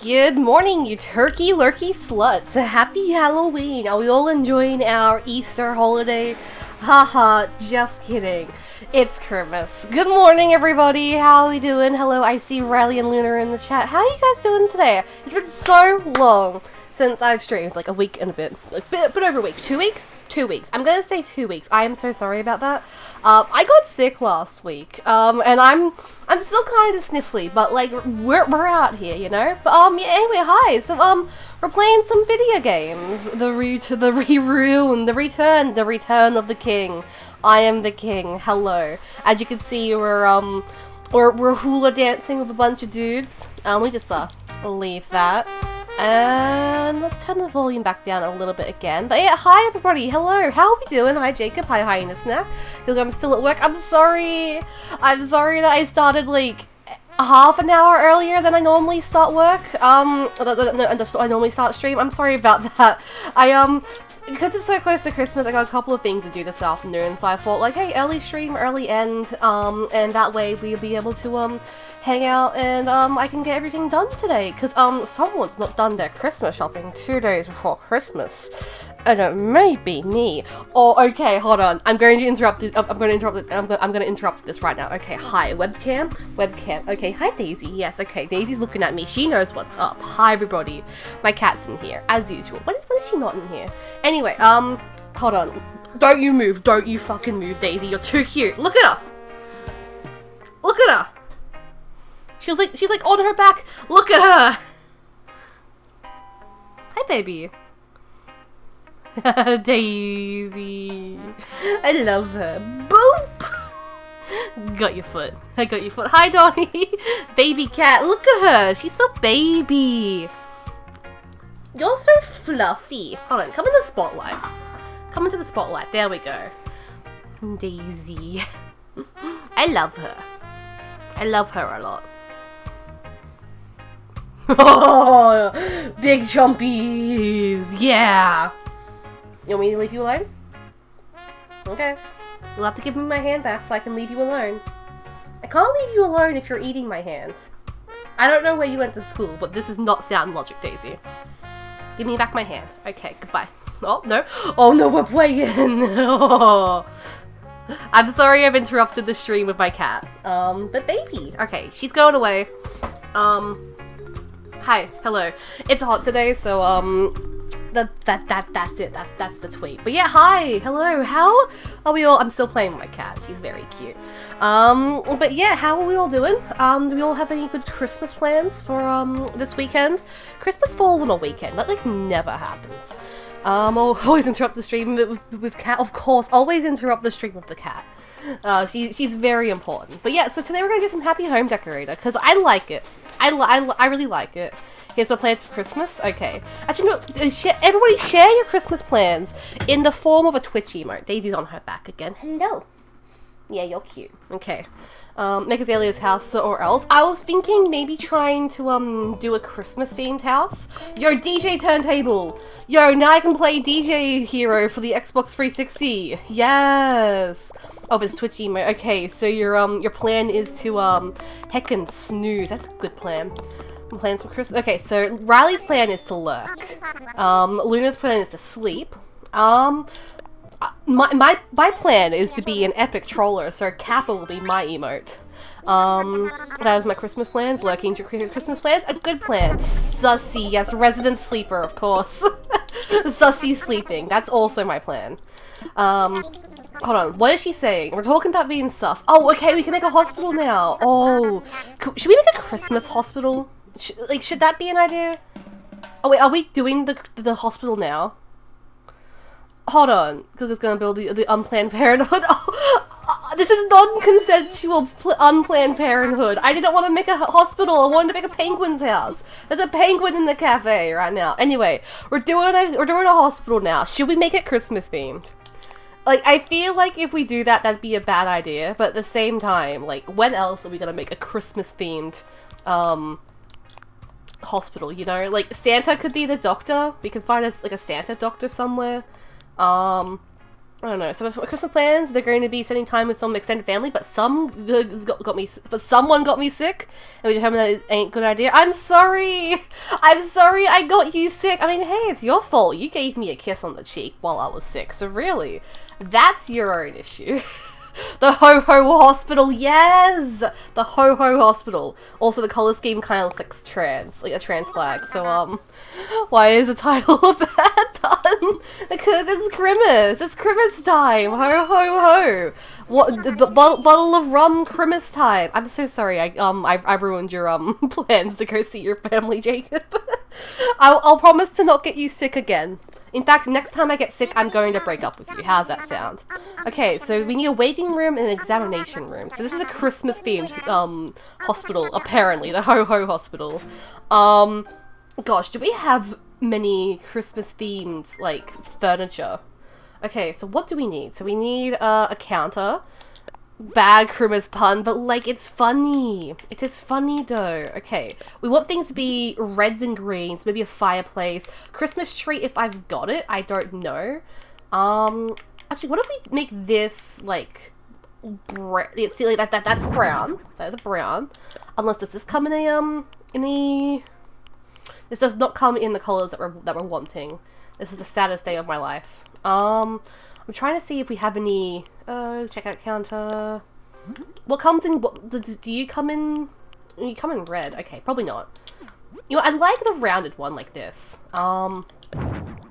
Good morning, you turkey lurkey sluts. Happy Halloween. Are we all enjoying our Easter holiday? Haha, just kidding. It's Christmas. Good morning, everybody. How are we doing? Hello, I see Riley and Luna in the chat. How are you guys doing today? It's been so long since I've streamed, like a week and a bit. Like, bit over a week. 2 weeks? 2 weeks. I'm gonna say 2 weeks. I am so sorry about that. I got sick last week, and I'm still kind of sniffly, but like we're out here, you know. But yeah, anyway, hi. So we're playing some video games. The return of the king. I am the king. Hello. As you can see, we're hula dancing with a bunch of dudes. We just leave that. And let's turn the volume back down a little bit again. But yeah, hi everybody, hello, how are we doing? Hi Jacob, hi Hyena Snack. I'm still at work. I'm sorry that I started like half an hour earlier than I normally start work. I normally start stream. I'm sorry about that. Because it's so close to Christmas, I got a couple of things to do this afternoon, so I thought like, hey, early stream, early end, and that way we'll be able to hang out and I can get everything done today, because someone's not done their Christmas shopping 2 days before Christmas, and it may be me. Oh, okay, hold on, I'm going to interrupt this. I'm going to interrupt this right now. Okay, hi, webcam. Okay, hi Daisy. Yes, okay, Daisy's looking at me. She knows what's up. Hi everybody. My cat's in here as usual. When is she not in here? Anyway, hold on. Don't you move. Don't you fucking move, Daisy. You're too cute. Look at her. Look at her. She's like on her back. Look at her. Hi, baby. Daisy. I love her. Boop. Got your foot. I got your foot. Hi, Donnie. Baby cat. Look at her. She's so baby. You're so fluffy. Hold on. Come in the spotlight. Come into the spotlight. There we go. Daisy. I love her. I love her a lot. Oh, big chompies. Yeah. You want me to leave you alone? Okay. You'll have to give me my hand back so I can leave you alone. I can't leave you alone if you're eating my hand. I don't know where you went to school, but this is not sound logic, Daisy. Give me back my hand. Okay, goodbye. Oh, no. Oh, no, we're playing. Oh. I'm sorry I've interrupted the stream with my cat. But baby. Okay, she's going away. Hi. Hello. It's hot today, so, that's it. That's the tweet. But yeah, hi. Hello. How are we all? I'm still playing with my cat. She's very cute. But yeah, how are we all doing? Do we all have any good Christmas plans for, this weekend? Christmas falls on a weekend. That, like, never happens. I'll always interrupt the stream with cat, of course. Always interrupt the stream with the cat. She's very important. But yeah, so today we're gonna do some Happy Home Decorator, because I like it. I really like it. Here's my plans for Christmas. Okay. Actually, no, everybody share your Christmas plans in the form of a Twitch emote. Daisy's on her back again. Hello. Yeah, you're cute. Okay. Make Azalea's house or else. I was thinking maybe trying to do a Christmas themed house. Yo, DJ turntable. Yo, now I can play DJ Hero for the Xbox 360. Yes. Oh, there's Twitch emote. Okay, so your plan is to heckin' snooze. That's a good plan. Plans for Christmas. Okay, so Riley's plan is to lurk. Luna's plan is to sleep. My plan is to be an epic troller, so Kappa will be my emote. That is my Christmas plans. Lurking to Christmas plans. A good plan. Sussy, yes, resident sleeper, of course. Sussy sleeping. That's also my plan. Hold on, what is she saying? We're talking about being sus. Oh, okay, we can make a hospital now. Oh, should we make a Christmas hospital? Should that be an idea? Oh wait, are we doing the hospital now? Hold on, Google's gonna build the unplanned parenthood. Oh, this is non-consensual unplanned parenthood. I didn't want to make a hospital. I wanted to make a penguin's house. There's a penguin in the cafe right now. Anyway, we're doing a hospital now. Should we make it Christmas themed? Like, I feel like if we do that, that'd be a bad idea. But at the same time, like, when else are we gonna make a Christmas themed hospital, you know? Like, Santa could be the doctor. We could find us like a Santa doctor somewhere. I don't know. So for Christmas plans, they're going to be spending time with some extended family, but someone got me sick, and we determined that it ain't a good idea. I'm sorry. I'm sorry I got you sick. I mean, hey, it's your fault. You gave me a kiss on the cheek while I was sick, so really, that's your own issue. The Ho-Ho Hospital, yes! The Ho-Ho Hospital. Also, the color scheme kind of looks like trans, like a trans flag. So, why is the title a bad pun? Because it's Christmas. It's Christmas time. Ho, ho, ho. What? The bottle of rum, Christmas time. I'm so sorry. I ruined your plans to go see your family, Jacob. I'll promise to not get you sick again. In fact, next time I get sick, I'm going to break up with you. How's that sound? Okay, so we need a waiting room and an examination room. So this is a Christmas-themed hospital, apparently, the Ho-Ho Hospital. Gosh, do we have many Christmas-themed, like, furniture? Okay, so what do we need? So we need a counter. Bad Christmas pun, but like, it's funny. It is funny though. Okay, we want things to be reds and greens, maybe a fireplace. Christmas tree if I've got it, I don't know. Actually, what if we make this like, see, like that's brown. That is a brown. Unless does this come in this does not come in the colors that we're wanting. This is the saddest day of my life. I'm trying to see if we have any, checkout counter. What comes in, do you come in, you come in red? Okay, probably not. You know, I like the rounded one like this. Yeah,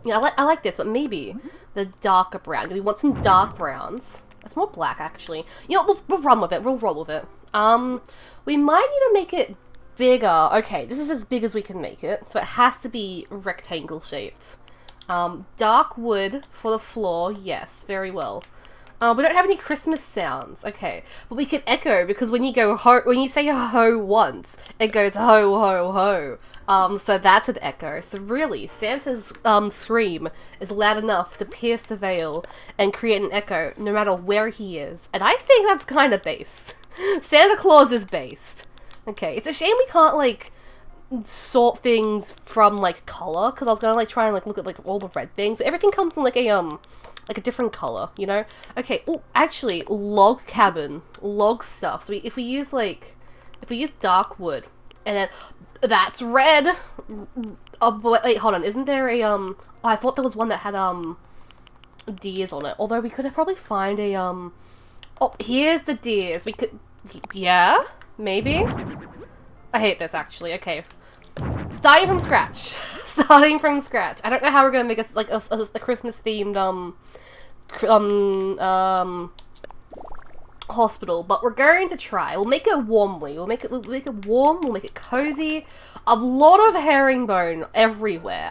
I like this, but maybe the darker brown. Do we want some dark browns? That's more black, actually. You know, we'll run with it, we'll roll with it. We might need to make it bigger. Okay, this is as big as we can make it, so it has to be rectangle shaped. Dark wood for the floor, yes, very well. We don't have any Christmas sounds, okay, but we can echo because when you go when you say ho once, it goes ho ho ho. So that's an echo. So really, Santa's scream is loud enough to pierce the veil and create an echo no matter where he is, and I think that's kind of based. Santa Claus is based. Okay, it's a shame we can't like sort things from like color, because I was gonna like try and like look at like all the red things, but everything comes in like a different color, you know. Okay, oh, actually, log cabin, log stuff. So if we use dark wood, and then that's red. Oh wait, hold on, isn't there a oh, I thought there was one that had deers on it, although we could probably find a oh, here's the deers. We could, yeah, maybe. I hate this actually. Okay, starting from scratch. Starting from scratch. I don't know how we're gonna make a Christmas themed hospital, but we're going to try. We'll make it warmly. We'll make it warm. We'll make it cozy. A lot of herringbone everywhere.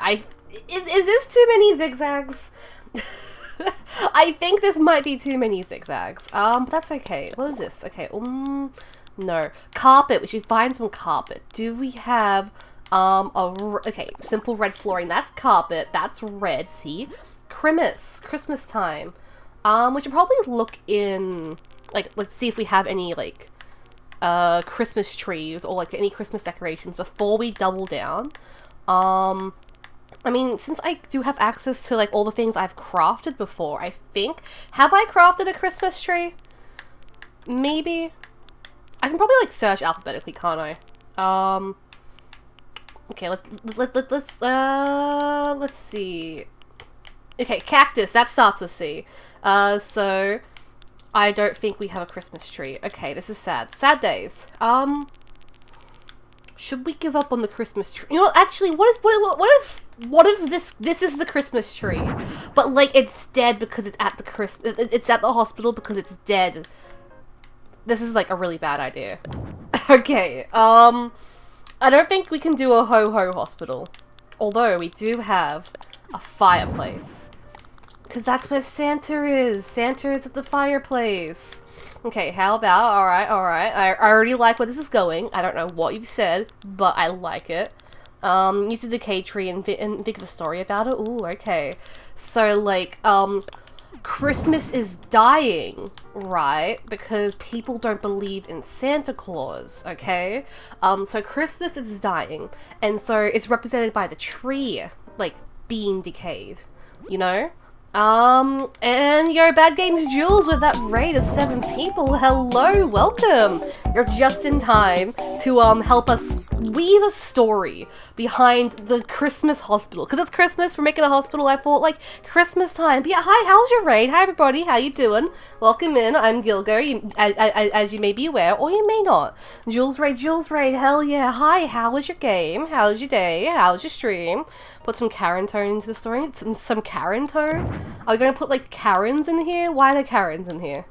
Is this too many zigzags? I think this might be too many zigzags. But that's okay. What is this? Okay. No. Carpet. We should find some carpet. Do we have, okay, simple red flooring. That's carpet. That's red. See? Christmas time. We should probably look in, like, let's see if we have any, like, Christmas trees or, like, any Christmas decorations before we double down. I mean, since I do have access to, like, all the things I've crafted before, I think, have I crafted a Christmas tree? Maybe? I can probably like search alphabetically, can't I? Okay, let's see. Okay, cactus, that starts with C. So I don't think we have a Christmas tree. Okay, this is sad. Sad days. Should we give up on the Christmas tree? You know what, actually, what if this is the Christmas tree, but like it's dead because it's at the hospital because it's dead. This is like a really bad idea. Okay, I don't think we can do a ho-ho hospital. Although we do have a fireplace. Because that's where Santa is. Santa is at the fireplace. Okay, how about, alright. I already like where this is going. I don't know what you've said, but I like it. Use a decay tree and think of a story about it. Ooh, okay. So, like, Christmas is dying, right? Because people don't believe in Santa Claus, okay? So Christmas is dying, and so it's represented by the tree, like, being decayed, you know? And your Bad Games Jules with that raid of 7 people. Hello, welcome! You're just in time to, help us weave a story behind the Christmas hospital. Because it's Christmas, we're making a hospital, I thought, like, Christmas time. But yeah, hi, how's your raid? Hi, everybody, how you doing? Welcome in, I'm Gilgo, as you may be aware, or you may not. Jules raid, hell yeah. Hi, how was your game? How was your day? How was your stream? Put some Karen tone into the story. Some Karen tone? Are we gonna put, like, Karens in here? Why are there Karens in here?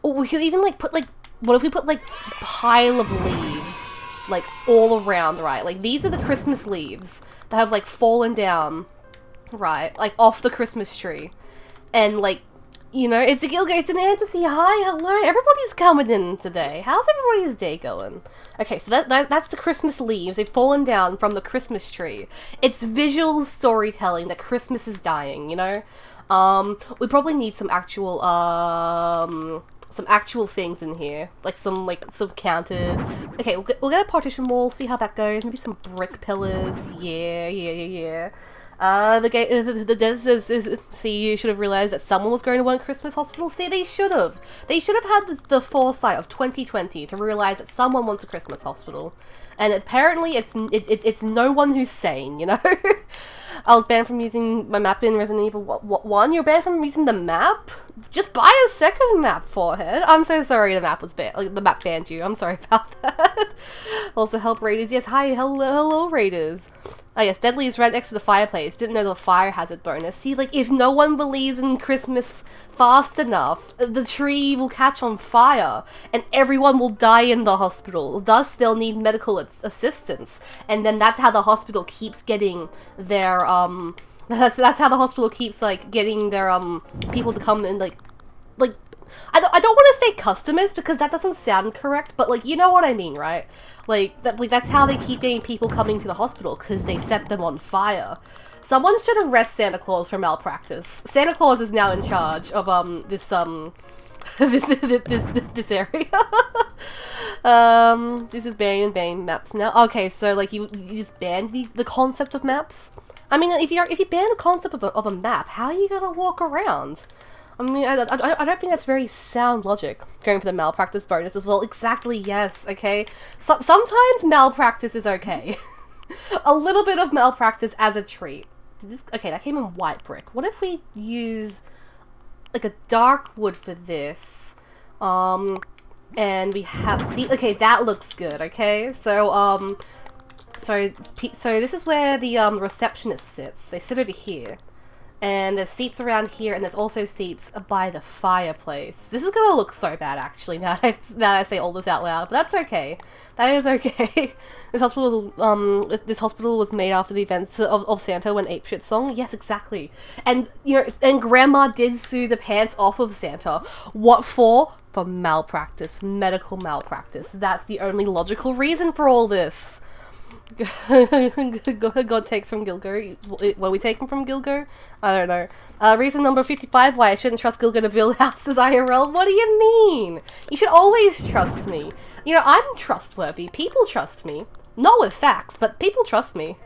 Oh, we could even, like, put, like, what if we put, like, pile of leaves, like, all around, right? Like, these are the Christmas leaves that have, like, fallen down, right? Like, off the Christmas tree. And, like, you know, it's a Gilgo, it's an Fantasy. Hi, hello, everybody's coming in today. How's everybody's day going? Okay, so that's the Christmas leaves. They've fallen down from the Christmas tree. It's visual storytelling that Christmas is dying, you know? We probably need some actual things in here. Like some counters. Okay, we'll get a partition wall, see how that goes. Maybe some brick pillars. Yeah. The Des says, see, you should have realized that someone was going to one Christmas hospital. See, they should have. They should have had the foresight of 2020 to realize that someone wants a Christmas hospital. And apparently it's no one who's sane, you know? I was banned from using my map in Resident Evil 1. You're banned from using the map? Just buy a second map, Forehead. I'm so sorry the map was banned. Like, the map banned you. I'm sorry about that. Also, help Raiders. Yes, hi, hello, Raiders. Oh yes, Deadly is right next to the fireplace. Didn't know the fire hazard bonus. See, like, if no one believes in Christmas fast enough, the tree will catch on fire, and everyone will die in the hospital. Thus, they'll need medical assistance, and then that's how the hospital keeps getting their, that's how the hospital keeps, like, getting their, people to come and, like, I don't want to say customers, because that doesn't sound correct, but, like, you know what I mean, right? Like, that's how they keep getting people coming to the hospital, because they set them on fire. Someone should arrest Santa Claus for malpractice. Santa Claus is now in charge of, this area. This is banning maps now. Okay, so, like, you just banned the concept of maps? I mean, if you ban the concept of a map, how are you gonna walk around? I mean, I don't think that's very sound logic, going for the malpractice bonus as well. Exactly, yes, okay? Sometimes malpractice is okay. A little bit of malpractice as a treat. Okay, that came in white brick. What if we use, like, a dark wood for this? And we have, see, okay, that looks good, okay? So this is where the, receptionist sits. They sit over here. And there's seats around here, and there's also seats by the fireplace. This is gonna look so bad, actually, now that I say all this out loud, but that's okay. That is okay. This hospital was made after the events of Santa when Apeshit song. Yes, exactly. And, you know, and Grandma did sue the pants off of Santa. What for? For malpractice. Medical malpractice. That's the only logical reason for all this. God takes from Gilgo. Were we taken from Gilgo? I don't know. Reason number 55 why I shouldn't trust Gilgo to build houses IRL. What do you mean? You should always trust me. You know, I'm trustworthy. People trust me. Not with facts, but people trust me.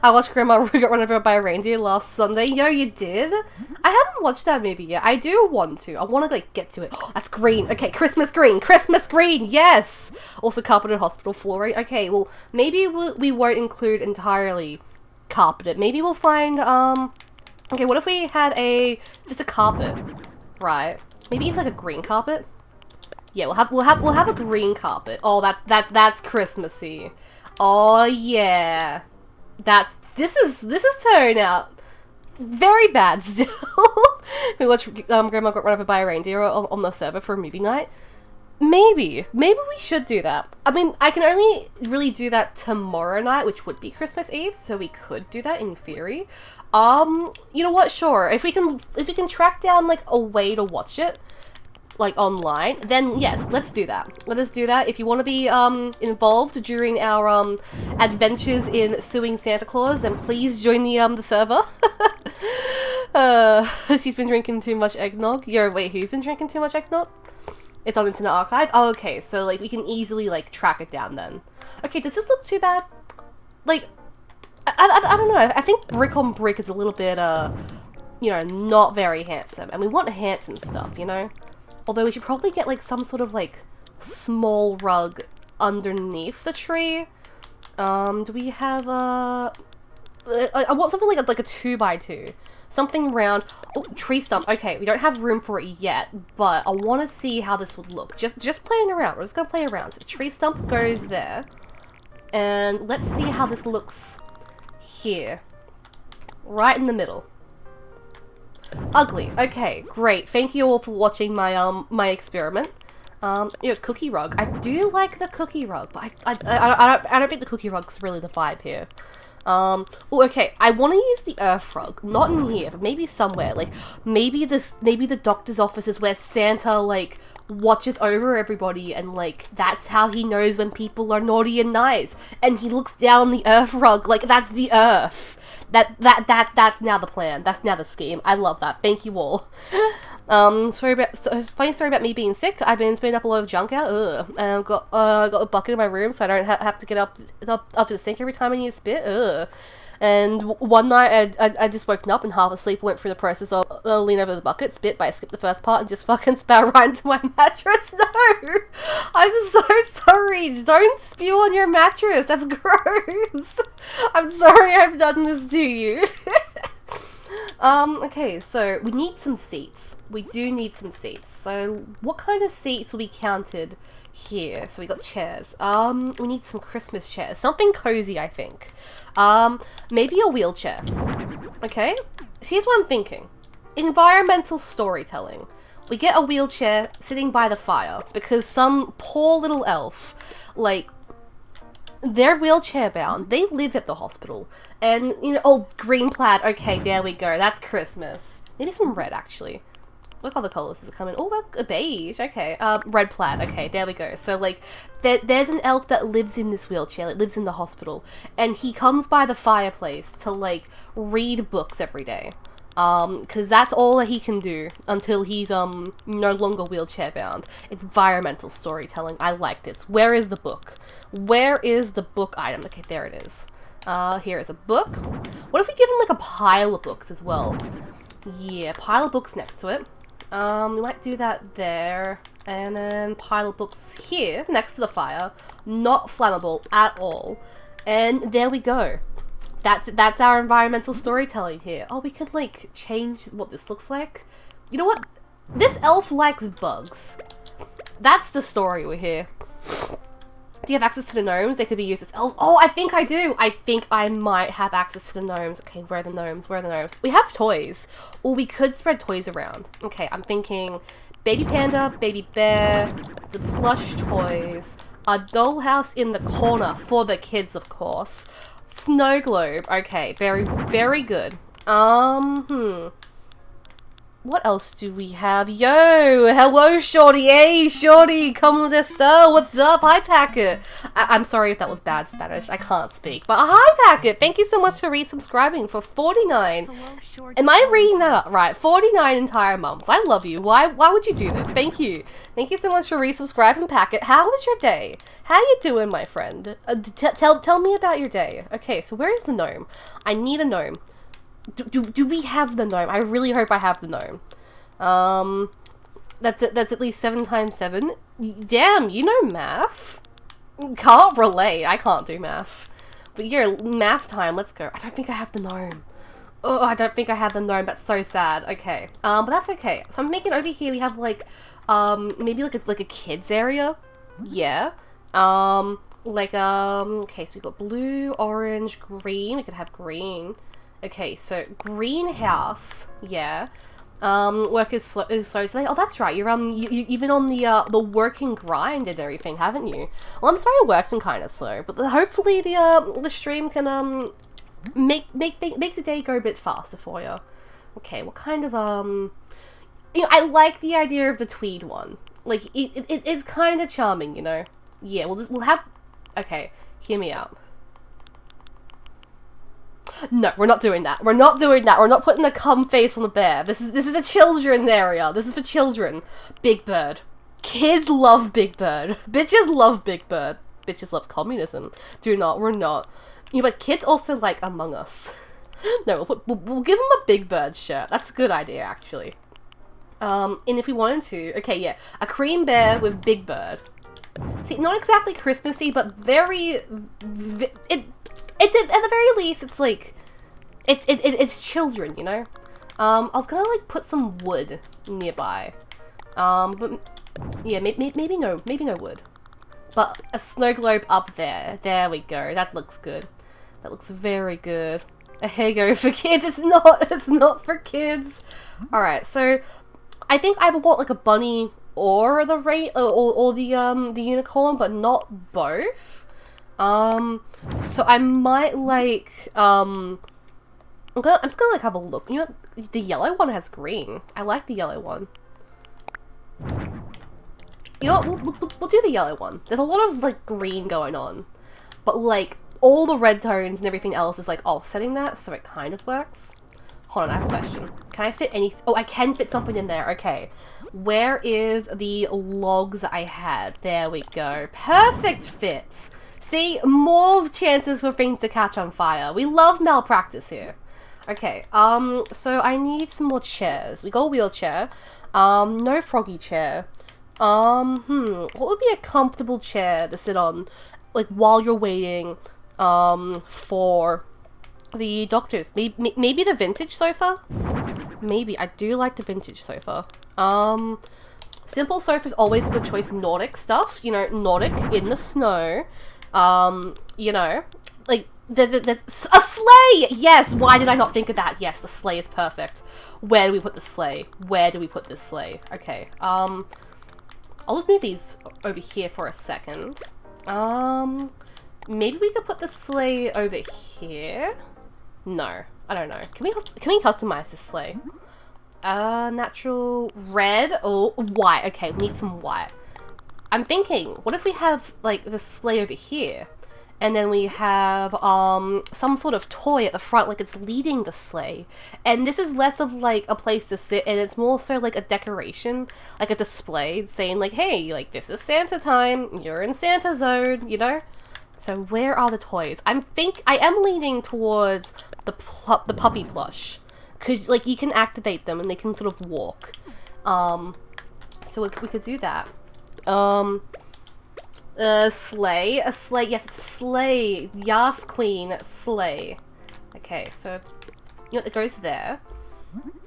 I watched Grandma get run over by a reindeer last Sunday. Yo, you did? I haven't watched that movie yet. I do want to. I want to, like, get to it. Oh, that's green. Okay, Christmas green. Christmas green. Yes. Also carpeted hospital floor. Okay, well, maybe we won't include entirely carpeted. Maybe we'll find, okay, what if we had just a carpet, right? Maybe even, like, a green carpet? Yeah, we'll have a green carpet. Oh, that's Christmassy. Oh yeah, this is turning out very bad still. We watched Grandma got run over by a reindeer on the server for a movie night. Maybe we should do that. I mean, I can only really do that tomorrow night, which would be Christmas Eve, so we could do that in theory. You know what? Sure. If we can track down, like, a way to watch it, like, online, then yes, let's do that. Let us do that. If you want to be involved during our adventures in suing Santa Claus, then please join the server. She's been drinking too much eggnog. Wait, who's been drinking too much eggnog? It's on Internet Archive. Oh, okay, so, like, we can easily, like, track it down then. Okay, does this look too bad? Like, I don't know. I think brick on brick is a little bit you know, not very handsome. And we want handsome stuff, you know? Although we should probably get, like, some sort of, like, small rug underneath the tree. Do we have a... I want something like a 2x2. Something round. Oh, tree stump. Okay, we don't have room for it yet, but I want to see how this would look. Just playing around. We're just going to play around. So the tree stump goes there. And let's see how this looks here. Right in the middle. Ugly. Okay, great. Thank you all for watching my my experiment. You know, cookie rug. I do like the cookie rug, but I don't think the cookie rug's really the vibe here. Oh, okay. I want to use the earth rug, not in here, but maybe somewhere. Like maybe the doctor's office is where Santa like watches over everybody, and like that's how he knows when people are naughty and nice. And he looks down on the earth rug, like that's the earth. That's now the plan. That's now the scheme. I love that. Thank you all. Funny story about me being sick. I've been spitting up a lot of junk out. Ugh. And I've got a bucket in my room, so I don't have to get up to the sink every time I need to spit. Ugh. And one night I just woken up and half asleep went through the process of lean over the bucket, spit, but I skipped the first part and just fucking spat right into my mattress. No! I'm so sorry. Don't spew on your mattress. That's gross. I'm sorry I've done this to you. Okay, so we need some seats. We do need some seats. So what kind of seats will be counted here? So we got chairs. We need some Christmas chairs. Something cozy, I think. Maybe a wheelchair. Okay? So here's what I'm thinking. Environmental storytelling. We get a wheelchair sitting by the fire because some poor little elf, like, they're wheelchair bound. They live at the hospital. And, you know, oh, green plaid. Okay, there we go. That's Christmas. Maybe some red, actually. What other colors does it come in? Oh, look, a beige. Okay. Red plaid. Okay, there we go. So, like, there's an elf that lives in this wheelchair. It lives in the hospital. And he comes by the fireplace to, like, read books every day. Because that's all that he can do until he's, no longer wheelchair bound. Environmental storytelling. I like this. Where is the book? Where is the book item? Okay, there it is. Here is a book. What if we give him, like, a pile of books as well? Yeah, pile of books next to it. We might do that there. And then pile of books here, next to the fire. Not flammable at all. And there we go. That's our environmental storytelling here. Oh, we can, like, change what this looks like. You know what? This elf likes bugs. That's the story we're here. Do you have access to the gnomes? They could be used as elves. Oh, I think I do. I think I might have access to the gnomes. Okay, where are the gnomes? Where are the gnomes? We have toys. Or we could spread toys around. Okay, I'm thinking baby panda, baby bear, the plush toys, a dollhouse in the corner for the kids, of course. Snow globe. Okay, very, very good. What else do we have? Yo! Hello, Shorty! Hey, Shorty! Como esta? What's up? Hi, Packet! I'm sorry if that was bad Spanish. I can't speak. But hi, Packet! Thank you so much for resubscribing for 49. Hello, Shorty. Am I reading that up right? 49 entire months. I love you. Why would you do this? Thank you. Thank you so much for resubscribing, Packet. How was your day? How you doing, my friend? Tell me about your day. Okay, so where is the gnome? I need a gnome. Do we have the gnome? I really hope I have the gnome. That's at least 7 times 7. Damn, you know math? Can't relate. I can't do math. But yeah, math time. Let's go. I don't think I have the gnome. Oh, I don't think I have the gnome. That's so sad. Okay. But that's okay. So I'm making over here. We have like, maybe like a kids area. Yeah. Okay. So we got blue, orange, green. We could have green. Okay, so greenhouse, yeah. Work is slow today. Oh, that's right. You've been on the working grind and everything, haven't you? Well, I'm sorry, work's been kind of slow, but hopefully the stream can make the day go a bit faster for you. Okay, what kind of you know, I like the idea of the tweed one. Like it's kind of charming, you know. Yeah, we'll have. Okay, hear me out. No, we're not doing that. We're not doing that. We're not putting a cum face on the bear. This is a children's area. This is for children. Big Bird. Kids love Big Bird. Bitches love Big Bird. Bitches love communism. Do not. We're not. You know, but kids also like Among Us. No, we'll give him a Big Bird shirt. That's a good idea, actually. And if we wanted to, okay, yeah, a cream bear with Big Bird. See, not exactly Christmassy, but very, it's at the very least, it's like, it's children, you know? I was gonna like put some wood nearby, but yeah, maybe no wood, but a snow globe up there. There we go. That looks good. That looks very good. A Hego for kids. It's not for kids. All right, so I think I would want like a bunny or the or the unicorn, but not both. So I might like I'm just gonna like have a look. You know, the yellow one has green. I like the yellow one. You know what? We'll do the yellow one. There's a lot of like green going on, but like all the red tones and everything else is like offsetting that, so it kind of works. Hold on, I have a question. Can I fit any? Oh, I can fit something in there. Okay, where is the logs I had? There we go. Perfect fits. See, more chances for things to catch on fire. We love malpractice here. Okay, so I need some more chairs. We got a wheelchair. No froggy chair. What would be a comfortable chair to sit on, like, while you're waiting, for the doctors? Maybe the vintage sofa? Maybe. I do like the vintage sofa. Simple sofa is always a good choice. Nordic stuff, you know, Nordic in the snow. You know, like, there's a sleigh! Yes, why did I not think of that? Yes, the sleigh is perfect. Where do we put the sleigh? Where do we put this sleigh? Okay, I'll just move these over here for a second. Maybe we could put the sleigh over here? No, I don't know. Can we customize this sleigh? Natural red or white? Okay, we need some white. I'm thinking, what if we have, like, the sleigh over here, and then we have, some sort of toy at the front, like it's leading the sleigh, and this is less of, like, a place to sit, and it's more so, like, a decoration, like a display, saying, like, hey, like, this is Santa time, you're in Santa zone, you know? So where are the toys? I am leaning towards the puppy plush, because, like, you can activate them, and they can sort of walk, so we could do that. Sleigh. A sleigh. Yes, it's sleigh. Yas queen. Sleigh. Okay, so, you know what, that goes there.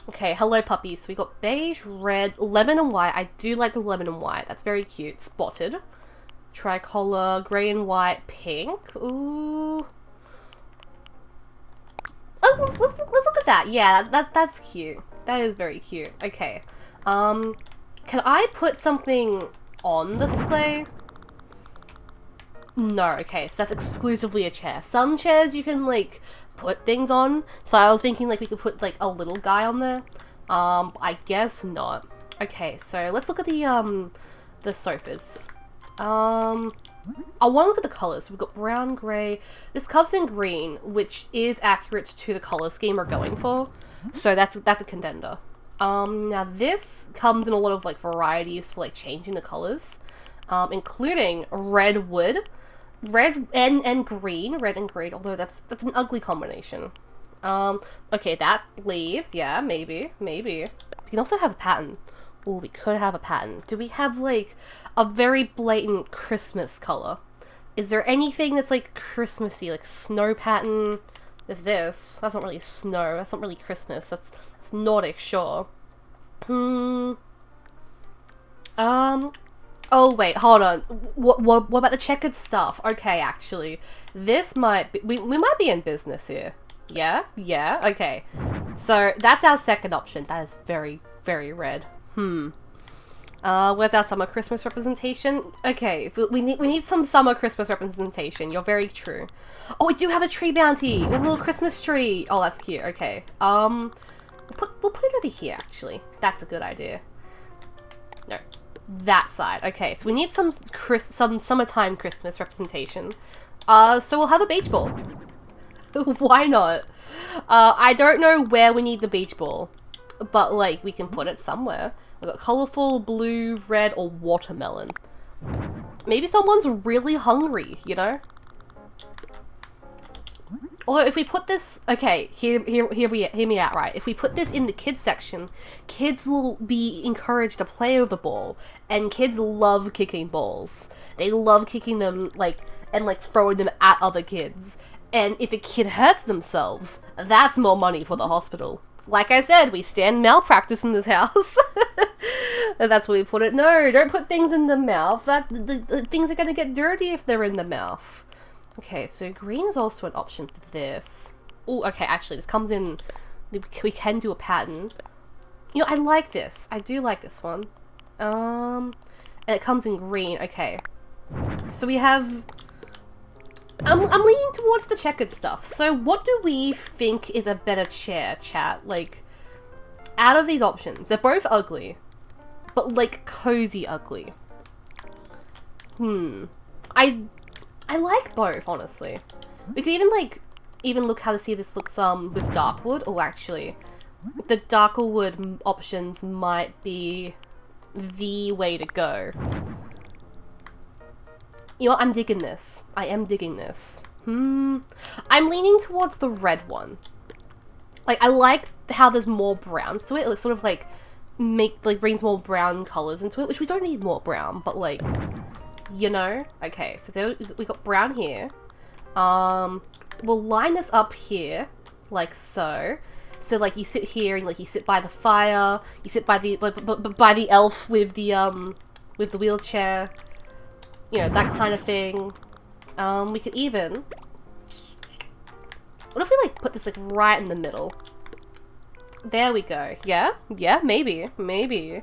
Okay, hello puppies. So we got beige, red, lemon and white. I do like the lemon and white. That's very cute. Spotted. Tricolor, grey and white, pink. Ooh. Oh, let's look at that. Yeah, that's cute. That is very cute. Okay. Can I put something on the sleigh? No, okay, so that's exclusively a chair. Some chairs you can, like, put things on. So I was thinking, like, we could put, like, a little guy on there. I guess not. Okay, so let's look at the sofas. I want to look at the colors. We've got brown, grey. This comes in green, which is accurate to the color scheme we're going for. So that's a contender. Now this comes in a lot of, like, varieties for, like, changing the colors, including red wood, red and green, although that's an ugly combination. Okay, that leaves, yeah, maybe. We can also have a pattern. Oh, we could have a pattern. Do we have, like, a very blatant Christmas color? Is there anything that's, like, Christmassy, like snow pattern? There's this. That's not really snow. That's not really Christmas. That's Nordic, sure. Oh wait, hold on. What about the checkered stuff? Okay, actually, this might be. We might be in business here. Yeah. Okay. So that's our second option. That is very, very red. Where's our summer Christmas representation? Okay, we need some summer Christmas representation. You're very true. Oh, we do have a tree bounty. We have a little Christmas tree. Oh, that's cute. Okay. We'll put it over here, actually. That's a good idea. No. That side. Okay, so we need some summertime Christmas representation. So we'll have a beach ball. Why not? I don't know where we need the beach ball, but, like, we can put it somewhere. We've got colourful, blue, red, or watermelon. Maybe someone's really hungry, you know? Although if we put this, okay, hear me out, right? If we put this in the kids section, kids will be encouraged to play with the ball, and kids love kicking balls. They love kicking them, like, and like throwing them at other kids. And if a kid hurts themselves, that's more money for the hospital. Like I said, we stand malpractice in this house. And that's where we put it. No, don't put things in the mouth. The things are going to get dirty if they're in the mouth. Okay, so green is also an option for this. Oh, okay, actually, this comes in... We can do a pattern. You know, I like this. I do like this one. And it comes in green. Okay. So we have... I'm leaning towards the checkered stuff. So what do we think is a better chair, chat? Like, out of these options, they're both ugly. But, like, cozy ugly. I like both, honestly. We could even, like, look how to see this looks, with dark wood. Oh, actually, the darker wood options might be the way to go. You know what? I'm digging this. I am digging this. I'm leaning towards the red one. Like, I like how there's more browns to it. It sort of, like, brings more brown colors into it, which we don't need more brown, but, like... You know? Okay, so there we got brown here. We'll line this up here, like so. So like you sit here and like you sit by the fire, you sit by the by the elf with the wheelchair. You know, that kind of thing. We could even... What if we like put this like right in the middle? There we go. Yeah? Yeah, maybe. Maybe.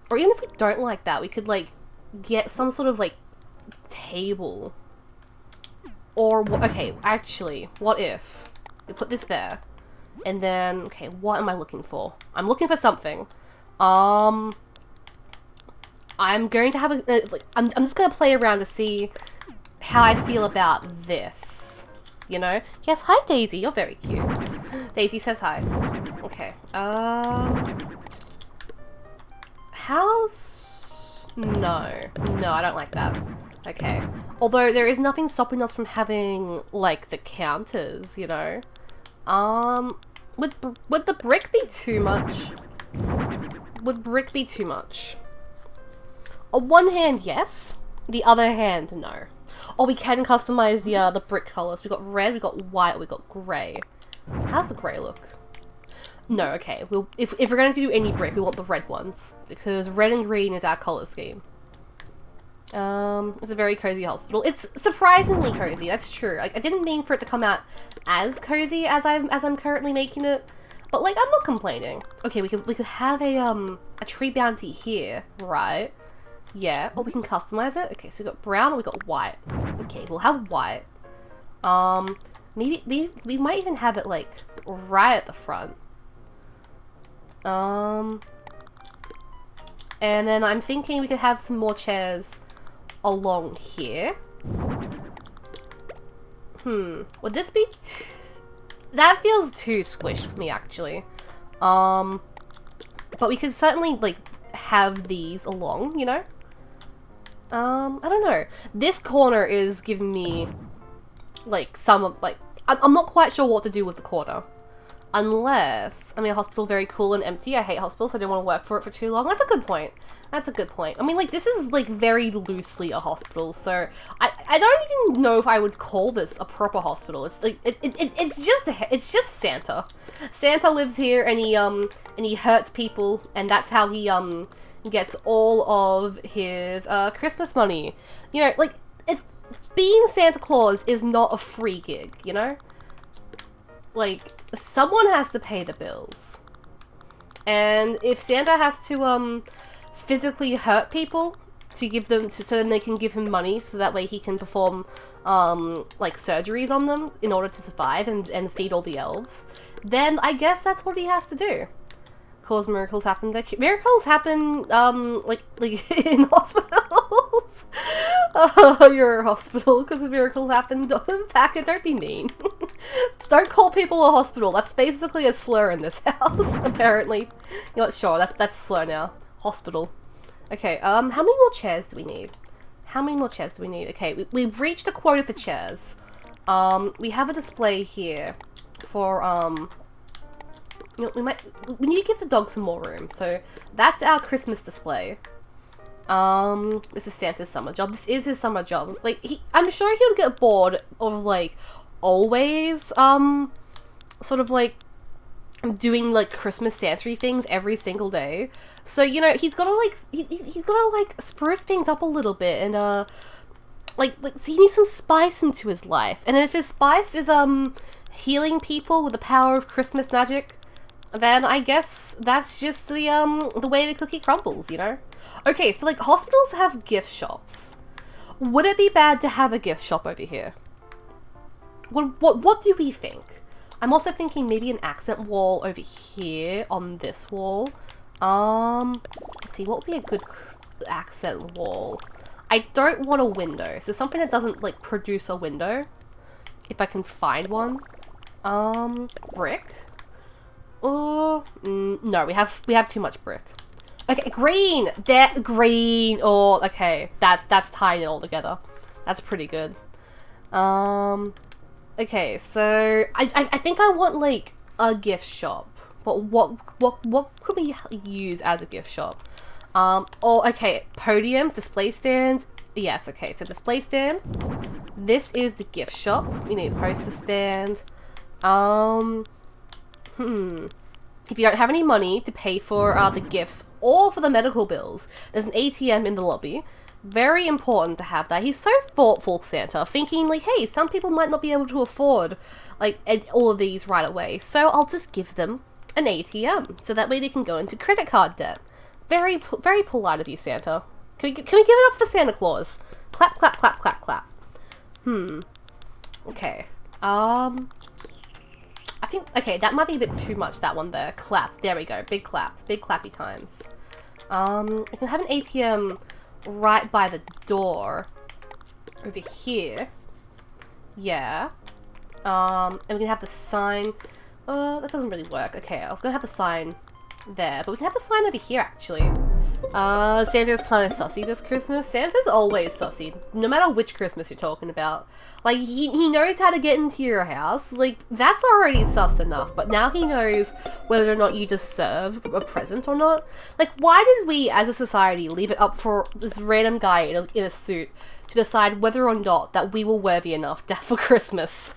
Or even if we don't like that, we could, like, get some sort of, like, table. Or, okay, actually, what if we put this there, and then, okay, what am I looking for? I'm looking for something. I'm going to have I'm just going to play around to see how I feel about this. You know? Yes, hi, Daisy. You're very cute. Daisy says hi. Okay. No, I don't like that. Okay. Although there is nothing stopping us from having, like, the counters, you know? Would the brick be too much? Would brick be too much? On one hand, yes. The other hand, no. Oh, we can customize the brick colors. We got red, we got white, we got grey. How's the grey look? No, okay. If we're going to do any brick, we want the red ones. Because red and green is our colour scheme. It's a very cozy hospital. It's surprisingly cozy, that's true. Like, I didn't mean for it to come out as cozy as I'm currently making it. But, like, I'm not complaining. Okay, we could have a tree bounty here, right? Yeah. Oh, we can customize it? Okay, so we got brown and we got white. Okay, we'll have white. Maybe we might even have it, like, right at the front. And then I'm thinking we could have some more chairs along here. Would this be that feels too squished for me, actually. But we could certainly, like, have these along, you know? I don't know. This corner is giving me, like, some of, like, I'm not quite sure what to do with the corner. Unless, I mean, a hospital very cool and empty. I hate hospitals, so I don't want to work for it for too long. That's a good point. That's a good point. I mean, like, this is, like, very loosely a hospital, so I don't even know if I would call this a proper hospital. It's like, it's just Santa. Santa lives here and he hurts people, and that's how he, gets all of his, Christmas money. You know, like, being Santa Claus is not a free gig, you know? Like, someone has to pay the bills. And if Santa has to, physically hurt people to give them, so then they can give him money so that way he can perform, like, surgeries on them in order to survive and feed all the elves, then I guess that's what he has to do. Cause miracles happen. Miracles happen, like in hospitals. Oh, you're a hospital because miracles happen. Packer, don't be mean. Don't call people a hospital. That's basically a slur in this house, apparently. You know what? Sure, that's slur now. Hospital. Okay. How many more chairs do we need? How many more chairs do we need? Okay, we've reached a quota for chairs. We have a display here for, you know, we need to give the dog some more room. So that's our Christmas display. This is Santa's summer job. This is his summer job. Like, I'm sure he'll get bored of, like, always, sort of, like, doing, like, Christmas Santa-y things every single day. So, you know, he's gotta, like, he's gotta, like, spruce things up a little bit, and, so he needs some spice into his life. And if his spice is, healing people with the power of Christmas magic, then I guess that's just the way the cookie crumbles, you know? Okay, so, like, hospitals have gift shops. Would it be bad to have a gift shop over here? What do we think? I'm also thinking maybe an accent wall over here on this wall. Let's see, what would be a good accent wall? I don't want a window, so something that doesn't, like, produce a window. If I can find one. Brick? Oh, no, we have too much brick. Okay, green! Green! Oh, okay, that's tying it all together. That's pretty good. Okay, so I think I want, like, a gift shop. But what could we use as a gift shop? Okay, podiums, display stands. Yes, okay, so display stand. This is the gift shop. We need a poster stand. If you don't have any money to pay for the gifts or for the medical bills, there's an ATM in the lobby. Very important to have that. He's so thoughtful, Santa, thinking like, hey, some people might not be able to afford like all of these right away, so I'll just give them an ATM so that way they can go into credit card debt. Very polite of you, Santa. Can we give it up for Santa Claus? Clap, clap, clap, clap, clap. Okay. I think, okay, that might be a bit too much, that one there. Clap. There we go. Big claps. Big clappy times. We can have an ATM right by the door. Over here. Yeah. And we can have the sign. That doesn't really work. Okay, I was gonna have the sign there, but we can have the sign over here, actually. Santa's kind of sussy this Christmas. Santa's always sussy, no matter which Christmas you're talking about. Like, he knows how to get into your house. Like, that's already sus enough, but now he knows whether or not you deserve a present or not. Like, why did we, as a society, leave it up for this random guy in a suit to decide whether or not that we were worthy enough for Christmas?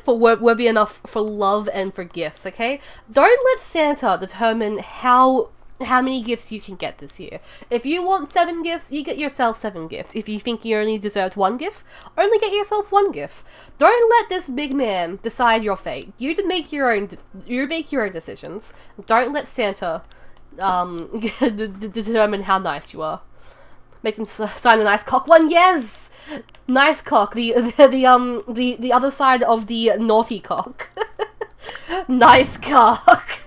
Worthy enough for love and for gifts, okay? Don't let Santa determine how many gifts you can get this year. If you want 7 gifts, you get yourself 7 gifts. If you think you only deserved 1 gift, only get yourself 1 gift. Don't let this big man decide your fate. You make your own decisions. Don't let Santa determine how nice you are. Make them sign a nice cock one. Yes, nice cock. The other side of the naughty cock. Nice cock.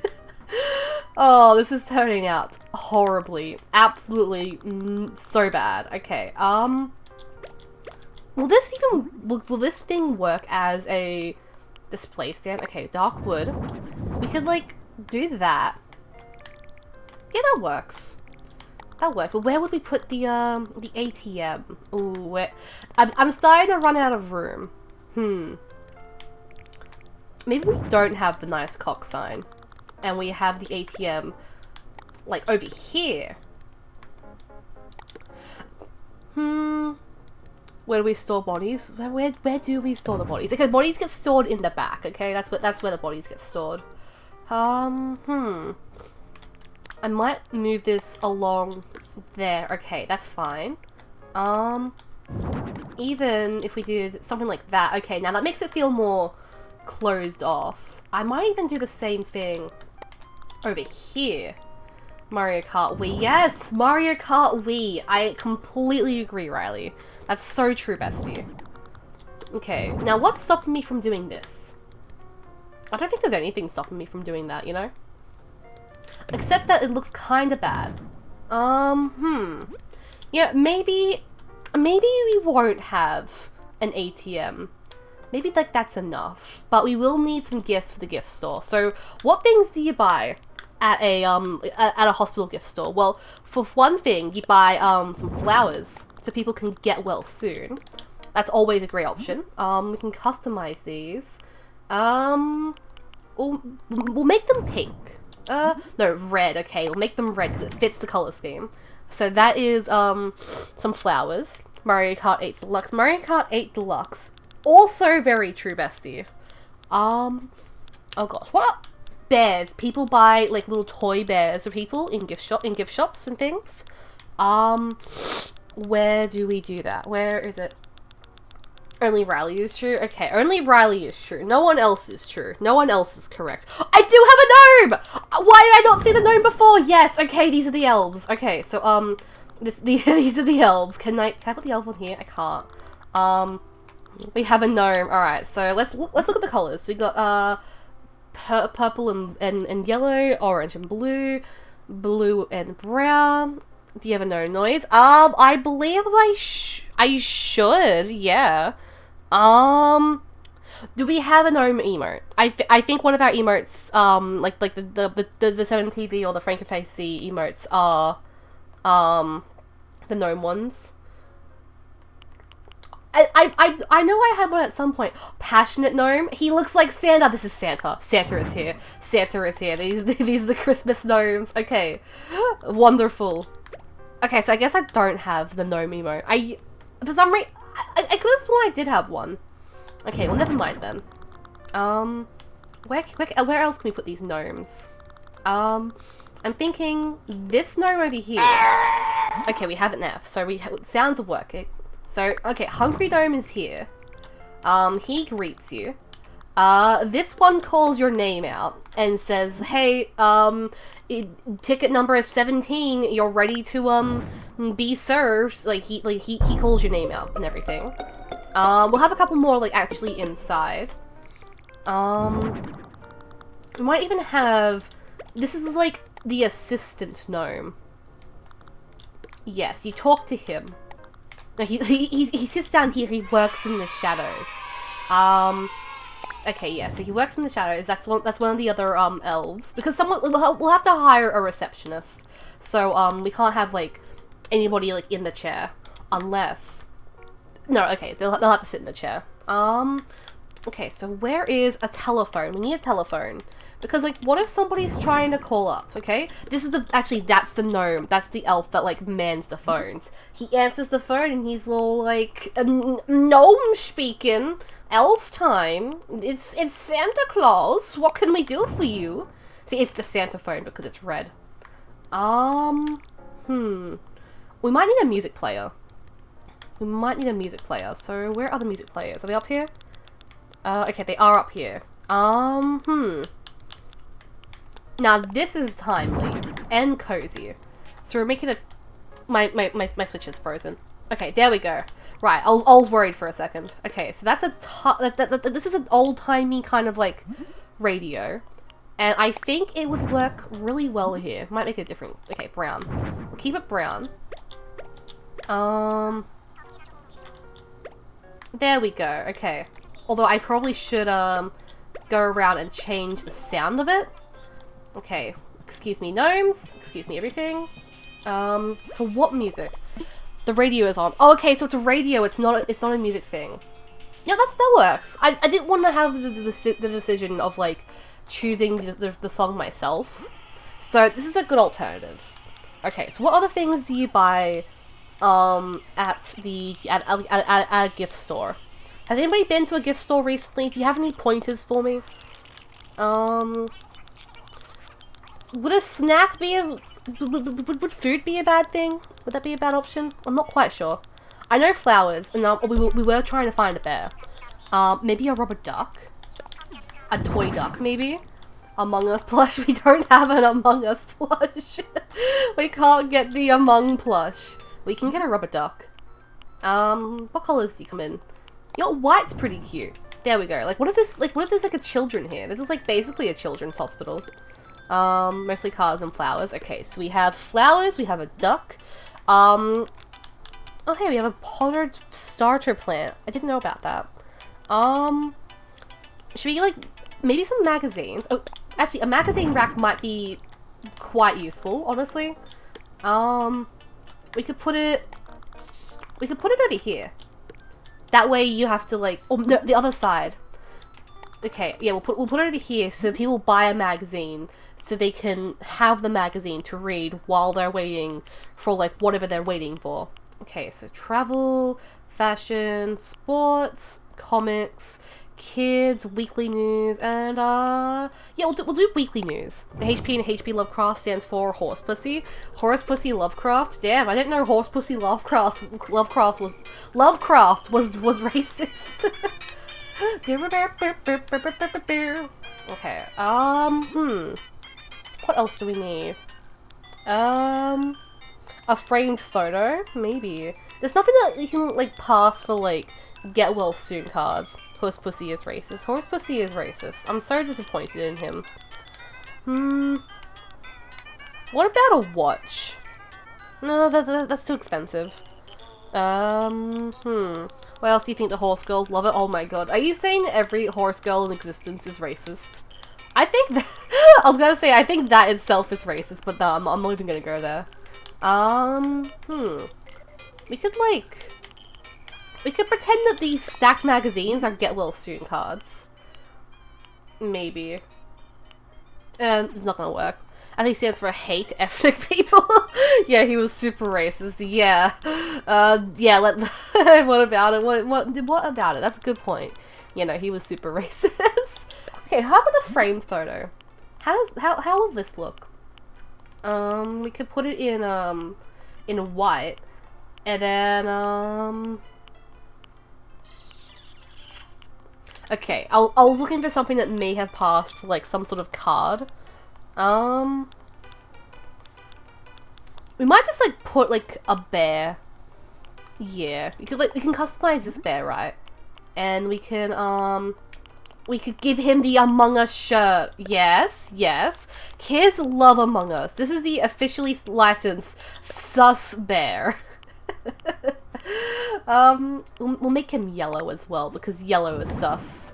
Oh, this is turning out horribly. Absolutely so bad. Okay, will this thing work as a display stand? Okay, dark wood. We could, like, do that. Yeah, that works. That works. But where would we put the ATM? Ooh, I'm starting to run out of room. Maybe we don't have the nice cock sign. And we have the ATM, like, over here. Where do we store bodies? Where do we store the bodies? Okay, bodies get stored in the back, okay? That's where the bodies get stored. I might move this along there. Okay, that's fine. Even if we did something like that. Okay, now that makes it feel more closed off. I might even do the same thing over here. Mario Kart Wii. Yes! Mario Kart Wii. I completely agree, Riley. That's so true, bestie. Okay, now what's stopping me from doing this? I don't think there's anything stopping me from doing that, you know? Except that it looks kinda bad. Yeah, maybe we won't have an ATM. Maybe, like, that's enough. But we will need some gifts for the gift store. So, what things do you buy at a hospital gift store? Well, for one thing, you buy, some flowers so people can get well soon. That's always a great option. We can customize these. We'll make them pink. No, red. Okay, we'll make them red because it fits the color scheme. So that is some flowers. Mario Kart 8 Deluxe. Mario Kart 8 Deluxe. Also very true, bestie. Oh gosh, what are bears? People buy like little toy bears for people in gift shops and things. Where do we do that? Where is it? Only Riley is true? Okay, only Riley is true. No one else is true. No one else is correct. I do have a gnome! Why did I not see the gnome before? Yes, okay, these are the elves. Okay, so, these are the elves. Can I put the elf on here? I can't. We have a gnome. Alright, so let's look at the colours. We got, purple and yellow, orange and blue, blue and brown. Do you have a no noise? I believe I should, yeah. Do we have a gnome emote? I think one of our emotes, like the 7TV or the Frankenface emotes are, the gnome ones. I know I had one at some point. Passionate gnome. He looks like Santa. This is Santa. Santa is here. Santa is here. These are the Christmas gnomes. Okay. Wonderful. Okay, so I guess I don't have the gnome emote. For some reason, I could have sworn I did have one. Okay, well, never mind then. Where else can we put these gnomes? I'm thinking this gnome over here. Okay, we have it now. So sounds are working. So, okay, Hungry Gnome is here. He greets you. This one calls your name out and says, hey, ticket number is 17, you're ready to, be served. Like, he calls your name out and everything. We'll have a couple more, like, actually inside. We might even have, this is, like, the assistant gnome. Yes, you talk to him. No, he sits down here, he works in the shadows. Okay, yeah, so he works in the shadows. That's one of the other elves, because we'll have to hire a receptionist. So we can't have like anybody like in the chair unless okay, they'll have to sit in the chair. Okay, so where is a telephone? We need a telephone. Because, like, what if somebody's trying to call up, okay? This is actually, that's the gnome. That's the elf that, like, mans the phones. He answers the phone and he's all like, gnome speaking. Elf time. It's Santa Claus. What can we do for you? See, it's the Santa phone because it's red. We might need a music player. We might need a music player. So, where are the music players? Are they up here? Okay, they are up here. Now this is timely and cozy. So we're making a my switch is frozen. Okay, there we go. Right, I was worried for a second. Okay, so that's this is an old-timey kind of like radio. And I think it would work really well here. Might make it different. Okay, brown. We'll keep it brown. There we go. Okay. Although I probably should go around and change the sound of it. Okay, excuse me gnomes, excuse me everything. So what music? The radio is on. Oh, okay, so it's a radio, it's not a music thing. Yeah, that works. I didn't want to have the decision of, like, choosing the song myself. So this is a good alternative. Okay, so what other things do you buy, at a gift store? Has anybody been to a gift store recently? Do you have any pointers for me? Would a snack be would food be a bad thing? Would that be a bad option? I'm not quite sure. I know flowers, and we were trying to find a bear. Maybe a rubber duck? A toy duck, maybe? Among Us plush? We don't have an Among Us plush. We can't get the Among plush. We can get a rubber duck. What colors do you come in? You know, white's pretty cute. There we go. Like, what if there's like a children here? This is like basically a children's hospital. Mostly cars and flowers. Okay, so we have flowers, we have a duck. Oh hey, we have a potted starter plant. I didn't know about that. Should we like, maybe some magazines? Oh, actually, a magazine rack might be quite useful, honestly. We could put it over here. That way you have to like, oh no, the other side. Okay, yeah, we'll put it over here so people buy a magazine so they can have the magazine to read while they're waiting for like whatever they're waiting for. Okay, so travel, fashion, sports, comics, kids, weekly news, and yeah, we'll do weekly news. The HP and HP Lovecraft stands for Horse Pussy. Horse Pussy Lovecraft. Damn, I didn't know Horse Pussy Lovecraft was racist. Okay. What else do we need? A framed photo, maybe. There's nothing that you can like pass for like get well soon cards. Horse Pussy is racist. Horse Pussy is racist. I'm so disappointed in him. What about a watch? No, that's too expensive. What else do you think the horse girls love it? Oh my god. Are you saying that every horse girl in existence is racist? I think that I was gonna say I think that itself is racist, but no, I'm not even gonna go there. We could pretend that these stacked magazines are get well soon cards. Maybe. And it's not gonna work. I think it stands for hate ethnic people. Yeah, he was super racist. Yeah. Yeah, what about it? What about it? That's a good point. You know, he was super racist. Okay, how about a framed photo? How will this look? We could put it in white. And then, okay, I was looking for something that may have passed for, like, some sort of card. We might just, like, put, like, a bear. Yeah, we can customize this bear, right? And we could give him the Among Us shirt. Yes, yes. Kids love Among Us. This is the officially licensed sus bear. We'll make him yellow as well, because yellow is sus.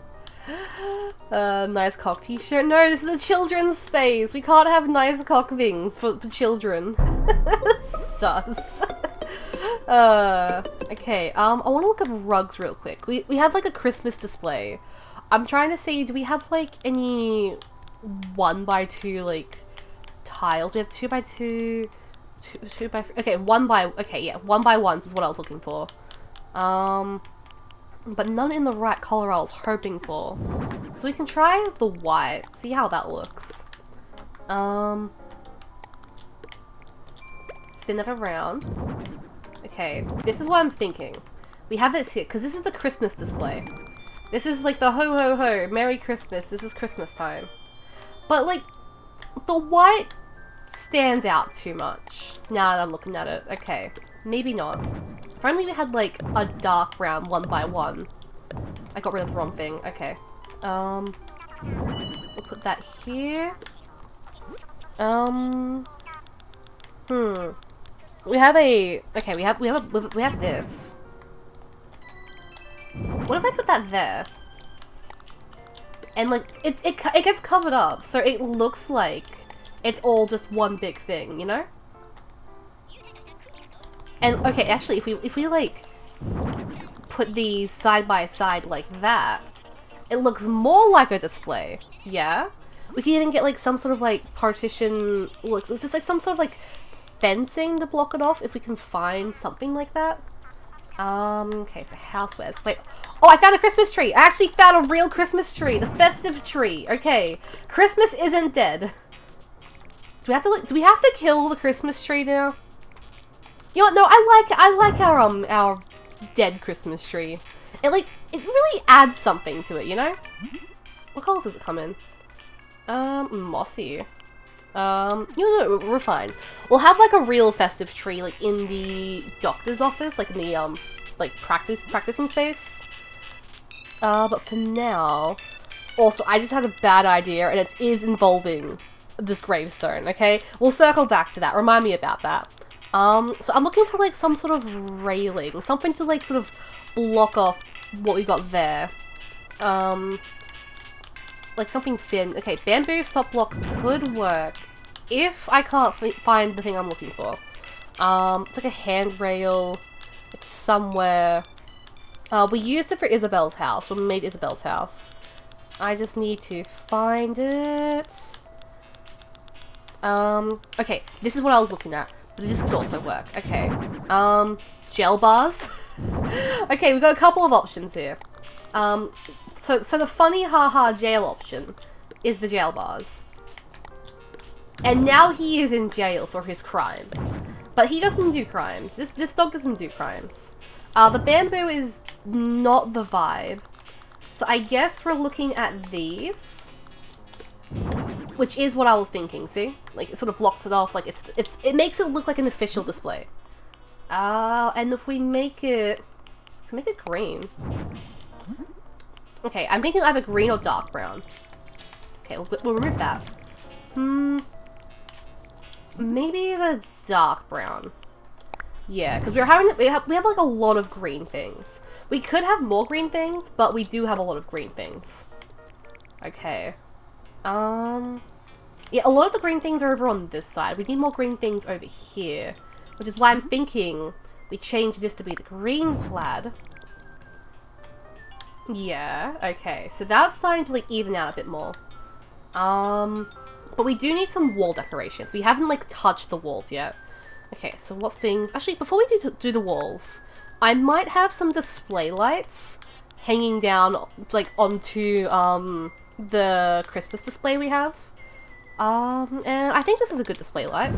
Nice cock t-shirt. No, this is a children's space. We can't have nice cock things for children. Sus. Okay, I want to look at rugs real quick. We have like a Christmas display. I'm trying to see, do we have like any 1x2 like tiles? We have 2x2, 2x3, okay, 1x1s is what I was looking for. But none in the right color I was hoping for. So we can try the white, see how that looks. Spin it around. Okay, this is what I'm thinking. We have this here, because this is the Christmas display. This is like the ho ho ho, Merry Christmas, this is Christmas time. But like, the white stands out too much. Now that I'm looking at it. Okay, maybe not. If only we had like a dark brown 1x1. I got rid of the wrong thing. Okay. We'll put that here. We have a, okay, we have this. What if I put that there? And like, it gets covered up, so it looks like it's all just one big thing, you know? And okay, actually, if we like put these side by side like that, it looks more like a display. Yeah, we can even get like some sort of like partition. Looks, it's just like some sort of like fencing to block it off if we can find something like that. Okay, so housewares. Wait, oh, I found a Christmas tree. I actually found a real Christmas tree, the Festive Tree. Okay, Christmas isn't dead. Do we have to kill the Christmas tree now? You know what, no, I like our dead Christmas tree. It really adds something to it, you know? What colors does it come in? Mossy. You know, we're fine. We'll have like a real festive tree like in the doctor's office, like in the like practicing space. But for now, also I just had a bad idea, and it is involving this gravestone. Okay, we'll circle back to that. Remind me about that. So I'm looking for like some sort of railing, something to like sort of block off what we got there. Like something thin. Okay, bamboo stop block could work if I can't find the thing I'm looking for. It's like a handrail. It's somewhere. We used it for Isabel's house, when we made Isabel's house. I just need to find it. Okay, this is what I was looking at. But this could also work. Okay. Gel bars. Okay, we've got a couple of options here. So the funny haha jail option is the jail bars. And now he is in jail for his crimes. But he doesn't do crimes. This dog doesn't do crimes. The bamboo is not the vibe. So I guess we're looking at these. Which is what I was thinking, see? Like, it sort of blocks it off, like, it makes it look like an official display. And if we make it green. Okay, I'm thinking either green or dark brown. Okay, we'll remove that. Maybe the dark brown. Yeah, because we have like a lot of green things. We could have more green things, but we do have a lot of green things. Okay. Yeah, a lot of the green things are over on this side. We need more green things over here. Which is why I'm thinking we change this to be the green plaid. Yeah, okay. So that's starting to, like, even out a bit more. But we do need some wall decorations. We haven't, like, touched the walls yet. Okay, so what things... Actually, before we do the walls, I might have some display lights hanging down, like, onto, the Christmas display we have. And I think this is a good display light.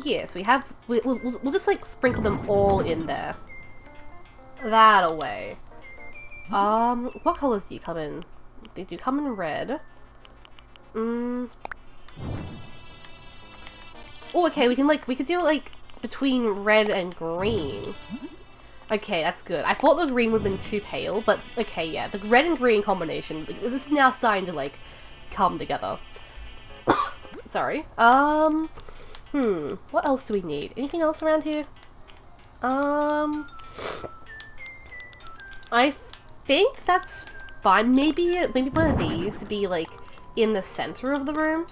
Yes, we'll just like sprinkle them all in there. That away. What colors do you come in? They do come in red. Oh, okay, we could do like between red and green. Okay, that's good. I thought the green would have been too pale, but okay, yeah, the red and green combination, this is now starting to like come together. Sorry. What else do we need? Anything else around here? I think that's fine. Maybe one of these to be like in the center of the room.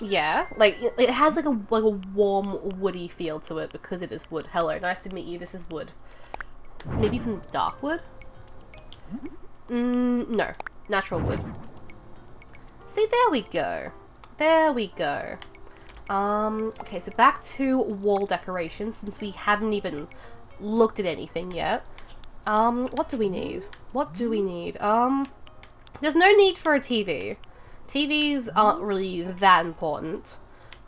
Yeah, like it has like a warm woody feel to it because it is wood. Hello, nice to meet you. This is wood. Maybe even dark wood? No, natural wood. See, there we go. There we go. Okay, so back to wall decorations since we haven't even looked at anything yet. What do we need? What do we need? There's no need for a TV. TVs aren't really that important.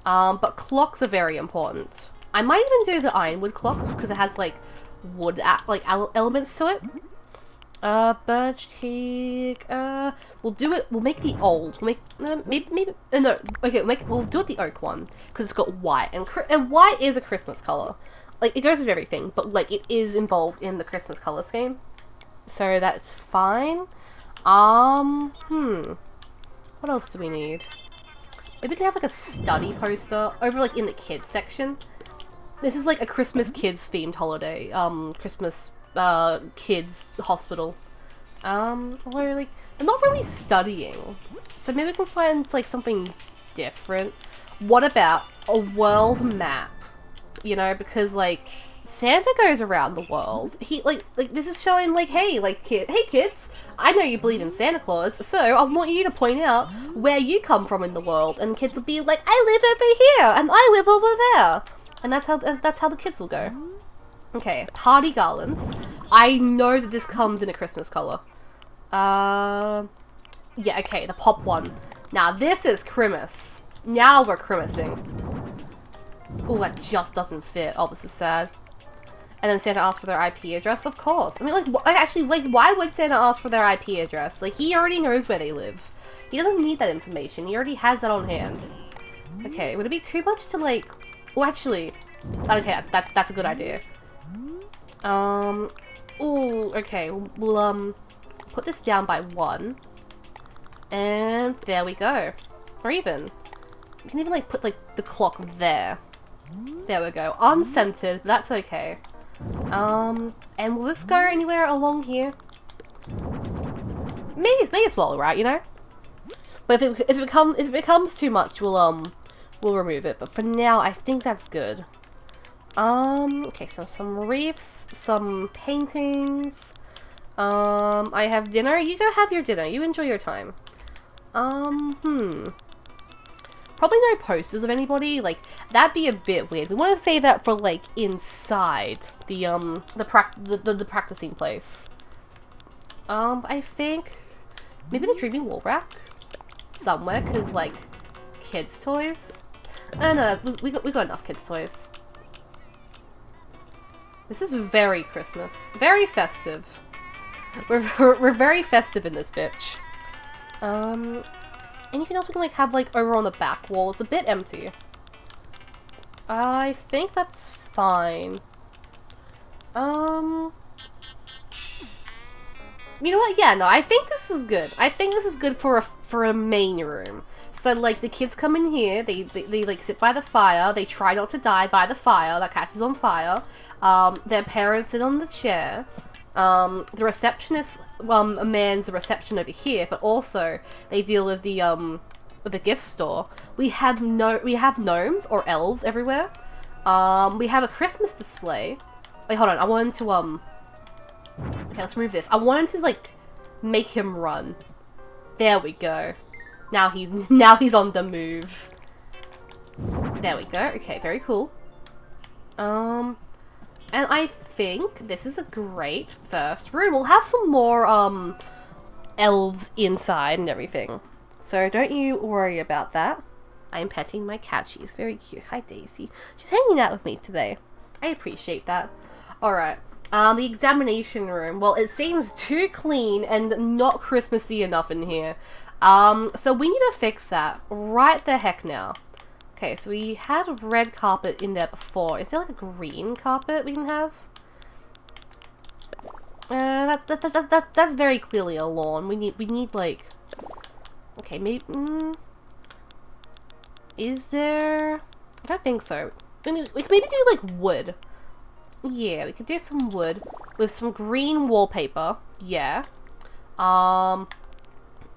But clocks are very important. I might even do the ironwood clocks because it has like wood elements to it. Birch teak. We'll do it. We'll make the old. We'll make maybe. No. Okay. We'll do it the oak one because it's got white and white is a Christmas color. Like it goes with everything, but like it is involved in the Christmas color scheme, so that's fine. What else do we need? Maybe we can have like a study poster over like in the kids section. This is like a Christmas kids themed holiday. Christmas kids hospital. We're like, I'm not really studying, so maybe we can find like something different. What about a world map? You know, because like Santa goes around the world. He like this is showing like, hey kids, I know you believe in Santa Claus, so I want you to point out where you come from in the world, and kids will be like, I live over here and I live over there, and that's how the kids will go. Okay, party garlands. I know that this comes in a Christmas color. Yeah, okay, the pop one. Now this is Christmas. Now we're Christmasing. Oh, that just doesn't fit. Oh, this is sad. And then Santa asked for their IP address, of course. I mean, like, why would Santa ask for their IP address? Like, he already knows where they live. He doesn't need that information. He already has that on hand. Okay, would it be too much to, like... Oh, actually... Okay, that's a good idea. Ooh, okay. We'll, put this down by 1. And there we go. Or even... We can even, like, put, like, the clock there. There we go. Uncentered, but that's okay. And will this go anywhere along here? Maybe as well, right? You know. But if it becomes too much, we'll remove it. But for now, I think that's good. Okay, so some wreaths, some paintings. I have dinner. You go have your dinner. You enjoy your time. Probably no posters of anybody. Like, that'd be a bit weird. We want to say that for, like, inside the practicing place. I think maybe the dreamy wall rack somewhere, because, like, kids' toys. Oh, no, we got enough kids' toys. This is very Christmas. Very festive. We're very festive in this bitch. Anything else we can, like, have, like, over on the back wall? It's a bit empty. I think that's fine. You know what? Yeah, no, I think this is good. I think this is good for a main room. So, like, the kids come in here, they like, sit by the fire, they try not to die by the fire that catches on fire. Their parents sit on the chair. The receptionist, mans the reception over here, but also they deal with the gift store. We have gnomes or elves everywhere. We have a Christmas display. Wait, hold on. I wanted to okay, let's remove this. I wanted to, like, make him run. There we go. Now he's on the move. There we go. Okay, very cool. And I think this is a great first room. We'll have some more, elves inside and everything. So don't you worry about that. I'm petting my cat. She's very cute. Hi, Daisy. She's hanging out with me today. I appreciate that. Alright. The examination room. Well, it seems too clean and not Christmassy enough in here. So we need to fix that right the heck now. Okay, so we had a red carpet in there before. Is there, like, a green carpet we can have? That's very clearly a lawn. We need like... Okay, maybe... Is there... I don't think so. I mean, we could maybe do, like, wood. Yeah, we could do some wood with some green wallpaper. Yeah. And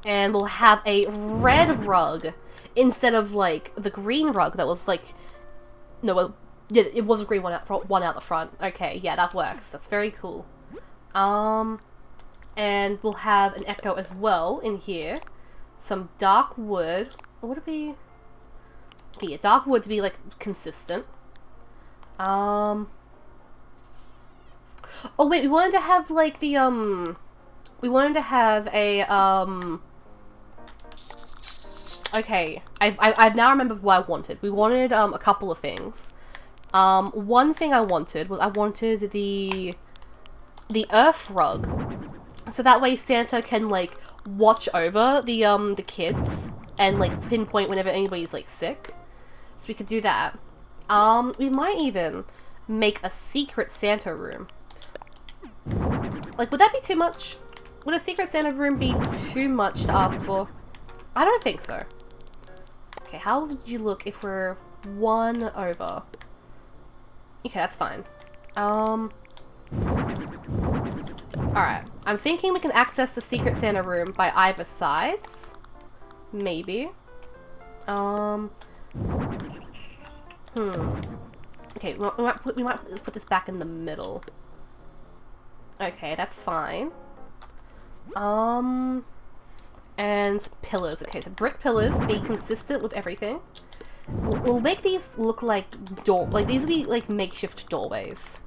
we'll have a red rug instead of, like, the green rug that was, like... No, yeah, it was a green one out the front. Okay, yeah, that works. That's very cool. And we'll have an echo as well in here. Some dark wood. What would it be? Okay, yeah, dark wood to be, like, consistent. Oh, wait, we wanted to have, like, the, we wanted to have a, okay, I've now remembered what I wanted. We wanted, a couple of things. One thing I wanted was the earth rug. So that way Santa can, like, watch over the kids and, like, pinpoint whenever anybody's, like, sick. So we could do that. We might even make a secret Santa room. Like, would that be too much? Would a secret Santa room be too much to ask for? I don't think so. Okay, how would you look if we're one over? Okay, that's fine. Alright, I'm thinking we can access the secret Santa room by either sides. Maybe. Okay, we might put this back in the middle. Okay, that's fine. And some pillars. Okay, so brick pillars, be consistent with everything. We'll make these look like these will be like makeshift doorways.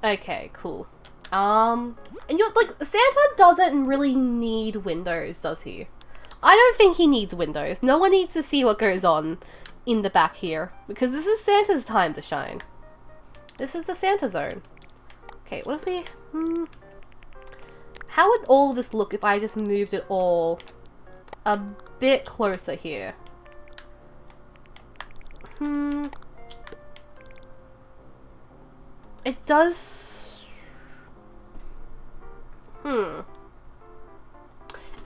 Okay, cool. And you're like, Santa doesn't really need windows, does he? I don't think he needs windows. No one needs to see what goes on in the back here, because this is Santa's time to shine. This is the Santa zone. Okay, what if we... How would all of this look if I just moved it all a bit closer here? It does...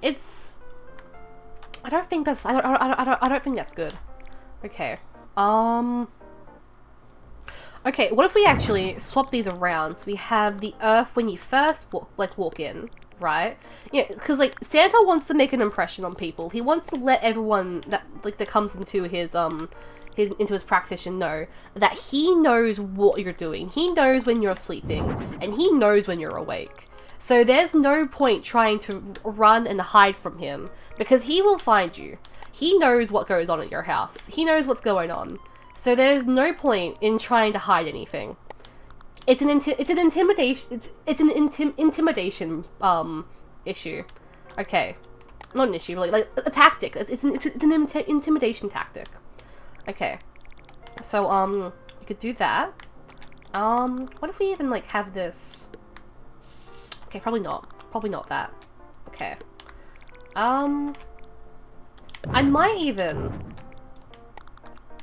It's... I don't think that's... I don't think that's good. Okay. Okay, what if we actually swap these around? So we have the earth when you first walk in. right? Yeah, because like Santa wants to make an impression on people. He wants to let everyone that comes into his practitioner know that he knows what you're doing. He knows when you're sleeping, and he knows when you're awake. So there's no point trying to run and hide from him, because he will find you. He knows what goes on at your house. He knows what's going on. So there's no point in trying to hide anything. It's an intimidation issue. Okay, not an issue, but like a tactic. It's an intimidation tactic. Okay, so we could do that. What if we even like have this? Okay, probably not. Probably not that. Okay. I might even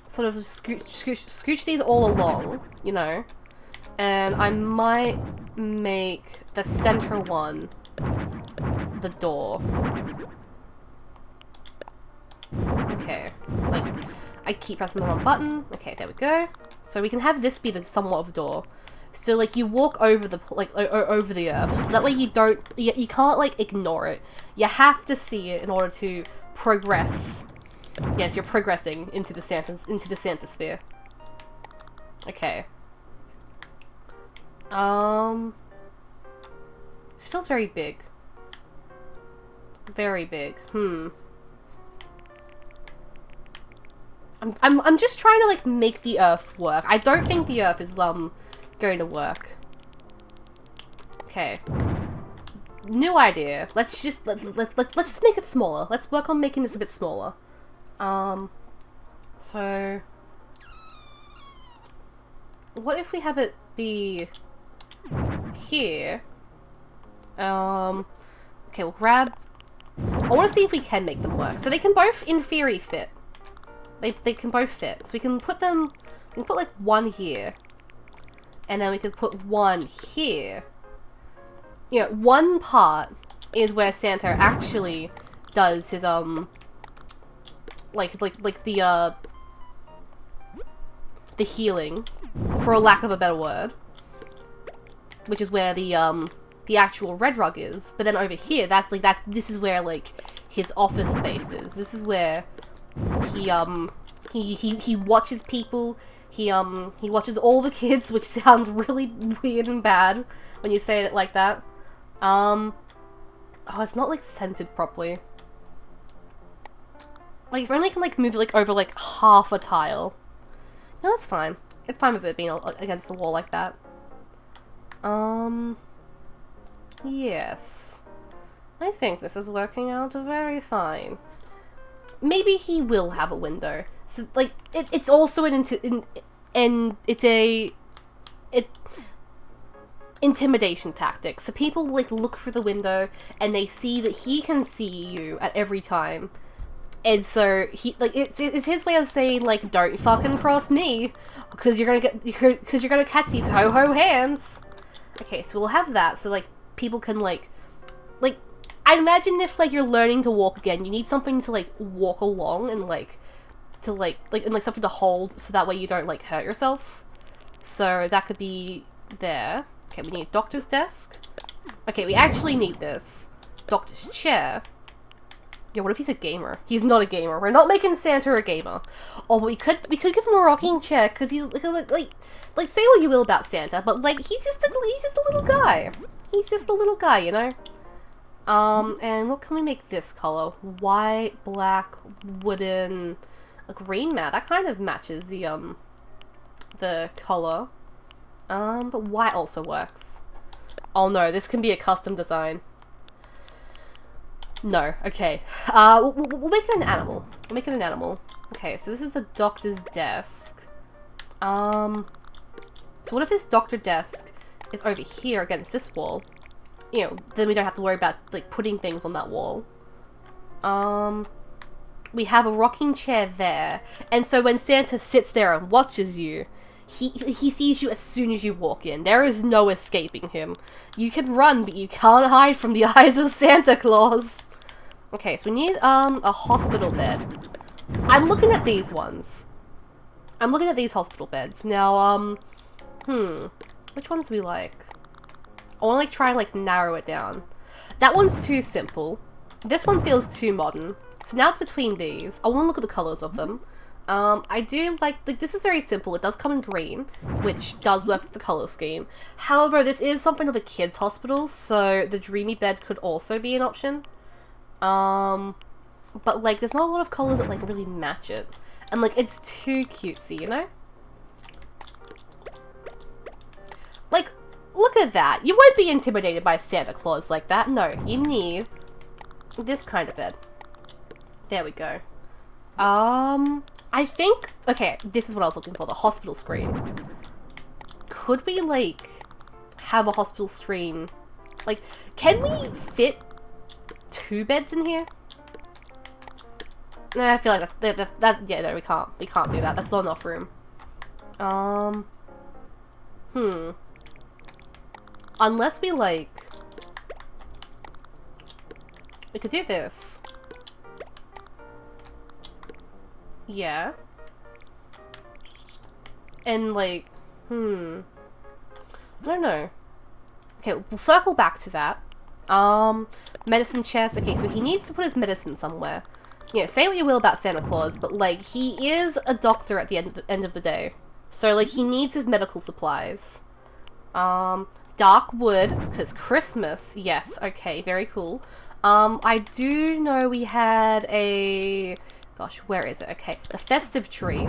sort of scooch these all along, you know, and I might make the center one the door. Okay, like, I keep pressing the wrong button. Okay, there we go. So we can have this be the somewhat of a door. So like you walk over the over the earth, so that way you can't like ignore it. You have to see it in order to progress. Yes, you're progressing into the Santa sphere. Okay. This feels very big. Very big. I'm just trying to like make the earth work. I don't think the earth is going to work. Okay. New idea. Let's just make it smaller. Let's work on making this a bit smaller. So what if we have it be here? Okay, we'll grab. I want to see if we can make them work. So they can both, in theory, fit. They can both fit. So we can put them. We can put like one here, and then we could put one here. You know, one part is where Santa actually does his like the healing, for lack of a better word, which is where the actual red rug is. But then over here, this is where like his office space is. This is where he watches people. He watches all the kids, which sounds really weird and bad when you say it like that. Oh, it's not like centered properly. Like, if I only can like move it like over like half a tile. No, that's fine. It's fine with it being against the wall like that. Yes. I think this is working out very fine. Maybe he will have a window. So, like, it's also intimidation tactic. So people, like, look through the window and they see that he can see you at every time. And so, it's his way of saying, like, don't fucking cross me, because you're gonna catch these ho-ho hands. Okay, so we'll have that, so, like, people can, like, I imagine if, like, you're learning to walk again, you need something to, like, walk along and, like, and something to hold, so that way you don't, like, hurt yourself. So, that could be there. Okay, we need a doctor's desk. Okay, we actually need this. Doctor's chair. Yeah, what if he's a gamer? He's not a gamer. We're not making Santa a gamer. Oh, but we could give him a rocking chair, because he's, like, say what you will about Santa, but, like, he's just a little guy. He's just a little guy, you know? And what can we make this color? White, black, wooden, a green mat. That kind of matches the color. But white also works. Oh no, this can be a custom design. No, okay. We'll make it an animal. We'll make it an animal. Okay, so this is the doctor's desk. So what if his doctor desk is over here against this wall? You know, then we don't have to worry about, like, putting things on that wall. We have a rocking chair there, and so when Santa sits there and watches you, he sees you as soon as you walk in. There is no escaping him. You can run, but you can't hide from the eyes of Santa Claus. Okay, so we need, a hospital bed. I'm looking at these ones. I'm looking at these hospital beds. Now, which ones do we like? I want to, like, try and, like, narrow it down. That one's too simple. This one feels too modern. So now it's between these. I want to look at the colours of them. I do like this is very simple. It does come in green, which does work with the colour scheme. However, this is something of a kid's hospital, so the dreamy bed could also be an option. But like, there's not a lot of colours that like really match it. And like, it's too cutesy, you know? Like, look at that. You won't be intimidated by Santa Claus like that. No, you need this kind of bed. There we go. I think, okay, this is what I was looking for, the hospital screen. Could we, like, have a hospital screen? Like, can we fit 2 beds in here? No, I feel like yeah, no, we can't. We can't do that. That's not enough room. Unless we, like, we could do this. Yeah. And, like, I don't know. Okay, we'll circle back to that. Medicine chest. Okay, so he needs to put his medicine somewhere. You know, say what you will about Santa Claus, but, like, he is a doctor at the end of the day. So, like, he needs his medical supplies. Dark wood, because Christmas. Yes, okay, very cool. I do know we had a... Gosh, where is it? Okay, the Festive Tree.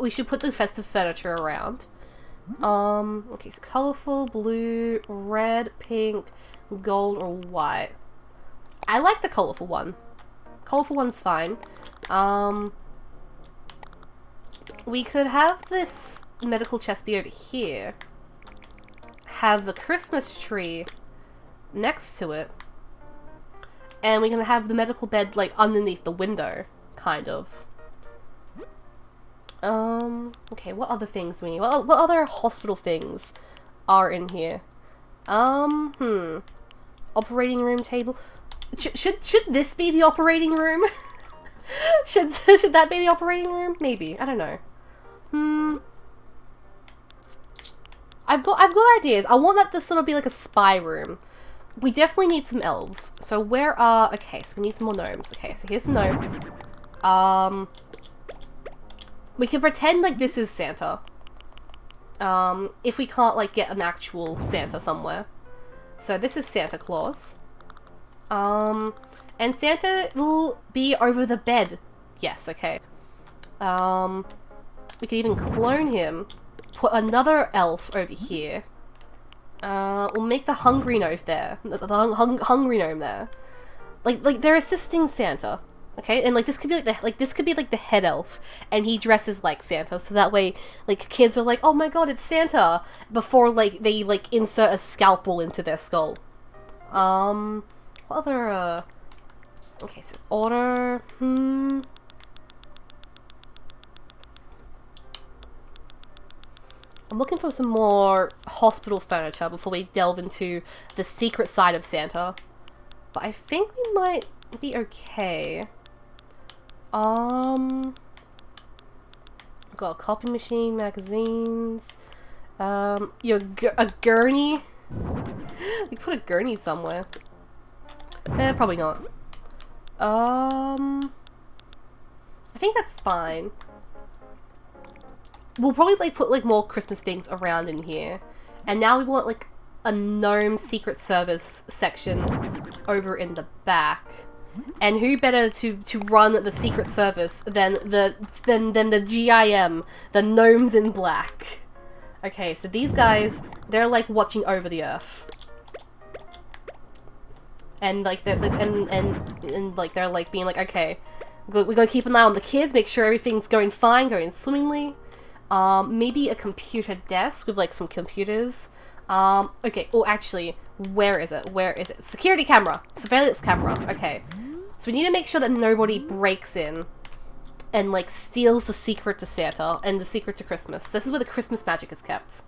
We should put the festive furniture around. Okay, so colourful, blue, red, pink, gold, or white. I like the colourful one. Colourful one's fine. We could have this medical chest be over here. Have the Christmas tree next to it. And we're gonna have the medical bed, like, underneath the window, kind of. Okay, what other things we need? What other hospital things are in here? Operating room table. Should this be the operating room? should that be the operating room? Maybe. I don't know. I've got ideas. I want that to sort of be like a spy room. We definitely need some elves. So where are... Okay, so we need some more gnomes. Okay, so here's the gnomes. We can pretend like this is Santa. If we can't, like, get an actual Santa somewhere. So this is Santa Claus. And Santa will be over the bed. Yes, okay. We could even clone him. Put another elf over here. We'll make the hungry gnome there. The hungry gnome there. Like they're assisting Santa, okay? And like this could be like the head elf, and he dresses like Santa, so that way like kids are like, oh my god, it's Santa, before like they like insert a scalpel into their skull. What other okay, so order. I'm looking for some more hospital furniture before we delve into the secret side of Santa. But I think we might be okay. Got a copy machine, magazines. A gurney. We put a gurney somewhere. Probably not. I think that's fine. We'll probably like put like more Christmas things around in here. And now we want like a gnome secret service section over in the back. And who better to run the secret service than the GIM, the gnomes in black. Okay, so these guys, they're like watching over the earth. And like they're like they're like being like, okay, we're gonna keep an eye on the kids, make sure everything's going fine, going swimmingly. Maybe a computer desk with like some computers. Okay, oh actually, where is it? Where is it? Security camera! Surveillance camera, okay. So we need to make sure that nobody breaks in and like steals the secret to Santa and the secret to Christmas. This is where the Christmas magic is kept.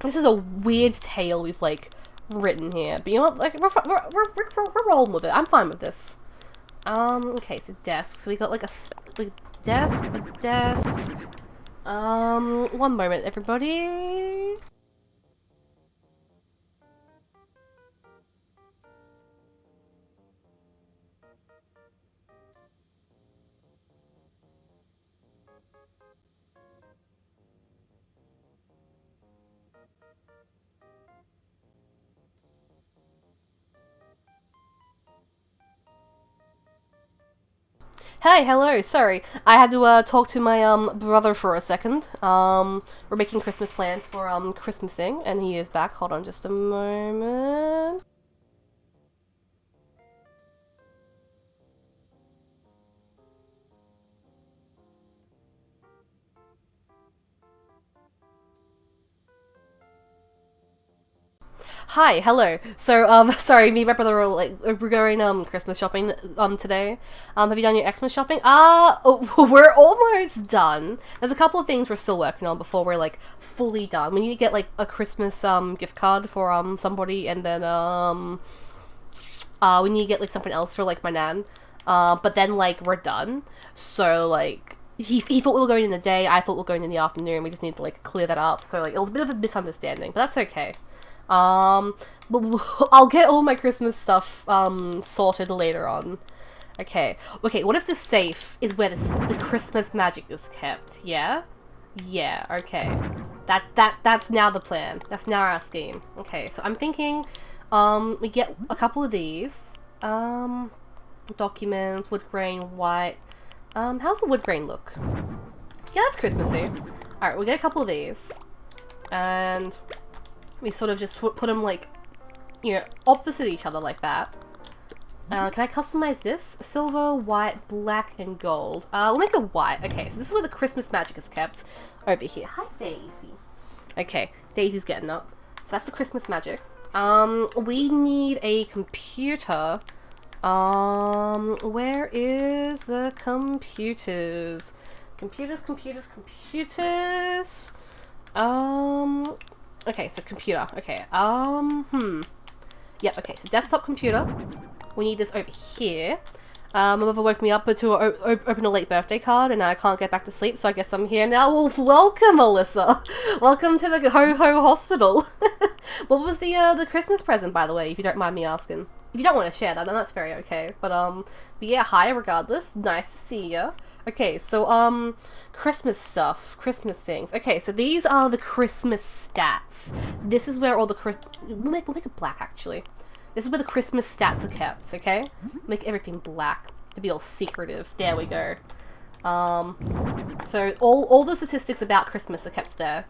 This is a weird tale we've like written here, but you know what, like we're rolling with it. I'm fine with this. Okay, so desk. So we got like a desk, a desk. One moment, everybody. Hey, hello, sorry. I had to talk to my brother for a second. We're making Christmas plans for Christmasing, and he is back. Hold on just a moment. Hi, hello. So, sorry, me and my brother were we're going Christmas shopping today. Have you done your Xmas shopping? We're almost done. There's a couple of things we're still working on before we're like fully done. We need to get like a Christmas gift card for somebody, and then we need to get like something else for like my nan. But then like we're done. So like he thought we were going in the day. I thought we were going in the afternoon. We just need to like clear that up. So like it was a bit of a misunderstanding, but that's okay. But I'll get all my Christmas stuff, sorted later on. Okay, what if the safe is where the Christmas magic is kept, yeah? Yeah, okay. That's now the plan. That's now our scheme. Okay, so I'm thinking, we get a couple of these. Documents, wood grain, white. How's the wood grain look? Yeah, that's Christmassy. Alright, we get a couple of these. And we sort of just put them like, you know, opposite each other like that. Can I customize this? Silver, white, black, and gold. We'll make it white. Okay, so this is where the Christmas magic is kept. Over here. Hi, Daisy. Okay, Daisy's getting up. So that's the Christmas magic. We need a computer. Where is the computers? Computers. Okay, so computer. Okay, Yep, okay, so desktop computer. We need this over here. My mother woke me up to open a late birthday card, and I can't get back to sleep, so I guess I'm here now. Well, welcome, Alyssa! Welcome to the Ho-Ho Hospital! What was the Christmas present, by the way, if you don't mind me asking? If you don't want to share that, then that's very okay. But yeah, hi, regardless. Nice to see you. Okay, so, Christmas stuff. Christmas things. Okay, so these are the Christmas stats. This is where all the we'll make it black, actually. This is where the Christmas stats are kept, okay? Make everything black to be all secretive. There we go. So all the statistics about Christmas are kept there.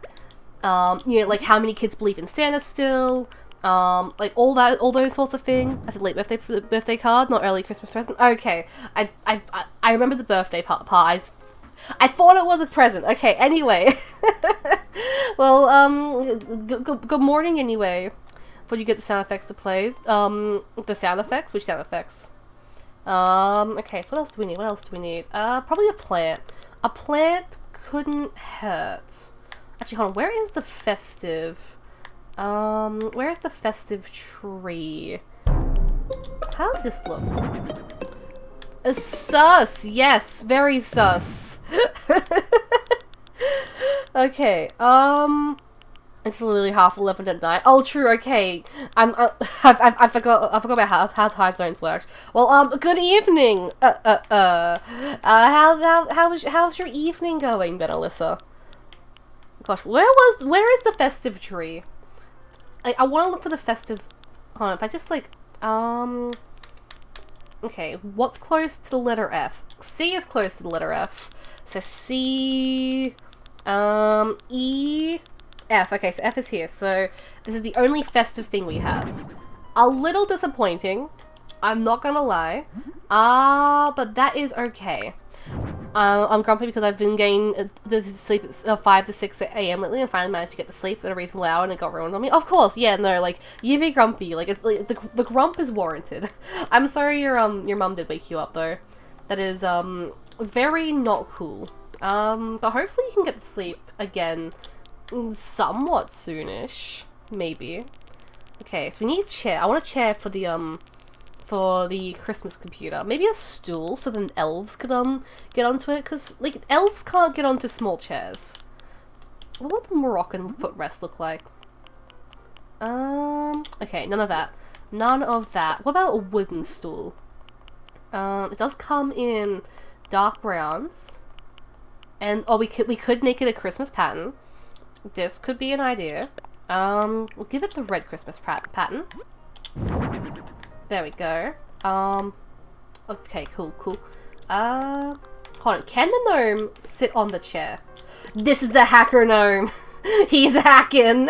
You know, like how many kids believe in Santa still, like all those sorts of things. As a late birthday card, not early Christmas present. Okay, I remember the birthday part. I thought it was a present. Okay, anyway. Well, good morning anyway. Before you get the sound effects to play. The sound effects? Which sound effects? Okay, so what else do we need? Probably a plant. A plant couldn't hurt. Actually, hold on, where is the festive? Where's the festive tree? How does this look? Sus! Yes, very sus. Okay, it's literally 11:30 at night. Oh, true. Okay, I forgot about how time zones work. Well, good evening. How's your evening going, then, Alyssa? Gosh, where is the festive tree? I want to look for the festive. Hold on, if I just like okay, what's close to the letter F? C is close to the letter F. So C, E, F. Okay, so F is here. So this is the only festive thing we have. A little disappointing, I'm not gonna lie. But that is okay. I'm grumpy because I've been getting the sleep at 5 to 6 a.m. lately, and finally managed to get to sleep at a reasonable hour, and it got ruined on me. Of course, yeah, no, like, you be grumpy. Like, it's, like the grump is warranted. I'm sorry your mum did wake you up, though. That is, very not cool. But hopefully you can get to sleep again somewhat soonish. Maybe. Okay, so we need a chair. I want a chair for the Christmas computer. Maybe a stool so then elves could get onto it, because like elves can't get onto small chairs. What would the Moroccan footrest look like? Okay, none of that. None of that. What about a wooden stool? It does come in dark browns. And we could make it a Christmas pattern. This could be an idea. We'll give it the red Christmas pattern. There we go. Okay, cool. Hold on. Can the gnome sit on the chair? This is the hacker gnome. He's hacking.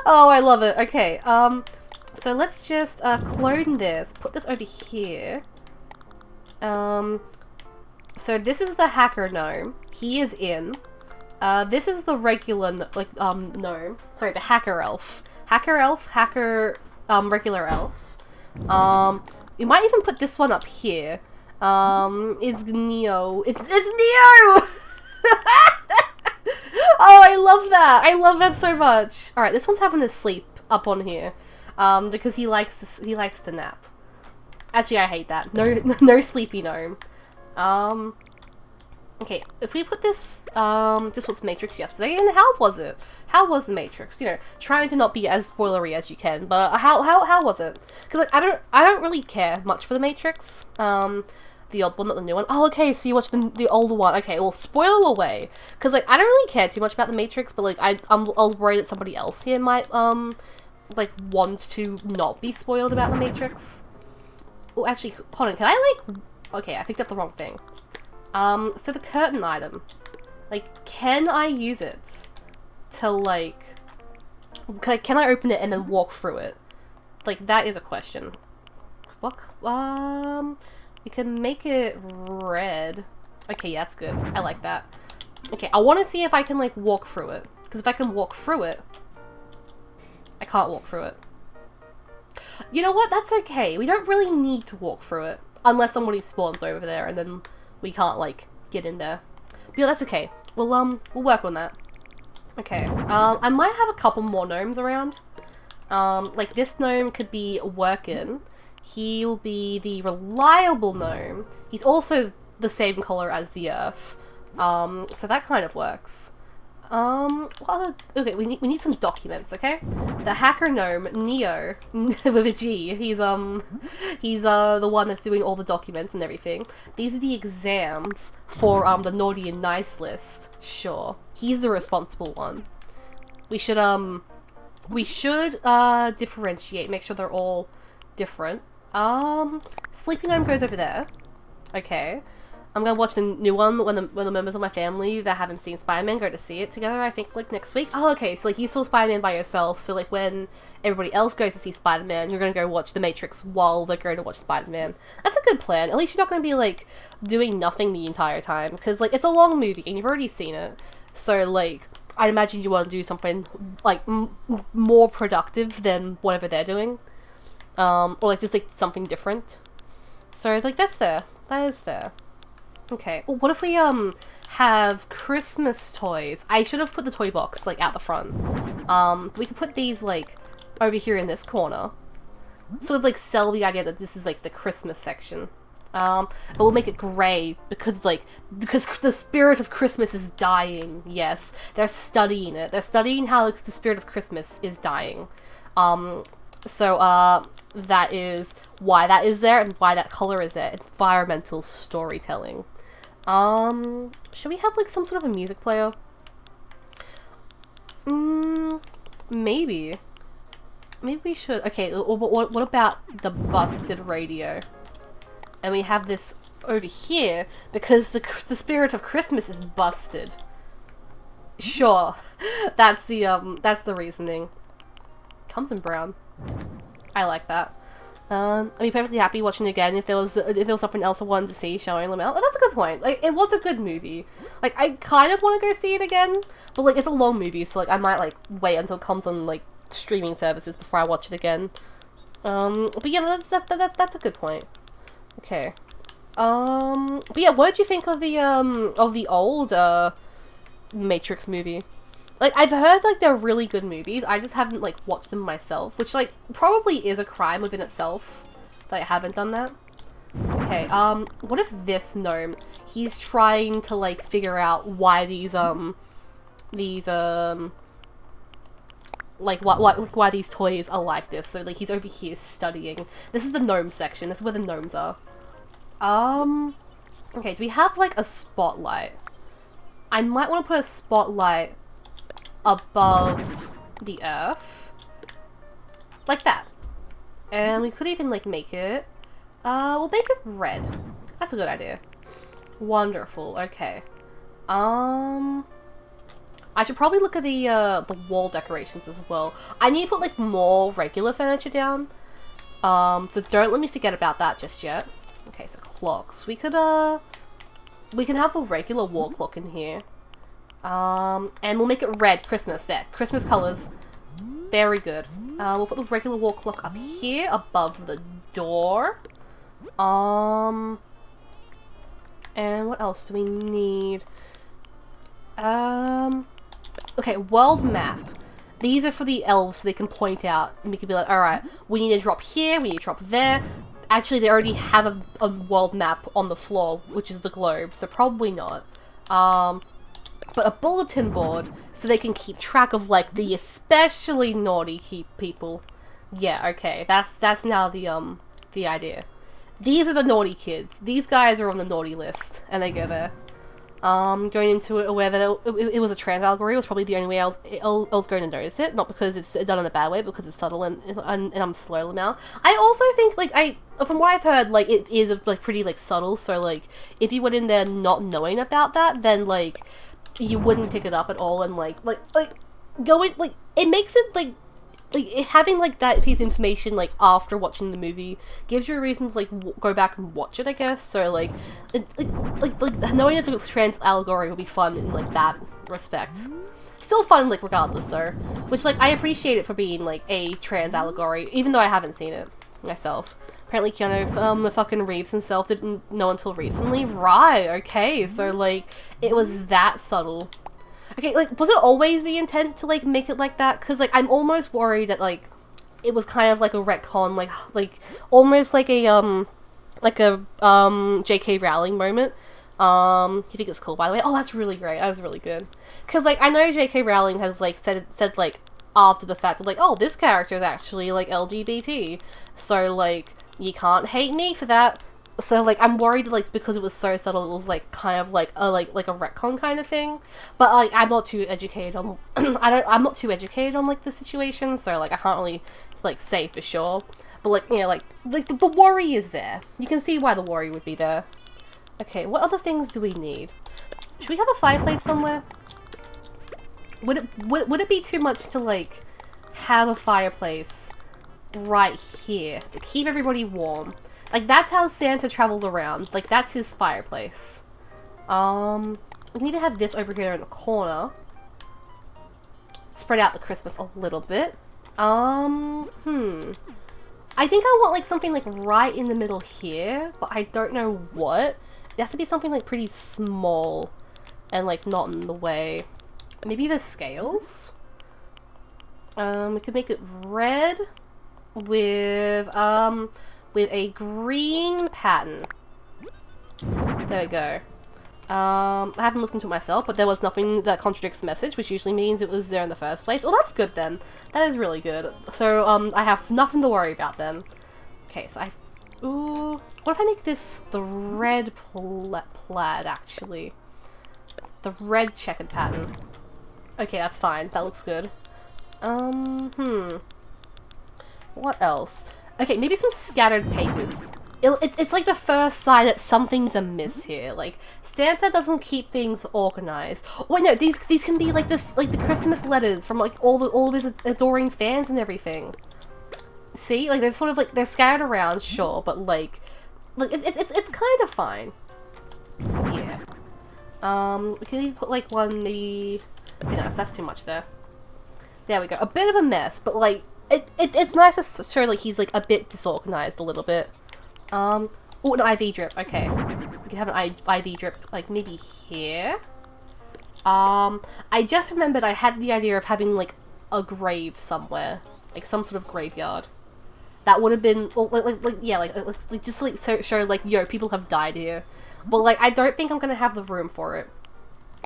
Oh, I love it. Okay, so let's just clone this. Put this over here. So this is the hacker gnome. He is in. This is the regular, gnome. Sorry, the hacker elf. Hacker elf, regular elf. You might even put this one up here. It's Neo. It's Neo! Oh, I love that! I love that so much! Alright, this one's having a sleep up on here. Because he likes to nap. Actually, I hate that. No sleepy gnome. Okay, if we put this, just what's Matrix yesterday, and how was it? How was the Matrix? You know, trying to not be as spoilery as you can, but how was it? Because like, I don't really care much for the Matrix. The old one, not the new one. Oh, okay, so you watched the older one. Okay, well, spoil away. Because like, I don't really care too much about the Matrix, but like, I was worried that somebody else here might like want to not be spoiled about the Matrix. Oh, actually, hold on. Can I like? Okay, I picked up the wrong thing. So the curtain item, like, can I use it to like? Can I open it and then walk through it? Like, that is a question. What? We can make it red. Okay, yeah, that's good. I like that. Okay, I want to see if I can like walk through it, because if I can walk through it, I can't walk through it. You know what? That's okay. We don't really need to walk through it. Unless somebody spawns over there and then we can't, like, get in there. But yeah, that's okay. We'll work on that. Okay. I might have a couple more gnomes around. Like, this gnome could be working. He'll be the reliable gnome. He's also the same color as the earth. So that kind of works. Okay, we need some documents, okay? The hacker gnome, Neo, with a G, he's the one that's doing all the documents and everything. These are the exams for, the naughty and nice list. Sure. He's the responsible one. We should differentiate, make sure they're all different. Sleepy gnome goes over there. Okay. I'm gonna watch the new one when the members of my family that haven't seen Spider-Man go to see it together, I think, like, next week. Oh, okay, so, like, you saw Spider-Man by yourself, so, like, when everybody else goes to see Spider-Man, you're gonna go watch The Matrix while they're going to watch Spider-Man. That's a good plan. At least you're not gonna be, like, doing nothing the entire time, because, like, it's a long movie, and you've already seen it. So, like, I imagine you want to do something, like, more productive than whatever they're doing. Or, like, just, like, something different. So, like, that's fair. That is fair. Okay, well, what if we, have Christmas toys? I should have put the toy box, like, out the front. We could put these, like, over here in this corner. Sort of, like, sell the idea that this is, like, the Christmas section. But we'll make it grey, because the spirit of Christmas is dying, yes. They're studying it. They're studying how, like, the spirit of Christmas is dying. So, that is why that is there, and why that color is there. Environmental storytelling. Should we have, like, some sort of a music player? Maybe. Maybe we should. Okay, what about the busted radio? And we have this over here, because the spirit of Christmas is busted. Sure. That's the reasoning. Comes in brown. I like that. I'd be perfectly happy watching it again if there was something else I wanted to see showing them out. Oh, that's a good point. Like, it was a good movie. Like, I kind of want to go see it again, but, like, it's a long movie, so, like, I might, like, wait until it comes on, like, streaming services before I watch it again. But yeah, that's a good point. Okay. But yeah, what did you think of the old, Matrix movie? Like, I've heard, like, they're really good movies. I just haven't, like, watched them myself, which, like, probably is a crime within itself that I haven't done that. Okay, what if this gnome, he's trying to, like, figure out why why these toys are like this. So, like, he's over here studying. This is the gnome section. This is where the gnomes are. Okay, do we have, like, a spotlight? I might want to put a spotlight above the earth. Like that. And we could even, like, make it, we'll make it red. That's a good idea. Wonderful. Okay. I should probably look at the wall decorations as well. I need to put like more regular furniture down. So don't let me forget about that just yet. Okay, so clocks. We can have a regular wall clock in here. And we'll make it red. Christmas. There. Christmas colors. Very good. We'll put the regular wall clock up here above the door. And what else do we need? Okay, world map. These are for the elves so they can point out and we can be like, alright, we need to drop here, we need to drop there. Actually, they already have a world map on the floor, which is the globe, so probably not. But a bulletin board so they can keep track of like the especially naughty people. Yeah, okay, that's now the idea. These are the naughty kids. These guys are on the naughty list, and they go there. Going into it aware that it was a trans allegory was probably the only way I was going to notice it. Not because it's done in a bad way, because it's subtle and I'm slow now. I also think, like, from what I've heard, like, it is, like, pretty, like, subtle, so, like, if you went in there not knowing about that, then, like, you wouldn't pick it up at all, and, going, like, it makes it, like, having, like, that piece of information, like, after watching the movie gives you a reason to, like, go back and watch it, I guess. So, like, knowing it's a trans allegory will be fun in, like, that respect. Still fun, like, regardless, though. Which, like, I appreciate it for being, like, a trans allegory, even though I haven't seen it myself. Apparently Keanu, the fucking Reeves himself didn't know until recently. Right, okay, so, like, it was that subtle. Okay, like, was it always the intent to, like, make it like that? Because, like, I'm almost worried that, like, it was kind of like a retcon, like, almost like a J.K. Rowling moment. You think it's cool, by the way? Oh, that's really great. That was really good. Because, like, I know J.K. Rowling has, like, said, like, after the fact, like, oh, this character is actually, like, LGBT. So, like, you can't hate me for that. So, like, I'm worried, like, because it was so subtle, it was, like, kind of, like a retcon kind of thing. But, like, I'm not too educated on, I'm not too educated on, like, the situation, so, like, I can't really, like, say for sure. But, like, you know, like the worry is there. You can see why the worry would be there. Okay, what other things do we need? Should we have a fireplace somewhere? Would it be too much to, like, have a fireplace right here to keep everybody warm? Like, that's how Santa travels around. Like, that's his fireplace. We need to have this over here in the corner. Spread out the Christmas a little bit. I think I want, like, something, like, right in the middle here, but I don't know what. It has to be something, like, pretty small and, like, not in the way. Maybe the scales? We could make it red with a green pattern. There we go. I haven't looked into it myself, but there was nothing that contradicts the message, which usually means it was there in the first place. Well, that's good then. That is really good. So, I have nothing to worry about then. Okay, so ooh, what if I make this the red plaid, actually? The red checkered pattern. Okay, that's fine. That looks good. What else? Okay, maybe some scattered papers. It's like the first sign that something's amiss here. Like, Santa doesn't keep things organized. Oh, wait, no, these can be like this, like the Christmas letters from like all of his adoring fans and everything. See, like they're sort of like they're scattered around, sure, but like it's kind of fine. Yeah. We can even put like one maybe. Okay, no, that's too much there. There we go. A bit of a mess, but like. It's nice to show, like, he's, like, a bit disorganized a little bit. Oh, an IV drip. Okay. We can have an IV drip, like, maybe here. I just remembered I had the idea of having, like, a grave somewhere. Like, some sort of graveyard. That would have been, just, like, show, like, yo, people have died here. But, like, I don't think I'm gonna have the room for it.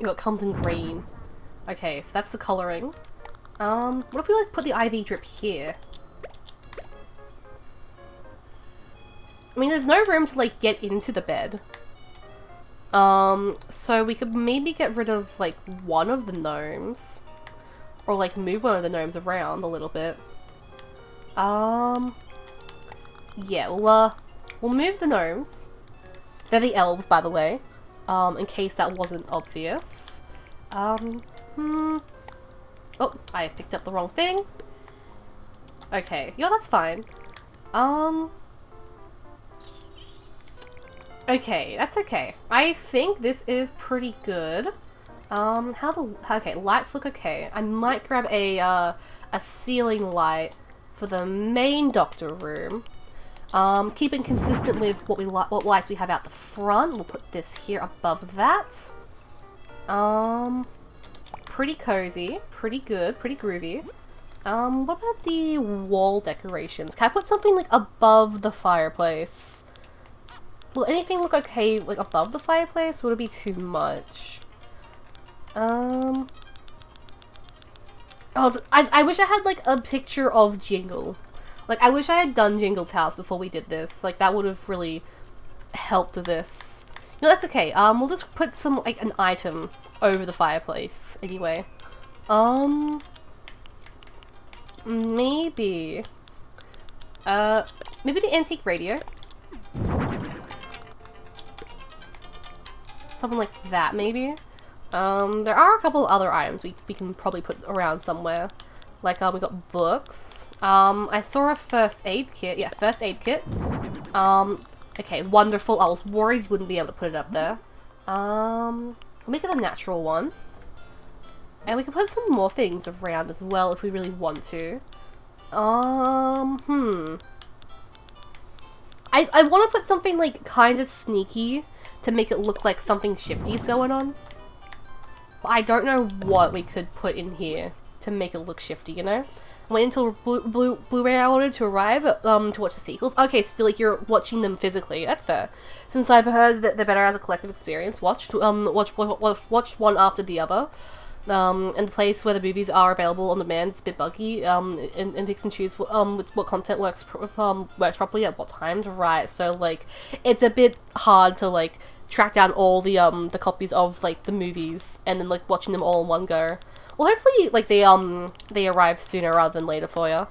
Yo, it comes in green. Okay, so that's the coloring. What if we, like, put the IV drip here? I mean, there's no room to, like, get into the bed. So we could maybe get rid of, like, one of the gnomes. Or, like, move one of the gnomes around a little bit. Yeah, we'll move the gnomes. They're the elves, by the way, in case that wasn't obvious. Oh, I picked up the wrong thing. Okay, yeah, that's fine. Okay, that's okay. I think this is pretty good. Okay, lights look okay. I might grab a ceiling light for the main doctor room. Keeping consistent with what lights we have out the front. We'll put this here above that. Pretty cozy, pretty good, pretty groovy. What about the wall decorations? Can I put something like above the fireplace? Will anything look okay like above the fireplace? Would it be too much? Oh, I wish I had like a picture of Jingle. Like, I wish I had done Jingle's house before we did this. Like, that would have really helped this. No, that's okay. We'll just put some, like, an item over the fireplace. Anyway. Maybe. Maybe the antique radio? Something like that, maybe? There are a couple of other items we can probably put around somewhere. Like, we got books. I saw a first aid kit. Yeah, first aid kit. Okay, wonderful. I was worried you wouldn't be able to put it up there. Make it a natural one. And we can put some more things around as well if we really want to. I want to put something, like, kind of sneaky to make it look like something shifty's going on. But I don't know what we could put in here to make it look shifty, you know? Wait until Blu-ray I ordered to arrive to watch the sequels. Okay, so like you're watching them physically. That's fair. Since I've heard that they're better as a collective experience, watched one after the other. And the place where the movies are available on demand is a bit buggy. And picks and choose what content works properly at what times. Right. So like it's a bit hard to like track down all the copies of like the movies and then like watching them all in one go. Well, hopefully, like they arrive sooner rather than later for you.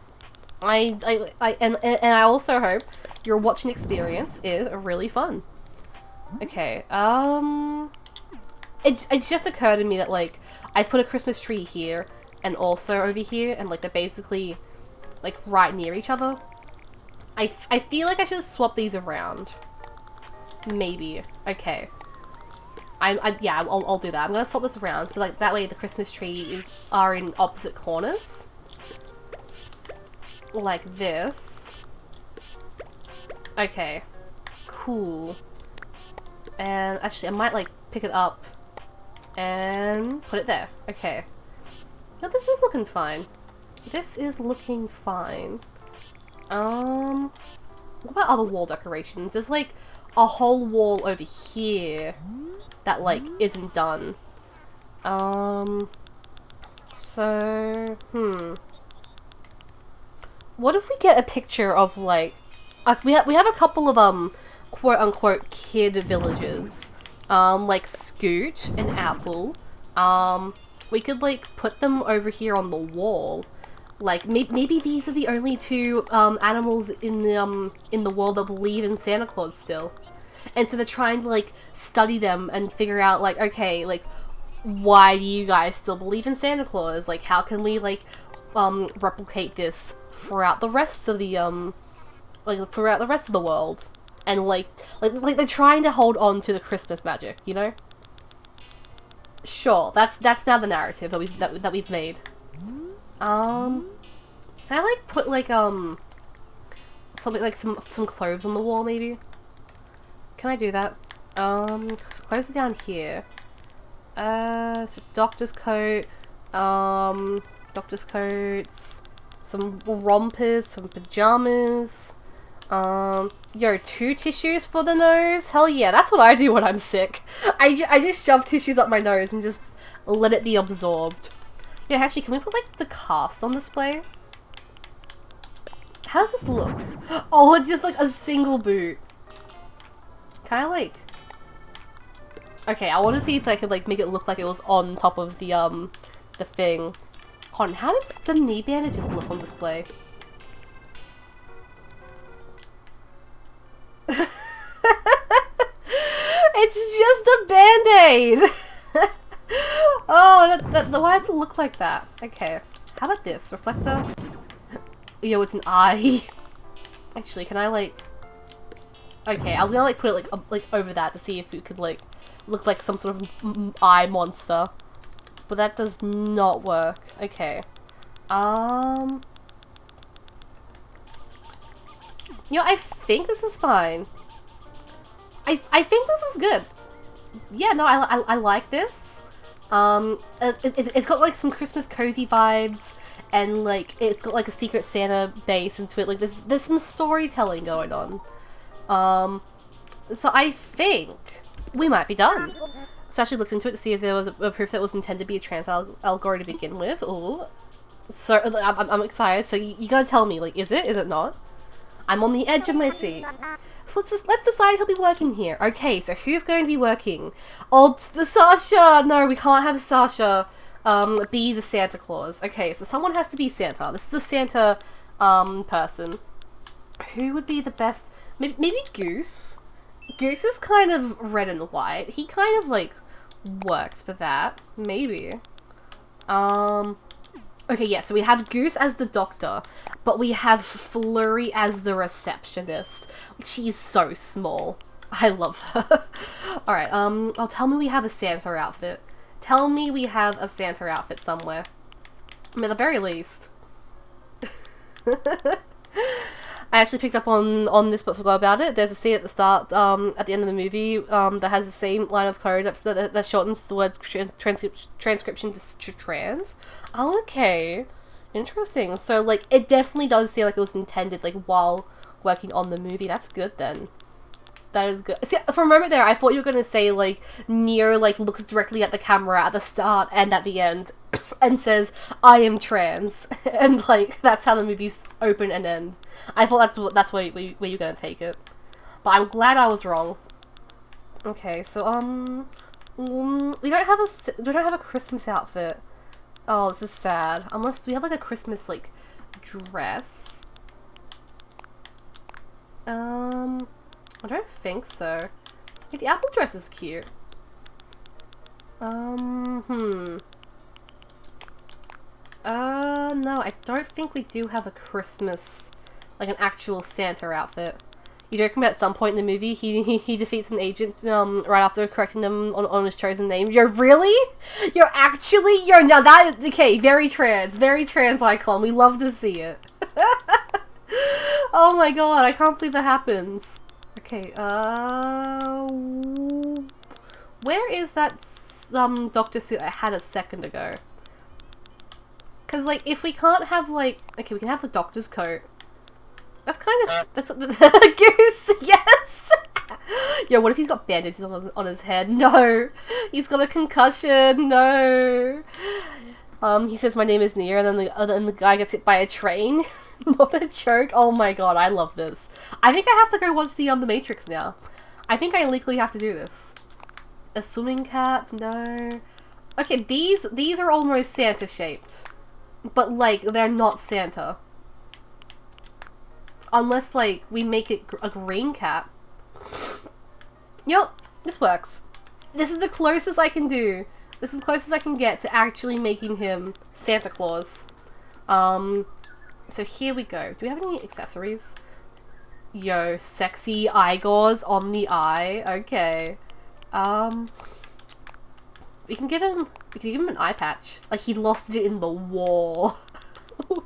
And I also hope your watching experience is really fun. Okay, it just occurred to me that like I put a Christmas tree here and also over here, and like they're basically like right near each other. I feel like I should swap these around. Maybe. Okay. Yeah, I'll do that. I'm gonna swap this around so like that way the Christmas tree are in opposite corners. Like this. Okay. Cool. And actually I might like pick it up and put it there. Okay. Now this is looking fine. This is looking fine. What about other wall decorations? There's like a whole wall over here that like isn't done. So what if we get a picture of like we have a couple of quote unquote kid villages, like Scoot and Apple. We could like put them over here on the wall. Like maybe these are the only two animals in the world that believe in Santa Claus still. And so they're trying to, like, study them and figure out, like, okay, like, why do you guys still believe in Santa Claus? Like, how can we, like, replicate this throughout the rest of the, throughout the rest of the world? And, like they're trying to hold on to the Christmas magic, you know? Sure, that's now the narrative that we've made. Can I, like, put, like, something, like, some clothes on the wall, maybe? Can I do that? Close it down here. So doctor's coat, doctor's coats, some rompers, some pajamas, yo, 2 tissues for the nose? Hell yeah, that's what I do when I'm sick. I just shove tissues up my nose and just let it be absorbed. Yeah, actually, can we put, like, the cast on display? How does this look? Oh, it's just, like, a single boot. Can I, like... Okay, I want to see if I could, like, make it look like it was on top of the thing. Hold on, how does the knee bandages look on display? died! Oh, why does it look like that? Okay. How about this? Reflector? Yo, it's an eye. Actually, can I, like... Okay, I was gonna, like, put it, like over that to see if it could, like, look like some sort of eye monster. But that does not work. Okay. You know, I think this is fine. I think this is good. Yeah, no, I like this. It's got, like, some Christmas cozy vibes. And, like, it's got, like, a Secret Santa base into it. Like, there's some storytelling going on. So I think we might be done. So I actually looked into it to see if there was a proof that was intended to be a trans allegory to begin with. Ooh. So, I'm excited. So you gotta tell me, like, is it not? I'm on the edge of my seat. So let's decide who'll be working here. Okay, so who's going to be working? Oh, it's the Sasha! No, we can't have Sasha, be the Santa Claus. Okay, so someone has to be Santa. This is the Santa, person. Who would be the best? Maybe Goose? Goose is kind of red and white. He kind of, like, works for that. Maybe. Okay, yeah, so we have Goose as the doctor, but we have Flurry as the receptionist. She's so small. I love her. Alright, oh, tell me we have a Santa outfit. Tell me we have a Santa outfit somewhere. I mean, at the very least. I actually picked up on this but forgot about it. There's a scene at the start, at the end of the movie, that has the same line of code that shortens the words transcription to trans. Oh, okay. Interesting. So, like, it definitely does seem like it was intended, like, while working on the movie. That's good, then. That is good. See, for a moment there, I thought you were gonna say, like, Neo, like, looks directly at the camera at the start and at the end and says, I am trans. And, like, that's how the movies open and end. I thought that's where you're gonna take it. But I'm glad I was wrong. Okay, so, we don't have a Christmas outfit. Oh, this is sad. Unless we have, like, a Christmas, like, dress. I don't think so. Yeah, the apple dress is cute. No, I don't think we do have a Christmas, like an actual Santa outfit. You joking about at some point in the movie he defeats an agent right after correcting them on his chosen name. You're really? You're now that okay, very trans icon. We love to see it. Oh my god, I can't believe that happens. Okay, where is that doctor suit I had a second ago? Cause like if we can't have like okay, we can have the doctor's coat. That's kind of that's Goose. Yes. Yo, what if he's got bandages on his head? No, he's got a concussion. No. He says my name is Nia, and then the guy gets hit by a train. Not a joke. Oh my god, I love this. I think I have to go watch the Matrix now. I think I legally have to do this. A swimming cap? No. Okay, these are almost Santa shaped, but like they're not Santa. Unless like we make it a green cap. Yup, this works. This is the closest I can do. This is the closest I can get to actually making him Santa Claus. So here we go. Do we have any accessories? Yo, sexy eye gauze on the eye. Okay. We can give him an eye patch. Like he lost it in the war.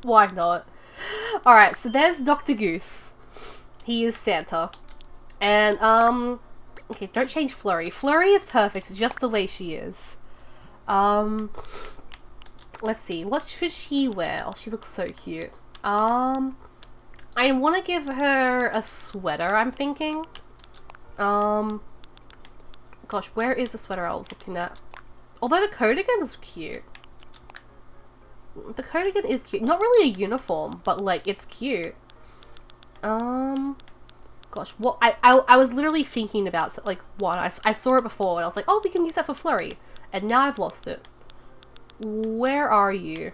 Why not? Alright, so there's Dr. Goose. He is Santa. And, okay, don't change Flurry. Flurry is perfect just the way she is. Let's see, what should she wear? Oh, she looks so cute. I want to give her a sweater, I'm thinking. Gosh, where is the sweater I was looking at? Although the cardigan is cute. The cardigan is cute. Not really a uniform, but like, it's cute. Gosh, what? I was literally thinking about, like, one. I saw it before, and I was like, oh, we can use that for Flurry. And now I've lost it. Where are you?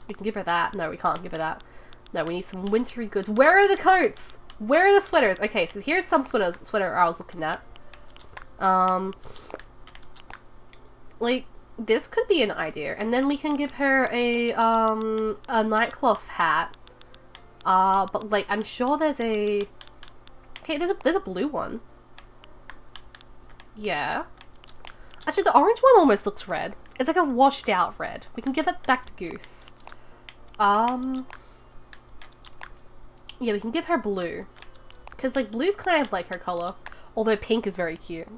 We can give her that. No, we can't give her that. No, we need some wintry goods. Where are the coats? Where are the sweaters? Okay, so here's some sweater I was looking at. Like, this could be an idea. And then we can give her a nightcloth hat. But like, I'm sure there's a... Okay, there's a blue one. Yeah. Actually, the orange one almost looks red. It's like a washed out red. We can give it back to Goose. Yeah, we can give her blue. Because, like, blue's kind of like her color. Although pink is very cute.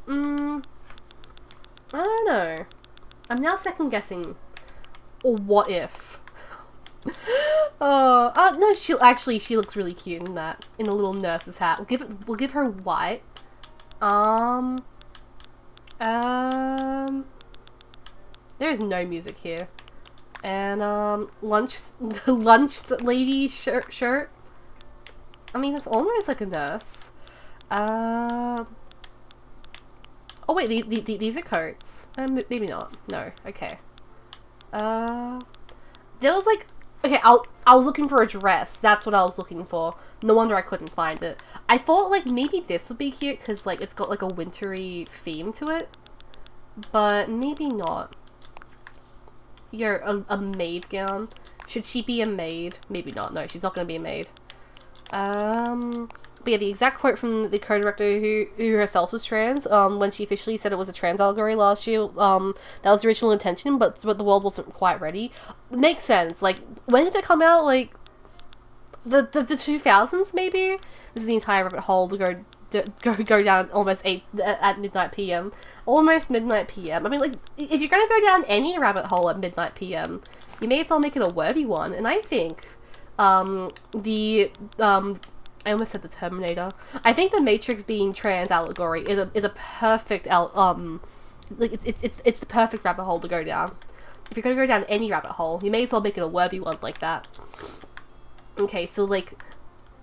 I don't know. I'm now second guessing. Or what if? No, she looks really cute in that. In a little nurse's hat. We'll give her white. There is no music here. And, lunch lady shirt. I mean, it's almost like a nurse. Oh wait, these are coats. Maybe not. No, okay. There was like... Okay, I was looking for a dress. That's what I was looking for. No wonder I couldn't find it. I thought, like, maybe this would be cute, because, like, it's got, like, a wintry theme to it. But maybe not. You're a maid gown. Should she be a maid? Maybe not. No, she's not going to be a maid. But yeah, the exact quote from the co-director who herself was trans, when she officially said it was a trans allegory last year, that was the original intention, but the world wasn't quite ready. Makes sense. Like, when did it come out? Like, the 2000s, maybe? This is the entire rabbit hole to go down almost at midnight PM. Almost midnight PM. I mean, like, if you're gonna go down any rabbit hole at midnight PM, you may as well make it a worthy one, and I think, I almost said the Terminator. I think the Matrix being trans allegory is a perfect like it's the perfect rabbit hole to go down. If you're gonna go down any rabbit hole, you may as well make it a worthy one like that. Okay, so like,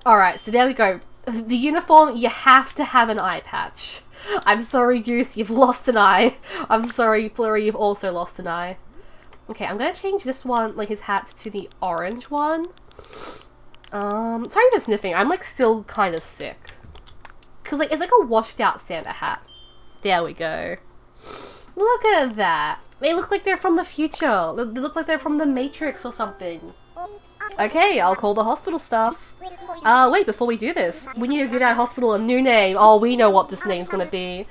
alright, so there we go. The uniform, you have to have an eye patch. I'm sorry, Goose, you've lost an eye. I'm sorry, Flurry, you've also lost an eye. Okay, I'm gonna change this one, like his hat, to the orange one. Sorry for sniffing. I'm like still kind of sick. Cause like it's like a washed out Santa hat. There we go. Look at that. They look like they're from the future. They look like they're from the Matrix or something. Okay, I'll call the hospital staff. Wait, before we do this, we need to give our hospital a new name. Oh, we know what this name's gonna be.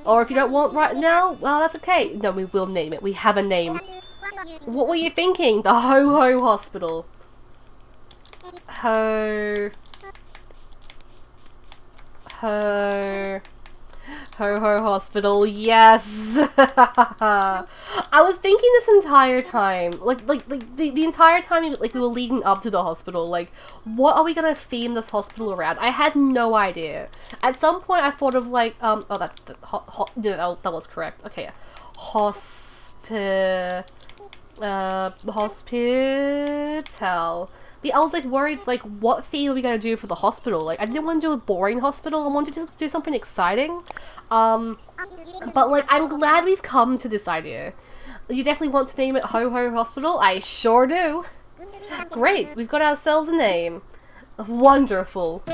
Or if you don't want right now, well, that's okay. No, we will name it. We have a name. What were you thinking? The Ho-Ho Hospital. Ho Hospital, yes. I was thinking this entire time, like the entire time, like we were leading up to the hospital, like what are we gonna theme this hospital around? I had no idea. At some point, I thought of like oh that was correct. Okay, hospital. But I was like worried, like what theme are we gonna do for the hospital? Like I didn't want to do a boring hospital. I wanted to do something exciting. But like I'm glad we've come to this idea. You definitely want to name it Ho-Ho Hospital? I sure do. Great, we've got ourselves a name. Wonderful.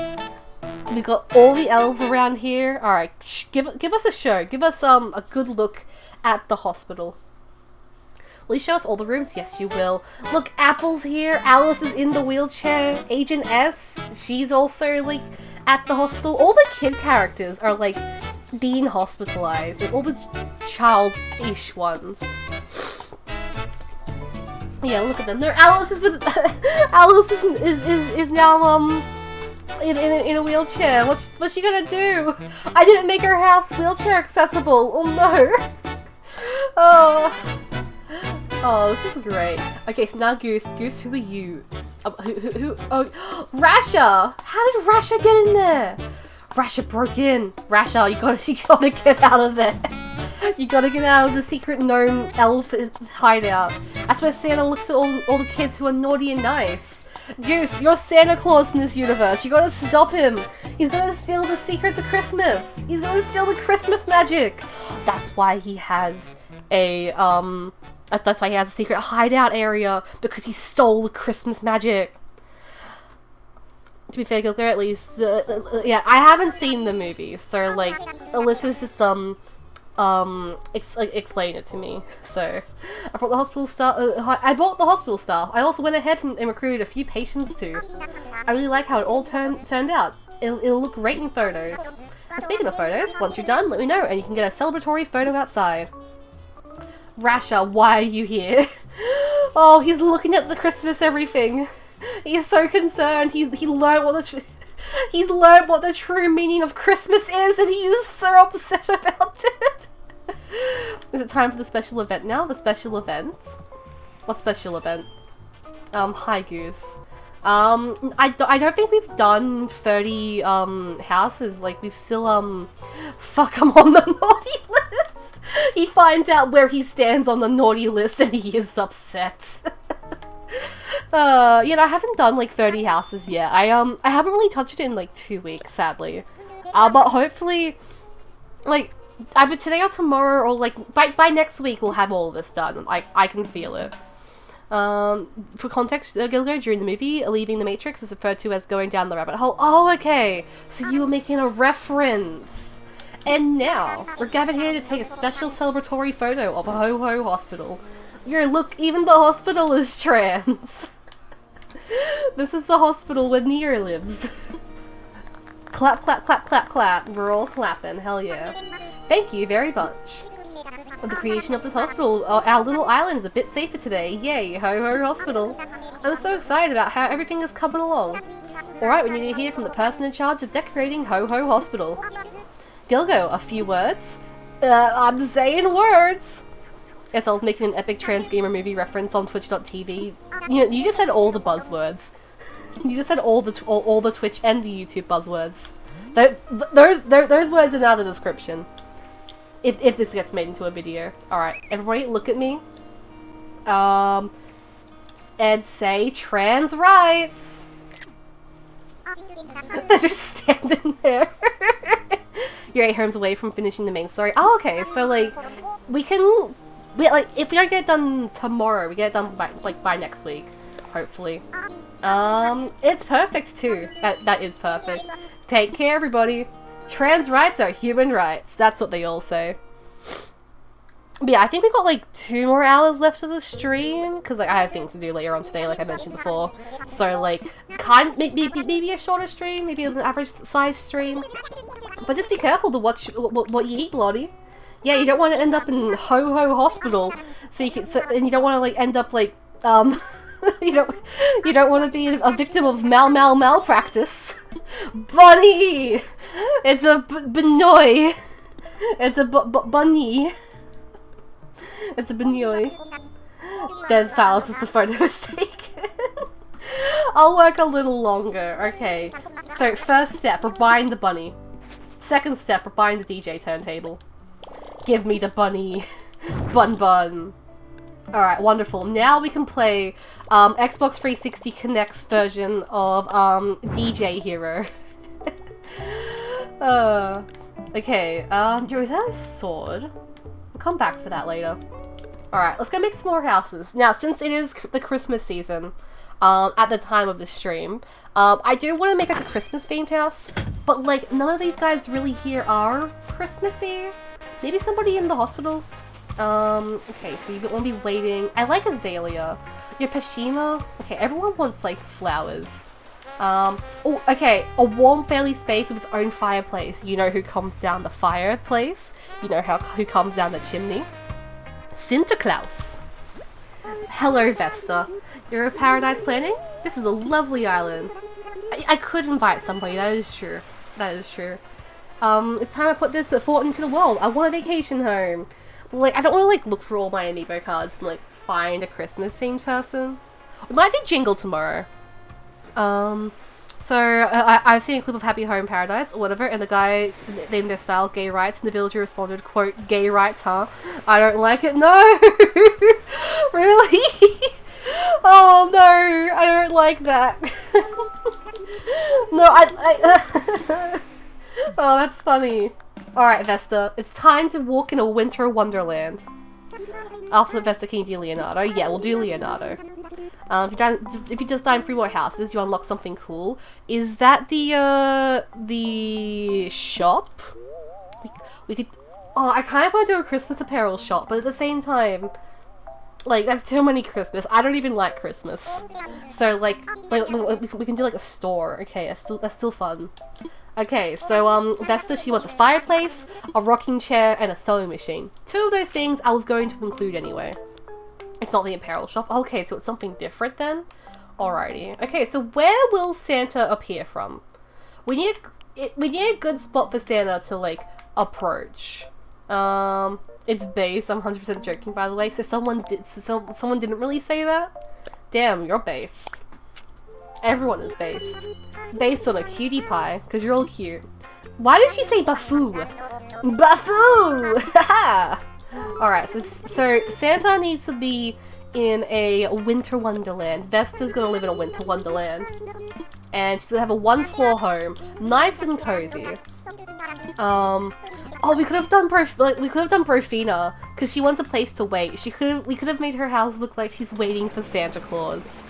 We've got all the elves around here. All right, give us a show. Give us a good look at the hospital. Will you show us all the rooms? Yes, you will. Look, Apple's here. Alice is in the wheelchair. Agent S, she's also, like, at the hospital. All the kid characters are, like, being hospitalized. Like, all the child-ish ones. Yeah, look at them. No, Alice is with... Alice is now, in a wheelchair. What's she gonna do? I didn't make her house wheelchair accessible. Oh, no. Oh... Oh, this is great. Okay, so now Goose, who are you? Who? Oh, Rasha! How did Rasha get in there? Rasha broke in. Rasha, you gotta get out of there. You gotta get out of the secret gnome elf hideout. That's where Santa looks at all the kids who are naughty and nice. Goose, you're Santa Claus in this universe. You gotta stop him. He's gonna steal the secret to Christmas. He's gonna steal the Christmas magic. That's why he has a, that's why he has a secret hideout area, because he stole the Christmas magic. To be fair, Gilder, at least, yeah, I haven't seen the movie, so, like, Alyssa's just, explain it to me. So, I brought the hospital staff. I bought the hospital staff. I also went ahead and recruited a few patients too. I really like how it all turned out. It'll look great in photos. And speaking of photos, once you're done, let me know, and you can get a celebratory photo outside. Rasha, why are you here? Oh, he's looking at the Christmas everything. He's so concerned. He's learned what the true meaning of Christmas is, and he is so upset about it. Is it time for the special event now? The special event? What special event? Hi Goose. I don't think we've done 30 houses. Like, we've still fuck, I'm on the naughty list. He finds out where he stands on the naughty list and he is upset. You know, I haven't done like 30 houses yet. I haven't really touched it in like 2 weeks, sadly. But hopefully, like, either today or tomorrow, or like by next week, we'll have all of this done. I can feel it. For context, Gilgo during the movie, leaving the Matrix is referred to as going down the rabbit hole. Oh, okay. So you were making a reference. And now, we're gathered here to take a special celebratory photo of a Ho-Ho hospital. Yo, look, even the hospital is trans. This is the hospital where Neo lives. Clap, clap, clap, clap, clap. We're all clapping, hell yeah. Thank you very much. With the creation of this hospital, our little island is a bit safer today. Yay, Ho-Ho Hospital. I'm so excited about how everything is coming along. Alright, we need to hear from the person in charge of decorating Ho-Ho Hospital. Gilgo, a few words? I'm saying words! Guess I was making an epic trans gamer movie reference on twitch.tv. You just said all the buzzwords. You just said all the Twitch and the YouTube buzzwords. Those words are now the description. If this gets made into a video. Alright, everybody look at me. And say trans rights! They're just standing there. You're 8 homes away from finishing the main story. Oh, okay, so like, if we don't get it done tomorrow, we get it done by next week, hopefully. It's perfect too. That is perfect. Take care, everybody. Trans rights are human rights. That's what they all say. But yeah, I think we've got like 2 more hours left of the stream, because like I have things to do later on today, like I mentioned before. So like, maybe a shorter stream, maybe an average size stream. But just be careful to watch what you eat, Lottie. Yeah, you don't want to end up in Ho-Ho Hospital, and you don't want to like end up like you don't want to be a victim of malpractice. Bunny, it's a Benoy. It's a bunny. It's a Benoy. Dead silence as the photo is taken. I'll work a little longer. Okay. So first step, we're buying the bunny. Second step, we're buying the DJ turntable. Give me the bunny. Bun. Alright, wonderful. Now we can play Xbox 360 Connect's version of DJ Hero. Okay, is that a sword? We'll come back for that later. Alright, let's go make some more houses. Now, since it is the Christmas season, at the time of the stream, I do want to make like a Christmas themed house, but like none of these guys really here are Christmassy. Maybe somebody in the hospital. Okay, so you won't be waiting. I like Azalea. Your Pashima. Okay, everyone wants like flowers. Oh, okay, a warm family space with its own fireplace. You know who comes down the fireplace? You know who comes down the chimney? Sinterklaas. Hello, Vesta. You're a paradise planning? This is a lovely island. I could invite somebody, that is true. That is true. It's time I put this thought into the world. I want a vacation home. But, like, I don't want to, like, look for all my amiibo cards and, like, find a Christmas-themed person. We might do Jingle tomorrow. I've seen a clip of Happy Home Paradise, or whatever, and the guy named their style Gay Rights, and the villager responded, quote, "Gay rights, huh? I don't like it." No! Really? Oh, no! I don't like that. No, Oh, that's funny. Alright, Vesta, it's time to walk in a winter wonderland. After Vesta, can you do Leonardo? Yeah, we'll do Leonardo. If you design 3 more houses, you unlock something cool. Is that the shop? We could... Oh, I kind of want to do a Christmas apparel shop, but at the same time, like, that's too many Christmas. I don't even like Christmas. So, like we can do, like, a store. Okay, that's still fun. Okay, so, Vesta, she wants a fireplace, a rocking chair, and a sewing machine. 2 of those things I was going to include anyway. It's not the apparel shop. Okay, so it's something different then? Alrighty. Okay, so where will Santa appear from? We need a good spot for Santa to, like, approach. It's base. I'm 100% joking, by the way. So someone didn't really say that? Damn, you're based. Everyone is based. Based on a cutie pie, because you're all cute. Why did she say Bafoo? Bafoo! Haha! Alright, so Santa needs to be in a winter wonderland. Vesta's gonna live in a winter wonderland. And she's gonna have a 1-floor home. Nice and cozy. Oh, we could have done Brofina, because she wants a place to wait. We could have made her house look like she's waiting for Santa Claus.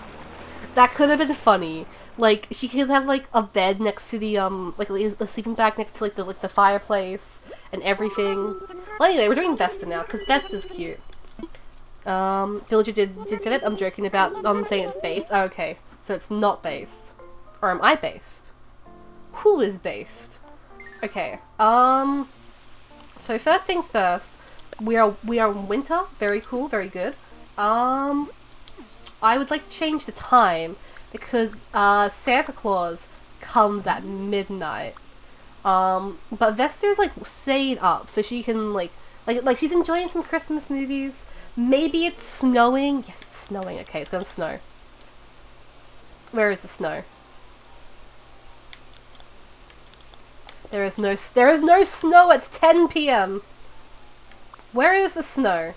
That could have been funny. Like, she could have, like, a bed next to the, like, a sleeping bag next to, like, the fireplace and everything. Well, anyway, we're doing Vesta now, because Vesta's cute. Villager did say that. I'm joking about, saying it's based. Oh, okay. So it's not based. Or am I based? Who is based? Okay, so first things first, we are in winter, very cool, very good. I would like to change the time, because, Santa Claus comes at midnight. But Vesta's, like, stayed up, so she can, like, she's enjoying some Christmas movies. Maybe it's snowing. Yes, it's snowing. Okay, it's gonna snow. Where is the snow? There is no snow at 10 PM. Where is the snow?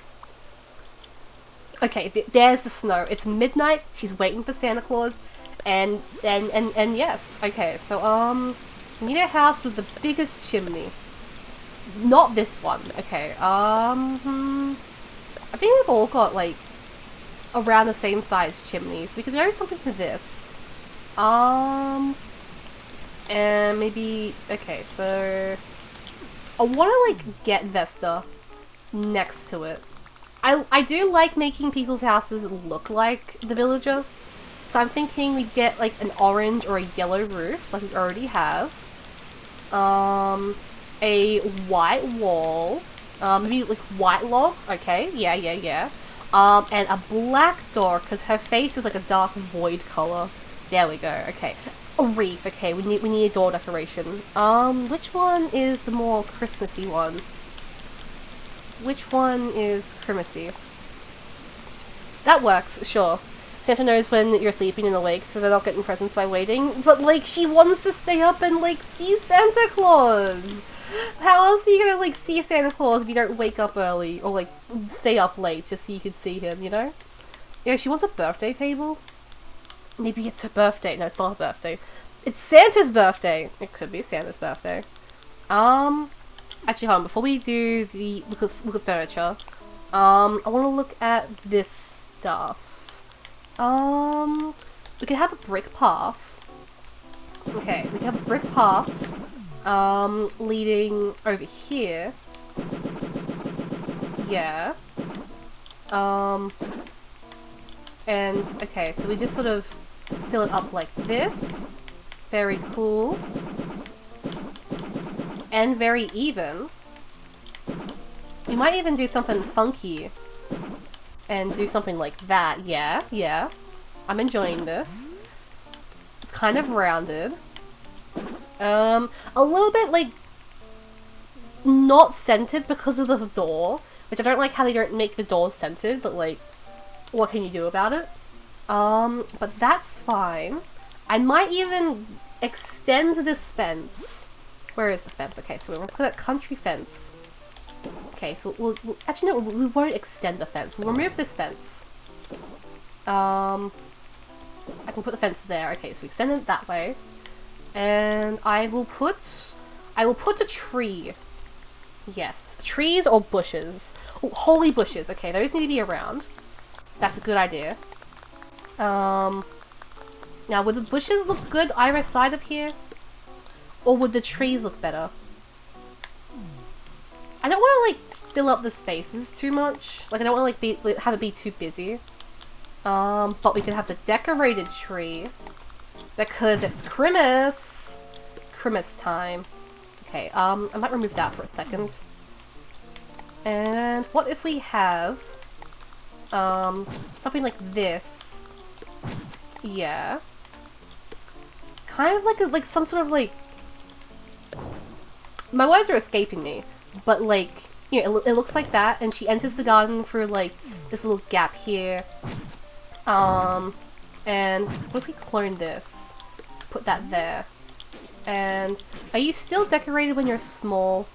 Okay, there's the snow. It's midnight. She's waiting for Santa Claus, and yes. Okay, so we need a house with the biggest chimney. Not this one. Okay. I think we've all got, like, around the same size chimneys. We could do something for this. And maybe, okay, so I want to, like, get Vesta next to it. I do like making people's houses look like the villager, so I'm thinking we get, like, an orange or a yellow roof, like we already have. A white wall, maybe, like, white logs, okay, yeah. And a black door, because her face is, like, a dark void color. There we go, okay. A wreath, okay, we need a door decoration. Which one is the more Christmassy one? Which one is Christmassy? That works, sure. Santa knows when you're sleeping and awake, so they're not getting presents by waiting. But, like, she wants to stay up and, like, see Santa Claus! How else are you gonna, like, see Santa Claus if you don't wake up early, or, like, stay up late just so you can see him, you know? Yeah, she wants a birthday table? Maybe it's her birthday. No, it's not her birthday. It's Santa's birthday! It could be Santa's birthday. Actually, hold on, before we do the look at furniture, I want to look at this stuff. We could have a brick path. Okay, we can have a brick path, leading over here. Yeah. And, okay, so we just sort of fill it up like this. Very cool. And very even. We might even do something funky. And do something like that. Yeah. I'm enjoying this. It's kind of rounded. A little bit, like, not centered because of the door. Which I don't like how they don't make the door centered, but, like, what can you do about it? But that's fine. I might even extend this fence. Where is the fence? Okay, so we're gonna put a country fence. Okay, so we'll actually no, we won't extend the fence. We'll remove this fence. I can put the fence there. Okay, so we extend it that way, and I will put a tree. Yes, trees or bushes. Oh, holy bushes. Okay, those need to be around. That's a good idea. Now would the bushes look good either side of here? Or would the trees look better? I don't want to like fill up the spaces too much. Like I don't want to like have it be too busy. But we could have the decorated tree because it's Christmas. Christmas time. Okay, I might remove that for a second. And what if we have something like this? Yeah. Kind of like some sort of like, my words are escaping me, but like, you know, it looks like that, and she enters the garden through like this little gap here. And what if we clone this? Put that there. And are you still decorated when you're small?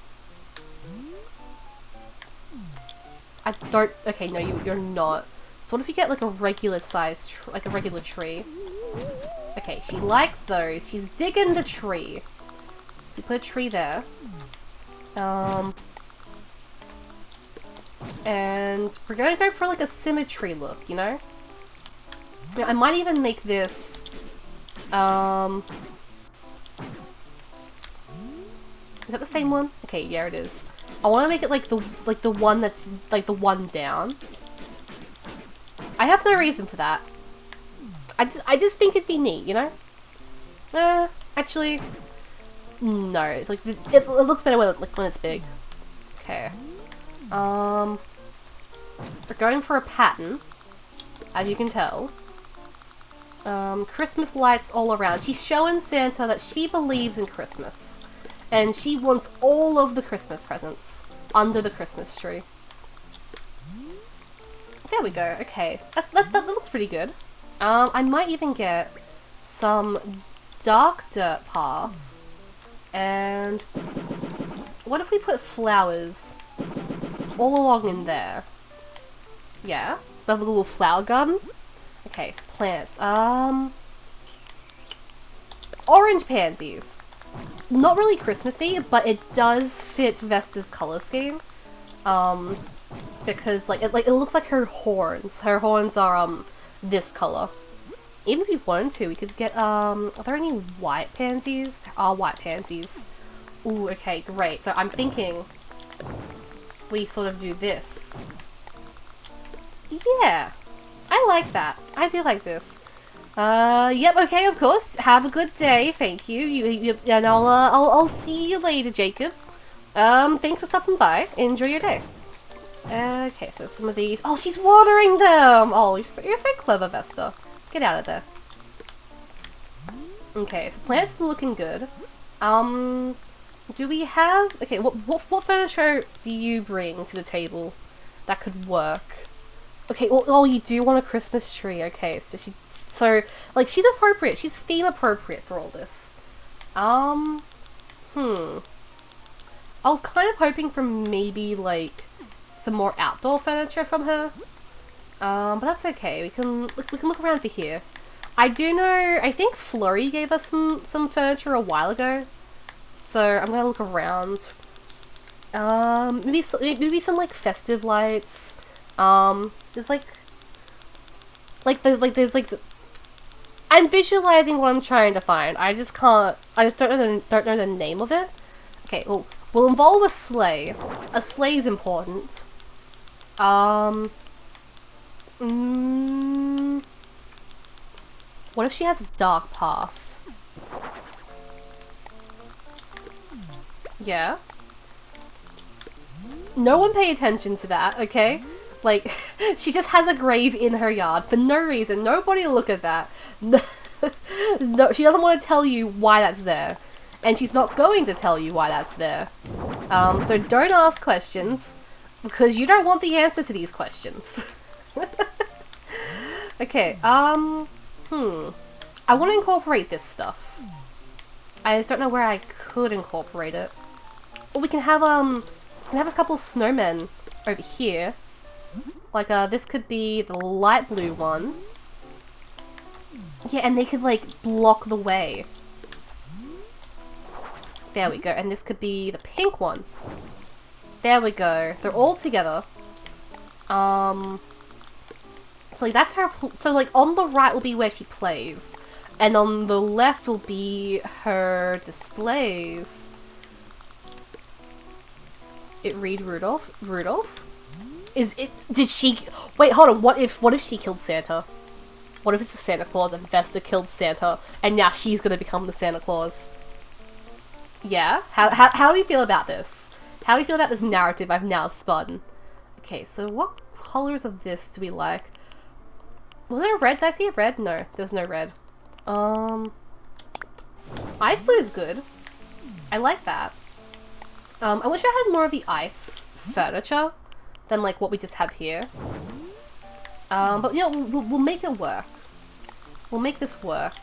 I don't. Okay, no, you're not. So what if you get like a regular size, like a regular tree? Okay, she likes those. She's digging the tree. You put a tree there. And we're going to go for like a symmetry look, you know? I might even make this, is that the same one? Okay, yeah, it is. I want to make it like the one that's like the one down. I have no reason for that. I just think it'd be neat, you know? Actually, no. It's like it looks better when it's big. Okay. We're going for a pattern, as you can tell. Christmas lights all around. She's showing Santa that she believes in Christmas. And she wants all of the Christmas presents under the Christmas tree. There we go. Okay. That looks pretty good. I might even get some dark dirt path. And what if we put flowers all along in there? Yeah. We have a little flower garden. Okay, so plants. Orange pansies. Not really Christmassy, but it does fit Vesta's color scheme. Because it looks like her horns. Her horns are this color. Even if we wanted to, we could get are there any white pansies? There are white pansies. Ooh, okay, great. So I'm thinking we sort of do this. Yeah. I like that. I do like this. Yep, okay, of course. Have a good day, thank you. And I'll see you later, Jacob. Thanks for stopping by. Enjoy your day. Okay, so some of these. Oh, she's watering them! Oh, you're so clever, Vesta. Get out of there. Okay, so plants are looking good. Do we have... Okay, what furniture do you bring to the table that could work? Okay, well, oh, you do want a Christmas tree. Okay, so like, she's appropriate. She's theme appropriate for all this. I was kind of hoping for maybe, like, some more outdoor furniture from her. But that's okay. We can look around for here. I do know, I think Flurry gave us some furniture a while ago. So I'm gonna look around. Maybe some, like, festive lights. There's I'm visualizing what I'm trying to find. I just don't know the name of it. Okay, well, we'll involve a sleigh. A sleigh is important. What if she has a dark past? Yeah. No one pay attention to that, okay? Like, she just has a grave in her yard for no reason. Nobody will look at that. No, she doesn't want to tell you why that's there. And she's not going to tell you why that's there. So don't ask questions, because you don't want the answer to these questions. Okay, I want to incorporate this stuff. I just don't know where I could incorporate it. Well, we can have a couple snowmen over here. Like, this could be the light blue one. Yeah, and they could, like, block the way. There we go. And this could be the pink one. There we go. They're all together. So, like, that's her... So, like, on the right will be where she plays. And on the left will be her displays. it read Rudolph? Rudolph? Is it? Did she? Wait, hold on. What if she killed Santa? What if it's the Santa Claus and Vesta killed Santa, and now she's gonna become the Santa Claus? Yeah. How do you feel about this? How do you feel about this narrative I've now spun? Okay, so what colors of this do we like? Was there a red? Did I see a red? No, there was no red. Ice blue is good. I like that. I wish I had more of the ice furniture than like what we just have here. But you know, we'll make it work. We'll make this work.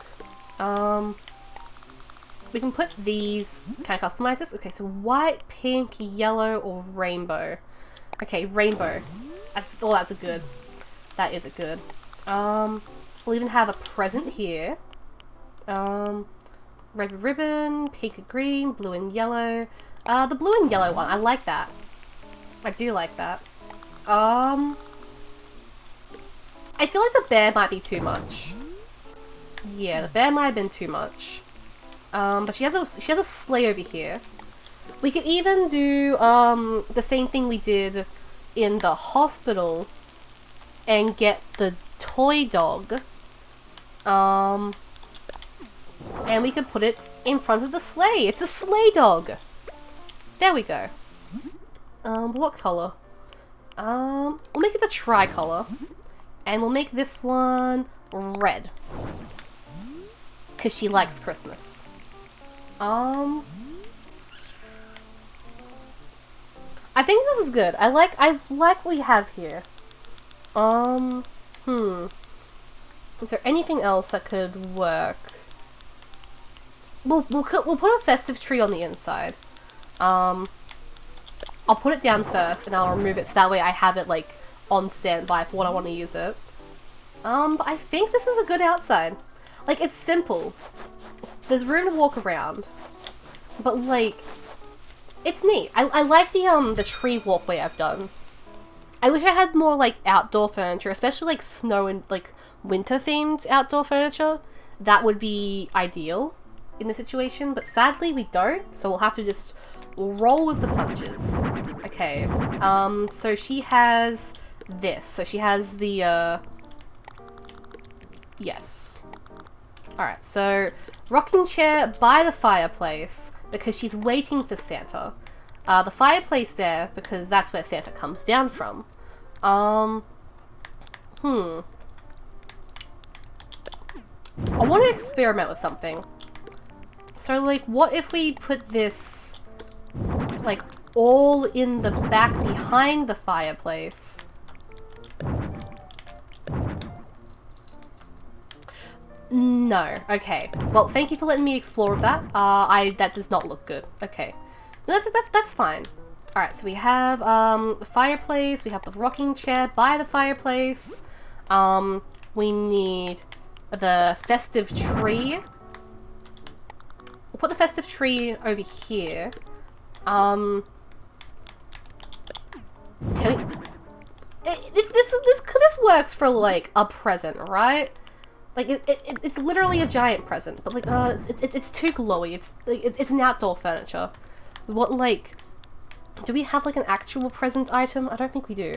We can put these. Can I customize this? Okay, so white, pink, yellow, or rainbow. Okay, rainbow. That's a good. That is a good. We'll even have a present here. Red ribbon, pink and green, blue and yellow. The blue and yellow one, I like that. I do like that. I feel like the bear might be too much. Yeah, the bear might have been too much. But she has a sleigh over here. We could even do the same thing we did in the hospital and get the toy dog. And we could put it in front of the sleigh. It's a sleigh dog. There we go. What color? We'll make it the tricolor. And we'll make this one red. Because she likes Christmas. I think this is good. I like what we have here. Is there anything else that could work? We'll put a festive tree on the inside. I'll put it down first and I'll remove it so that way I have it like on standby for when I want to use it. But I think this is a good outside. Like, it's simple. There's room to walk around. But like, it's neat. I like the tree walkway I've done. I wish I had more like outdoor furniture, especially like snow and like winter themed outdoor furniture. That would be ideal in the situation, but sadly we don't, so we'll have to just roll with the punches. Okay, so she has this. So she has the, yes. Alright, so rocking chair by the fireplace, because she's waiting for Santa. The fireplace there, because that's where Santa comes down from. I want to experiment with something. So, like, what if we put this, like, all in the back behind the fireplace? No. Okay. Well, thank you for letting me explore with that. That does not look good. Okay. No, that's fine. Alright, so we have, the fireplace, we have the rocking chair by the fireplace, we need the festive tree. We'll put the festive tree over here. Can we... This works for, like, a present, right? Like, it's literally a giant present, but, like, it's too glowy. It's an outdoor furniture. We want, like... Do we have, like, an actual present item? I don't think we do.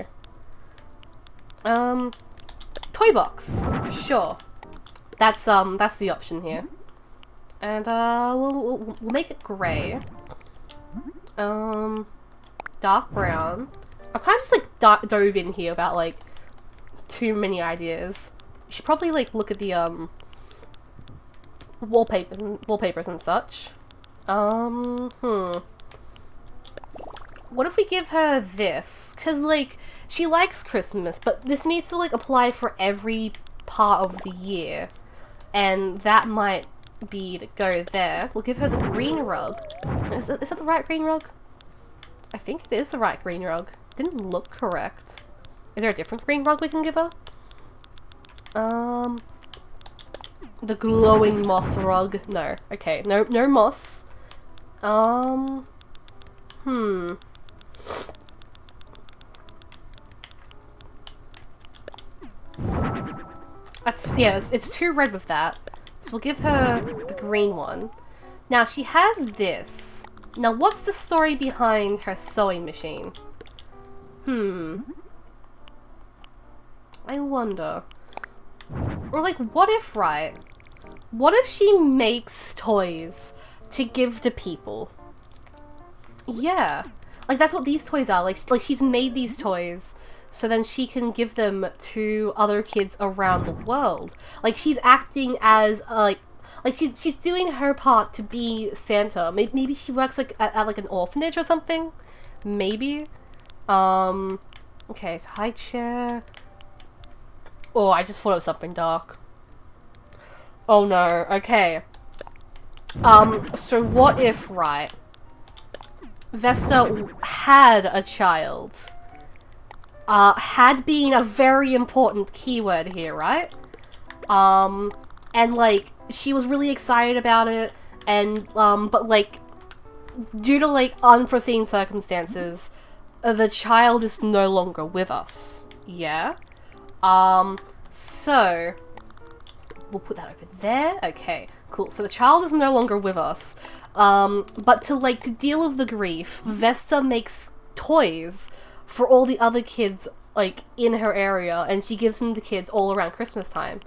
Toy box. Sure. That's the option here. And, we'll make it grey. Dark brown. I've kind of just, like, dove in here about, like, too many ideas. You should probably, like, look at the, wallpapers and such. What if we give her this? Because, like, she likes Christmas, but this needs to, like, apply for every part of the year. And that might be to go there. We'll give her the green rug. Is that the right green rug? I think it is the right green rug. Didn't look correct. Is there a different green rug we can give her? The glowing moss rug. No. Okay. No moss. It's too red with that. So we'll give her the green one. Now, she has this. Now, what's the story behind her sewing machine? I wonder. Or like, what if, right? What if she makes toys to give to people? Yeah. Like, that's what these toys are. Like she's made these toys so then she can give them to other kids around the world. Like, she's acting as, like she's doing her part to be Santa. Maybe she works, like, at like, an orphanage or something? Maybe? Okay, so high chair. Oh, I just thought it was something dark. Oh no, okay. So what if, right, Vesta had a child? Had been a very important keyword here, right? And, like, she was really excited about it, and, but, like, due to, like, unforeseen circumstances, the child is no longer with us. Yeah? So, we'll put that over there. Okay, cool. So the child is no longer with us. But to deal with the grief, Vesta makes toys for all the other kids, like, in her area, and she gives them to kids all around Christmas time.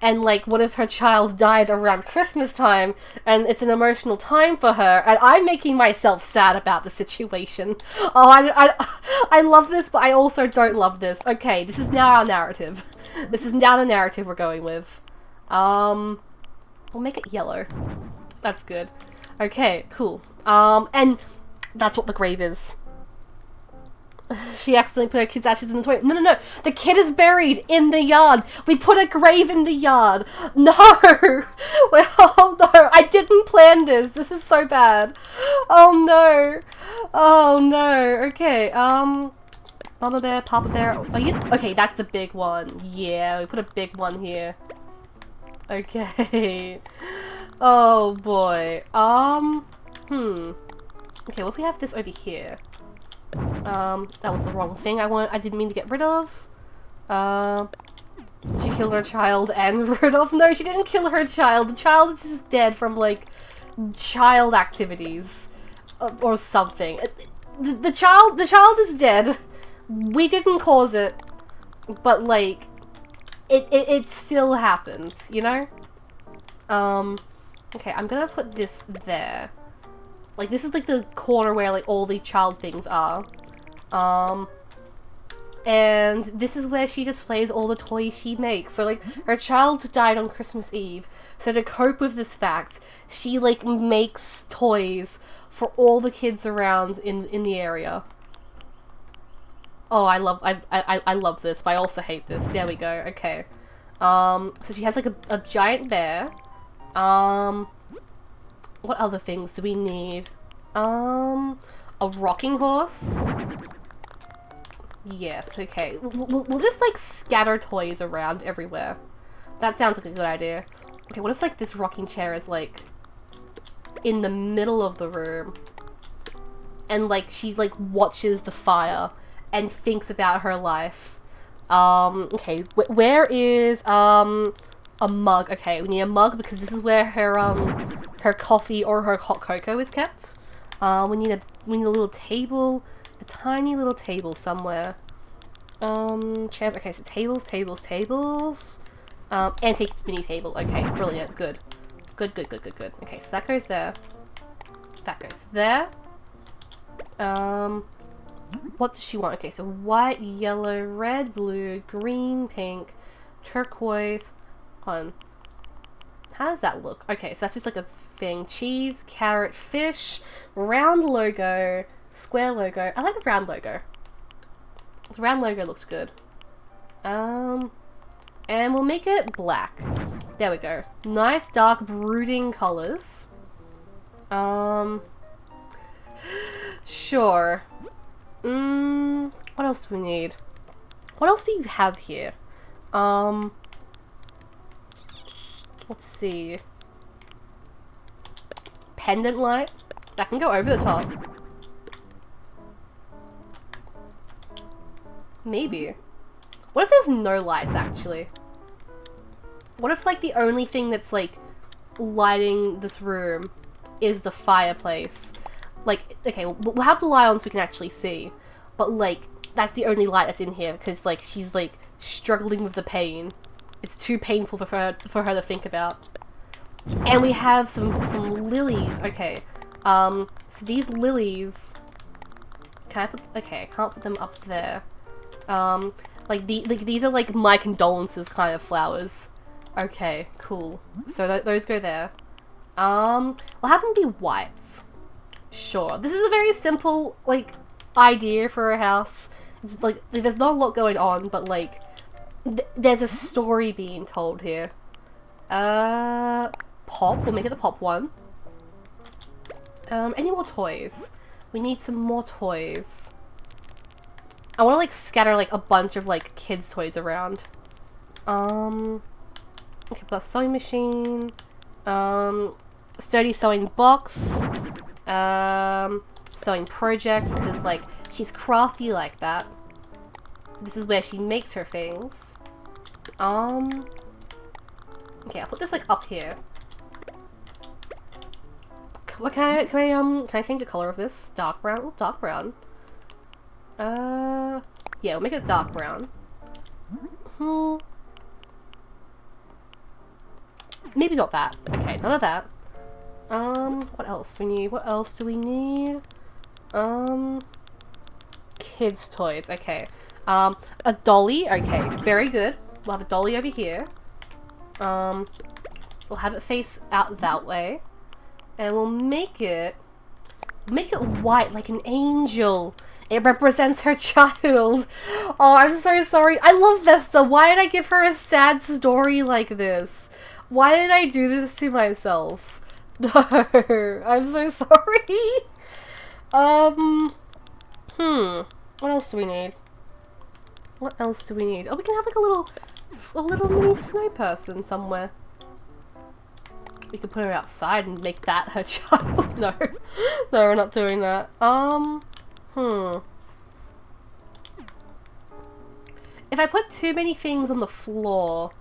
And, like, what if her child died around Christmas time, and it's an emotional time for her, and I'm making myself sad about the situation. Oh, I love this, but I also don't love this. Okay, this is now our narrative. This is now the narrative we're going with. We'll make it yellow. That's good. Okay, cool. And that's what the grave is. She accidentally put her kid's ashes in the toilet. No. The kid is buried in the yard. We put a grave in the yard. No. Oh no. I didn't plan this. This is so bad. Oh no. Oh no. Okay. Mama bear, Papa bear. Are you? Okay, that's the big one. Yeah, we put a big one here. Okay. Oh boy. Okay, what if we have this over here? That was the wrong thing I didn't mean to get rid of. She killed her child and rid of? No, she didn't kill her child. The child is just dead from, like, child activities. Or something. The child is dead. We didn't cause it. But, like, it still happened, you know? Okay, I'm gonna put this there. Like, this is, like, the corner where, like, all the child things are. And this is where she displays all the toys she makes. So, like, her child died on Christmas Eve. So to cope with this fact, she, like, makes toys for all the kids around in the area. Oh, I love this, but I also hate this. There we go, okay. So she has, like, a giant bear. What other things do we need? A rocking horse? Yes, okay. We'll just, like, scatter toys around everywhere. That sounds like a good idea. Okay, what if, like, this rocking chair is, like, in the middle of the room? And, like, she, like, watches the fire and thinks about her life. Okay, where is, a mug? Okay, we need a mug because this is where her coffee or her hot cocoa is kept. We need a little table, a tiny little table somewhere. Chairs. Okay, so tables. Antique mini table. Okay, brilliant. Good. Okay, so that goes there. That goes there. What does she want? Okay, so white, yellow, red, blue, green, pink, turquoise. On. How does that look? Okay, so that's just like a thing. Cheese, carrot, fish, round logo, square logo. I like the round logo. The round logo looks good. And we'll make it black. There we go. Nice, dark, brooding colors. Sure. What else do we need? What else do you have here? Let's see. Pendant light? That can go over the top. Maybe. What if there's no lights, actually? What if, like, the only thing that's, like, lighting this room is the fireplace? Like, okay, we'll have the light on so we can actually see. But, like, that's the only light that's in here because, like, she's, like, struggling with the pain. It's too painful for her to think about. And we have some lilies. Okay. So these lilies... Can I put... Okay, I can't put them up there. Like, these are, like, my condolences kind of flowers. Okay, cool. So those go there. We'll have them be white. Sure. This is a very simple, like, idea for a house. It's, like, there's not a lot going on, but, like, there's a story being told here. Pop. We'll make it the pop one. Any more toys? We need some more toys. I want to, like, scatter, like, a bunch of, like, kids' toys around. Okay, we've got sewing machine. Sturdy sewing box. Sewing project, because, like, she's crafty like that. This is where she makes her things. Okay, I'll put this, like, up here. Can I change the color of this? Dark brown? Oh, dark brown. Yeah, we'll make it dark brown. Maybe not that. Okay, none of that. What else do we need? What else do we need? Kids' toys. Okay. A dolly. Okay, very good. We'll have a dolly over here. We'll have it face out that way. And we'll make it white like an angel. It represents her child. Oh, I'm so sorry. I love Vesta. Why did I give her a sad story like this? Why did I do this to myself? No, I'm so sorry. What else do we need? What else do we need? Oh, we can have like a little mini snow person somewhere. We could put her outside and make that her child. No. No, we're not doing that. If I put too many things on the floor,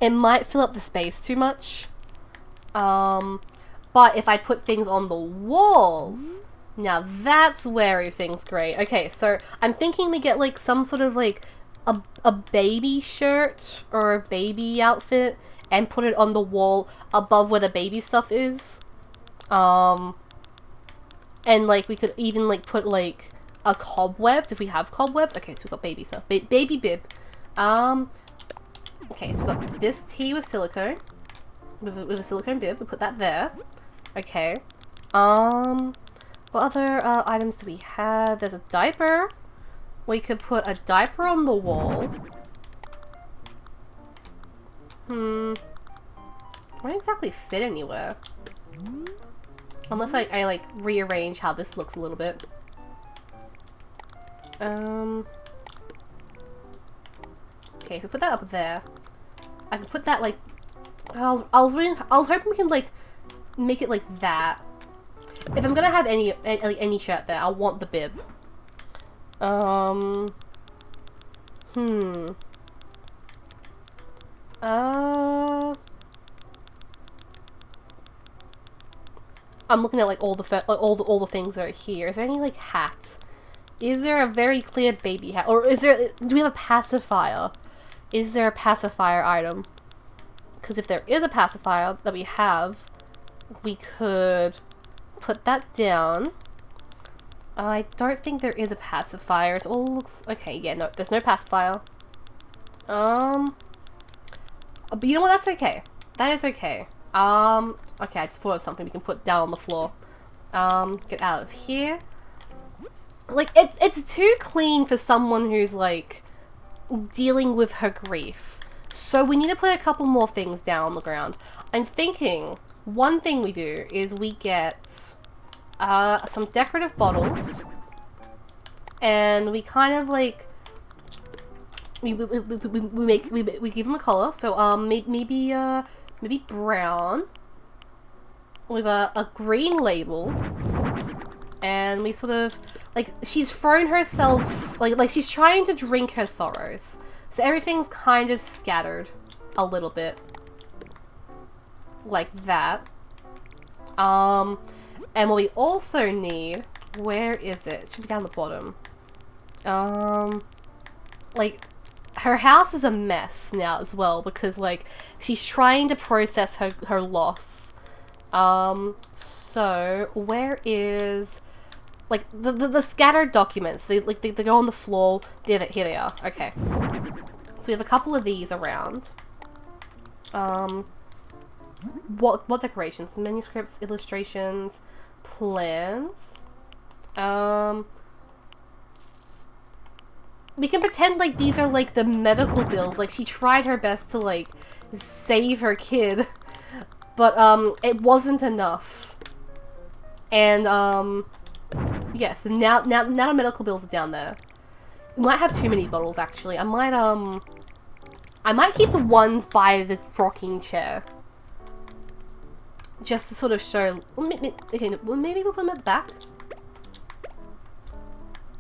it might fill up the space too much. But if I put things on the walls, now that's where everything's great. Okay, so I'm thinking we get like some sort of like a baby shirt or a baby outfit and put it on the wall above where the baby stuff is. And like we could even like put like a cobwebs if we have cobwebs. Okay, so we've got baby stuff. Baby bib. Okay, so we've got this tee with silicone. With a silicone bib. We put that there. Okay. What other items do we have? There's a diaper. We could put a diaper on the wall. Won't exactly fit anywhere. Unless I like rearrange how this looks a little bit. Okay, if we put that up there, I could put that like. I was hoping we can like make it like that. If I'm gonna have any shirt there, I want the bib. I'm looking at like all the things that are here. Is there any like hat? Is there a very clear baby hat, or is there? Do we have a pacifier? Is there a pacifier item? Because if there is a pacifier that we have, we could put that down. I don't think there is a pacifier. It all looks okay. Yeah, no, there's no pacifier. But you know what? That's okay. That is okay. Okay, I just thought of something we can put down on the floor. Get out of here. Like, it's too clean for someone who's, like, dealing with her grief. So we need to put a couple more things down on the ground. I'm thinking one thing we do is we get some decorative bottles, and we kind of like we give them a color. So maybe brown with a green label, and we sort of like she's thrown herself like she's trying to drink her sorrows. So everything's kind of scattered a little bit. Like that. And what we also need, where is it? It should be down the bottom. Like, her house is a mess now as well because, like, she's trying to process her loss. So where is, like, the scattered documents? They go on the floor. Here they are. Okay. So we have a couple of these around. What decorations? Manuscripts, illustrations, plans. We can pretend like these are like the medical bills. Like she tried her best to like save her kid, but it wasn't enough. And yes, now the medical bills are down there. We might have too many bottles actually. I might keep the ones by the rocking chair. Just to sort of show. Okay, well, maybe we'll put them at the back.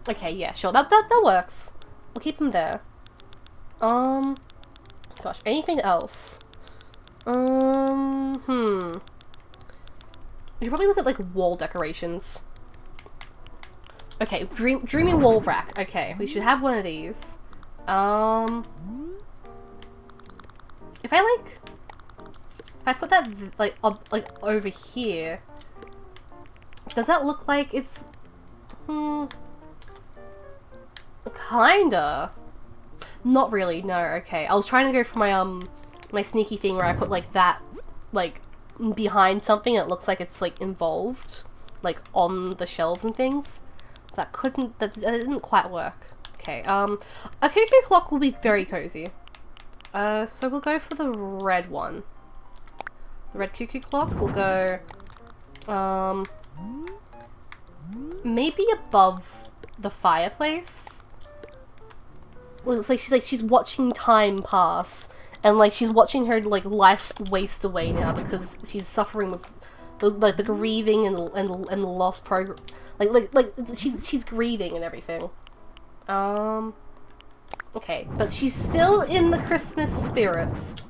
Okay, yeah, sure. That works. We'll keep them there. Gosh, anything else? We should probably look at like wall decorations. Okay, dreamy wall rack. Okay, we should have one of these. If I put that like over here, does that look like it's kinda? Not really, no, okay. I was trying to go for my my sneaky thing where I put like that like behind something that looks like it's like involved, like on the shelves and things. That didn't quite work. Okay, a cuckoo clock will be very cozy. So we'll go for the red one. The red cuckoo clock will go, maybe above the fireplace. Well, it's like she's watching time pass, and like she's watching her like life waste away now because she's suffering with the grieving and the lost progress. Like she's grieving and everything. Okay, but she's still in the Christmas spirit.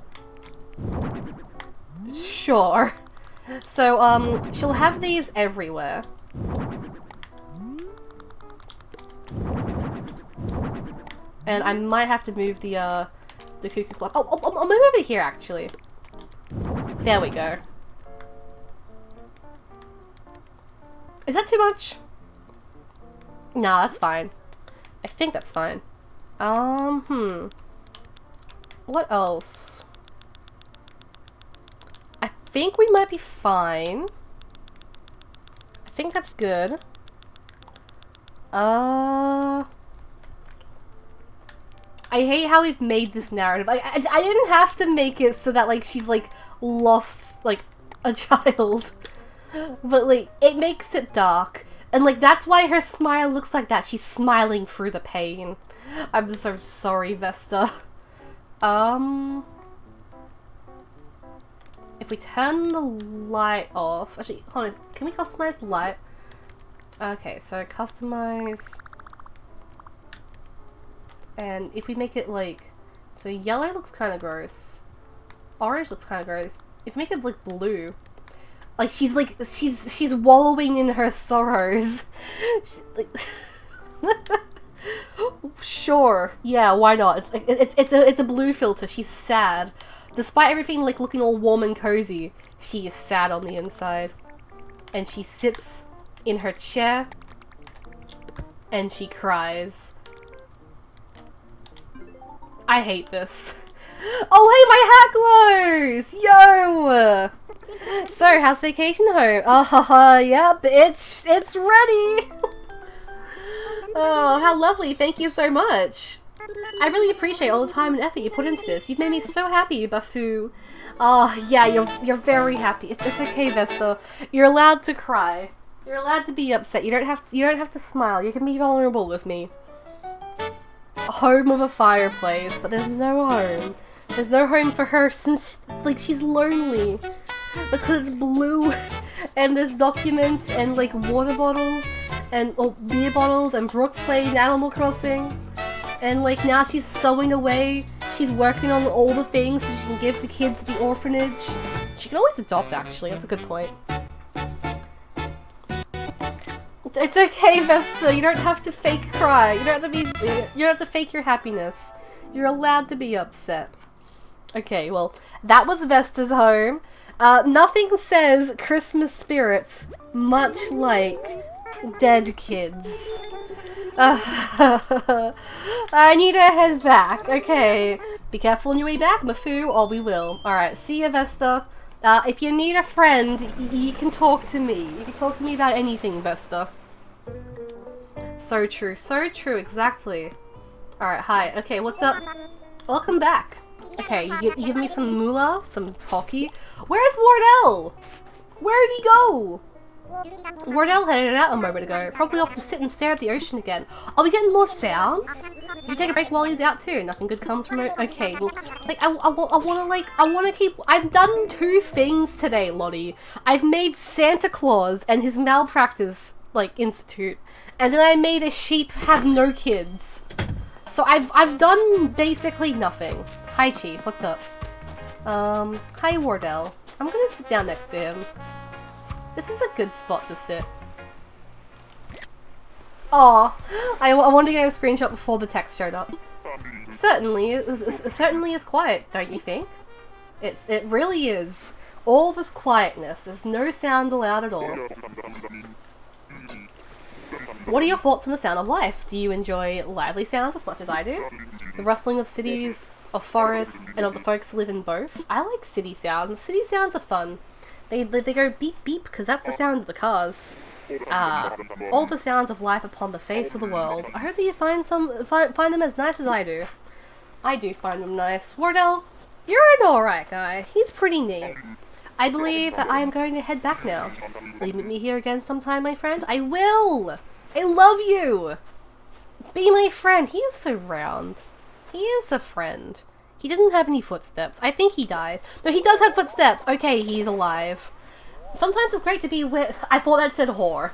Sure. So, she'll have these everywhere. And I might have to move the cuckoo clock. Oh, I'll move over here, actually. There we go. Is that too much? Nah, that's fine. I think that's fine. What else? I think we might be fine. I think that's good. I hate how we've made this narrative. I didn't have to make it so that, like, she's, like, lost, like, a child. But, like, it makes it dark. And, like, that's why her smile looks like that. She's smiling through the pain. I'm so sorry, Vesta. If we turn the light off... Actually, hold on. Can we customize the light? Okay, so customize... And if we make it, like... So yellow looks kind of gross. Orange looks kind of gross. If we make it, like, blue... Like, she's wallowing in her sorrows. Sure, yeah, why not? It's a blue filter. She's sad, despite everything like looking all warm and cozy. She is sad on the inside, and she sits in her chair, and she cries. I hate this. Oh, hey, my hack glows! Yo! So, how's vacation home? Yep, it's ready! Oh, how lovely. Thank you so much. I really appreciate all the time and effort you put into this. You've made me so happy, Bafu. Oh, yeah, you're very happy. It's okay, Vesta. You're allowed to cry. You're allowed to be upset. You don't have to smile. You can be vulnerable with me. Home with a fireplace, but there's no home. There's no home for her since, like, she's lonely. Because it's blue, and there's documents, and, like, water bottles, and beer bottles, and Brooks playing Animal Crossing. And, like, now she's sewing away. She's working on all the things so she can give to kids at the orphanage. She can always adopt, actually. That's a good point. It's okay, Vesta. You don't have to fake cry. You don't have to fake your happiness. You're allowed to be upset. Okay, well, that was Vesta's home. Nothing says Christmas spirit much like dead kids. I need to head back. Okay. Be careful on your way back, Mafu, or we will. Alright, see ya, Vesta. If you need a friend, you can talk to me. You can talk to me about anything, Vesta. So true, exactly. Alright, hi. Okay, what's up? Welcome back. Okay, you give me some moolah, some hockey. Where's Wardell? Where'd he go? Wardell headed out a moment ago, probably off to sit and stare at the ocean again. Are we getting more sounds? Did you take a break while he's out too? Nothing good comes from it? Okay, well, like, I wanna keep- I've done 2 things today, Lottie. I've made Santa Claus and his malpractice, like, institute, and then I made a sheep have no kids. So I've done basically nothing. Hi, Chief, what's up? Hi, Wardell. I'm gonna sit down next to him. This is a good spot to sit. Aw, I wanted to get a screenshot before the text showed up. Certainly, it certainly is quiet, don't you think? It really is. All this quietness, there's no sound allowed at all. What are your thoughts on the sound of life? Do you enjoy lively sounds as much as I do? The rustling of cities, of forests, and of the folks who live in both? I like city sounds. City sounds are fun. They go beep beep because that's the sound of the cars. All the sounds of life upon the face of the world. I hope that you find them as nice as I do. I do find them nice. Wardell, you're an alright guy. He's pretty neat. I believe that I am going to head back now. Will you meet me here again sometime, my friend? I will! I love you! Be my friend. He is so round. He is a friend. He doesn't have any footsteps. I think he died. No, he does have footsteps. Okay, he's alive. Sometimes it's great to be with... I thought that said whore.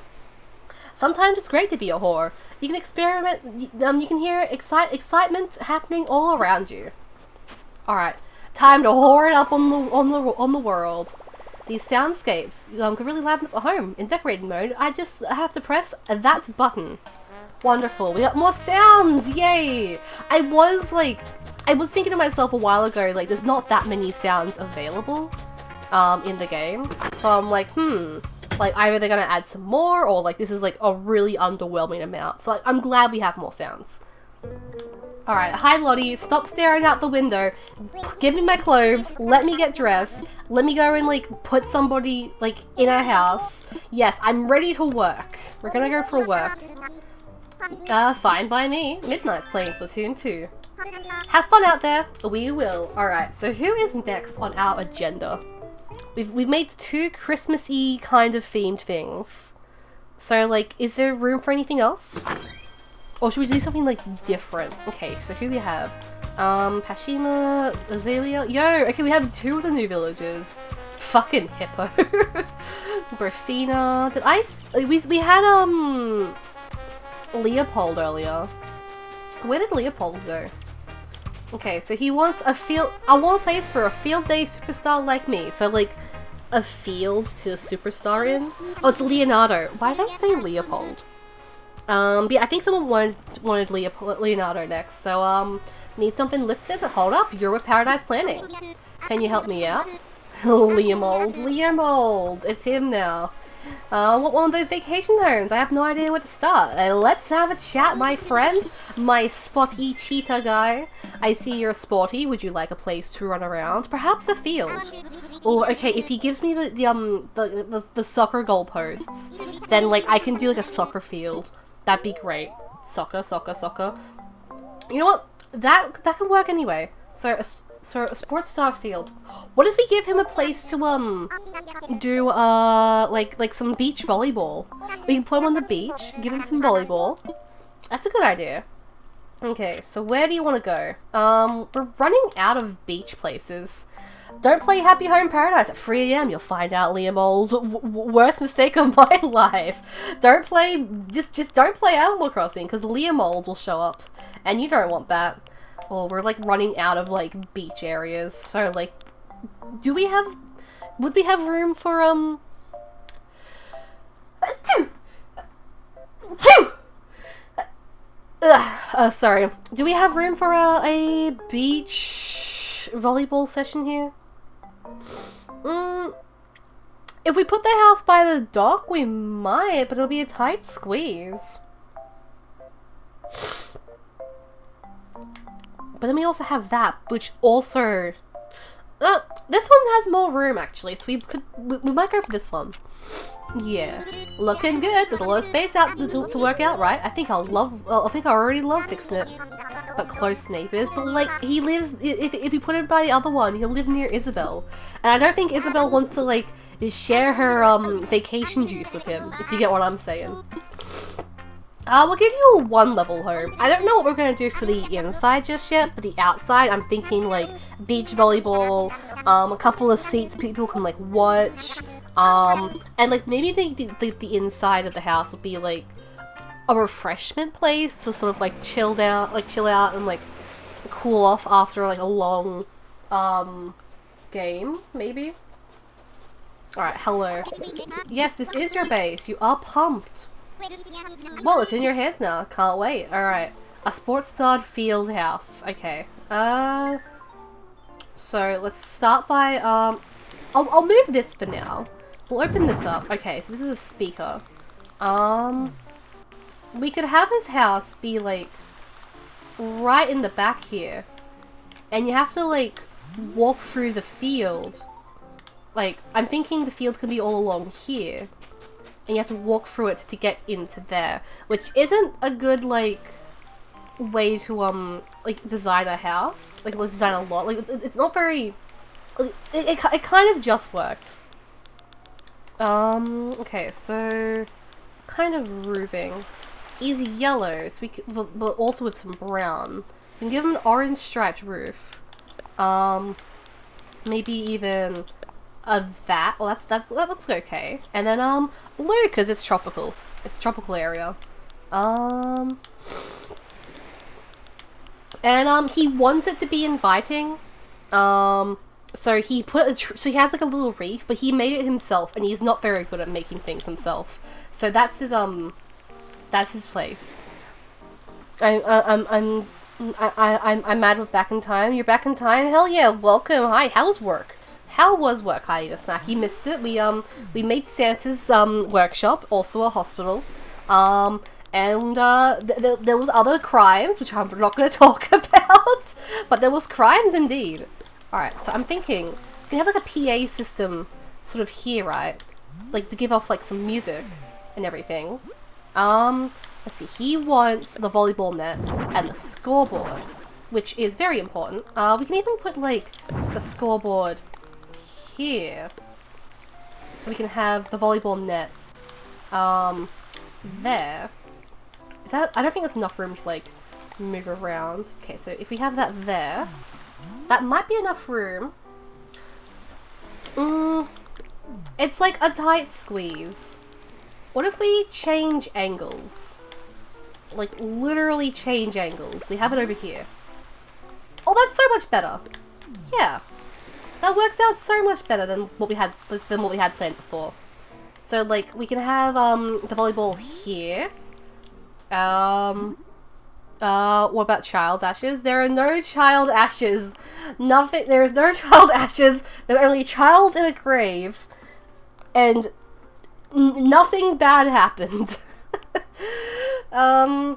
Sometimes it's great to be a whore. You can experiment... you can hear excitement happening all around you. Alright. Time to whore it up on the world. These soundscapes could really liven up at home. In decorating mode, I have to press that button. Wonderful. We got more sounds! Yay! I was thinking to myself a while ago, like, there's not that many sounds available in the game. So I'm like, like, either they're gonna add some more, or, like, this is, like, a really underwhelming amount. So, like, I'm glad we have more sounds. Alright, hi Lottie, stop staring out the window, give me my clothes, let me get dressed, let me go and, like, put somebody, like, in our house. Yes, I'm ready to work. We're gonna go for a work. Fine by me. Midnight's playing Splatoon 2. Have fun out there. We will. Alright, so who is next on our agenda? We've made 2 Christmassy kind of themed things. So, like, is there room for anything else? Or should we do something, like, different? Okay, so who do we have? Pashima, Azalea. Yo, okay, we have 2 of the new villagers. Fucking hippo. Berfina. We had, Leopold earlier. Where did Leopold go? Okay, so he wants I want a place for a field day superstar like me. So, like, a field to a superstar in? Oh, it's Leonardo. Why did I say Leopold? But yeah, I think someone wanted Leonardo next. So, need something lifted? Hold up, you're with Paradise Planning. Can you help me out? Leopold, it's him now. What one of those vacation homes? I have no idea where to start. Let's have a chat, my friend. My spotty cheetah guy. I see you're sporty. Would you like a place to run around? Perhaps a field. Or, okay, if he gives me the soccer goalposts, then, like, I can do, like, a soccer field. That'd be great. Soccer. You know what? That can work anyway. So a sports star field. What if we give him a place to do like some beach volleyball? We can put him on the beach, give him some volleyball. That's a good idea. Okay, so where do you want to go? We're running out of beach places. Don't play Happy Home Paradise at 3 AM. You'll find out, Leopold. Worst mistake of my life. Don't play. Just don't play Animal Crossing because Leopold will show up, and you don't want that. Well, we're, like, running out of, like, beach areas, so, like, would we have room for, Sorry. Do we have room for a beach volleyball session here? If we put the house by the dock, we might, but it'll be a tight squeeze. But then we also have that, which also... this one has more room, actually, so we might go for this one. Yeah. Looking good. There's a lot of space out to work out, right? I think I already love fixing it. But close neighbors. But, like, he lives... If you put it by the other one, he'll live near Isabel. And I don't think Isabel wants to, like, share her, vacation juice with him, if you get what I'm saying. We'll give you a 1-level home. I don't know what we're going to do for the inside just yet, but the outside, I'm thinking, like, beach volleyball, a couple of seats people can, like, watch, and, like, maybe the inside of the house will be, like, a refreshment place to sort of, like, chill out and, like, cool off after, like, a long, game, maybe? Alright, hello. Yes, this is your base. You are pumped. Well, it's in your hands now. Can't wait. Alright. A sports-starred field house. Okay. So, let's start by, I'll move this for now. We'll open this up. Okay, so this is a speaker. We could have his house be, like, right in the back here. And you have to, like, walk through the field. Like, I'm thinking the field could be all along here. And you have to walk through it to get into there. Which isn't a good, like, way to, like, design a house. Like, design a lot. Like, it's not very... It kind of just works. Okay, so... kind of roofing. He's yellow, so we could, but also with some brown. We can give him an orange striped roof. Maybe even... that. Well, that looks okay. And then, blue, because it's tropical. It's a tropical area. And, he wants it to be inviting. So he put so he has, like, a little reef, but he made it himself, and he's not very good at making things himself. So that's his place. I'm mad with Back in Time. You're back in time? Hell yeah, welcome. Hi, how was work? How was work, Hyena Snack? You missed it. We made Santa's, workshop, also a hospital. And, there was other crimes, which I'm not going to talk about, but there was crimes indeed. Alright, so I'm thinking, we can have, like, a PA system sort of here, right? Like, to give off, like, some music and everything. Let's see, he wants the volleyball net and the scoreboard, which is very important. We can even put, like, the scoreboard here, so we can have the volleyball net, there. Is that, I don't think that's enough room to, like, move around. Okay, so if we have that there, that might be enough room. It's like a tight squeeze. What if we change angles? Like, literally change angles. We have it over here. Oh, that's so much better. Yeah. That works out so much better than what we had planned before. So, like, we can have, the volleyball here. What about child's ashes? There are no child ashes. Nothing, there is no child ashes. There's only a child in a grave. And nothing bad happened. Okay,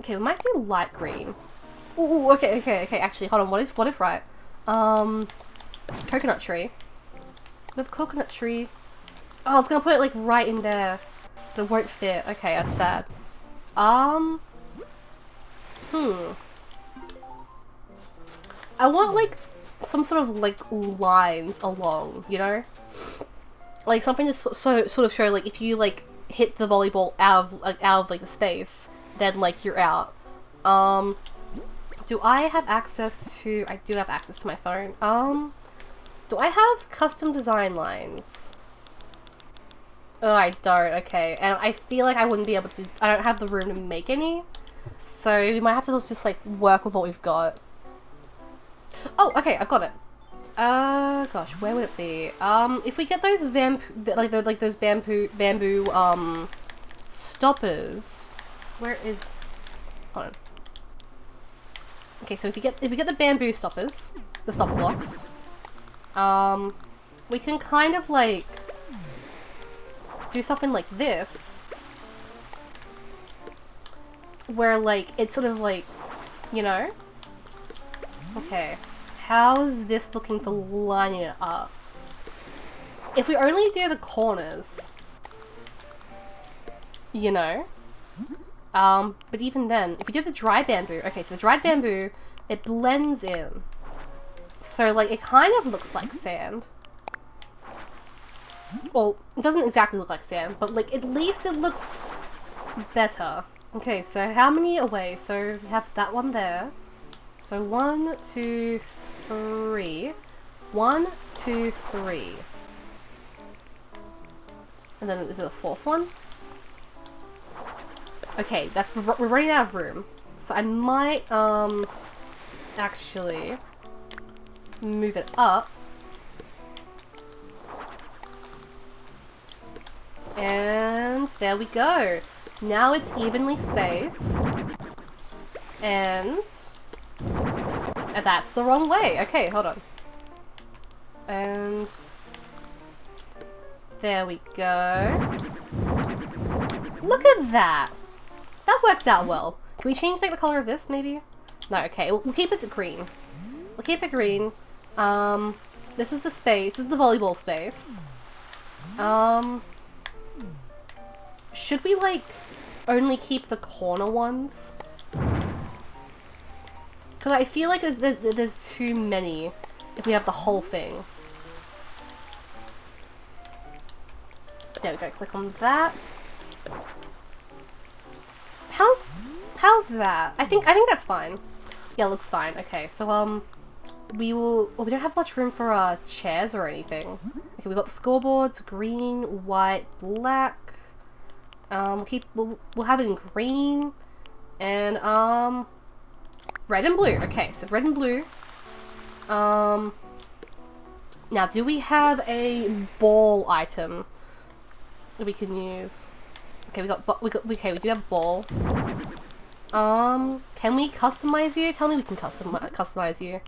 we might do light green. Ooh, okay, actually, hold on, what if right? Coconut tree. We have coconut tree. Oh, I was gonna put it, like, right in there. But it won't fit. Okay, that's sad. I want, like, some sort of, like, lines along, you know? Like, something to sort of show, like, if you, like, hit the volleyball out of, like, the space, then, like, you're out. Do I have access to... I do have access to my phone. Do I have custom design lines? Oh, I don't. Okay. And I feel like I wouldn't be able to... I don't have the room to make any. So we might have to just, like, work with what we've got. Oh, okay. I've got it. Gosh, where would it be? If we get those those bamboo, stoppers... Where is... Hold on. Okay, so if we get the bamboo stoppers, the stopper blocks, we can kind of like do something like this, where like it's sort of like, you know. Okay, how's this looking for lining it up? If we only do the corners, you know. But even then, if we do the dry bamboo, okay, so the dried bamboo, it blends in. So, like, it kind of looks like sand. Well, it doesn't exactly look like sand, but, like, at least it looks better. Okay, so how many away? So, we have that one there. So, 1, 2, 3. 1, 2, 3. And then is it a fourth one? Okay, we're running out of room. So I might, actually move it up. And there we go. Now it's evenly spaced. And that's the wrong way. Okay, hold on. And there we go. Look at that. That works out well. Can we change like the color of this maybe? No, okay. We'll keep it green. We'll keep it green. This is the space. This is the volleyball space. Should we like only keep the corner ones? Because I feel like there's too many if we have the whole thing. There we go. Click on that. How's that? I think that's fine. Yeah, looks fine. Okay, so we don't have much room for chairs or anything. Okay, we got the scoreboards, green, white, black. We'll have it in green and red and blue. Okay, so red and blue. Now do we have a ball item that we can use? Okay, we do have a ball. Can we customize you? Tell me we can customize you.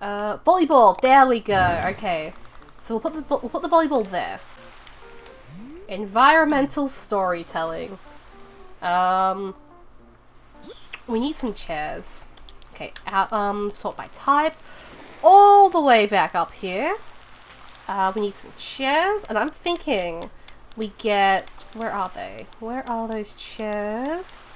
Volleyball. There we go. Okay, so we'll put the volleyball there. Environmental storytelling. We need some chairs. Okay, sort by type. All the way back up here. We need some chairs, and I'm thinking we get. Where are they? Where are those chairs?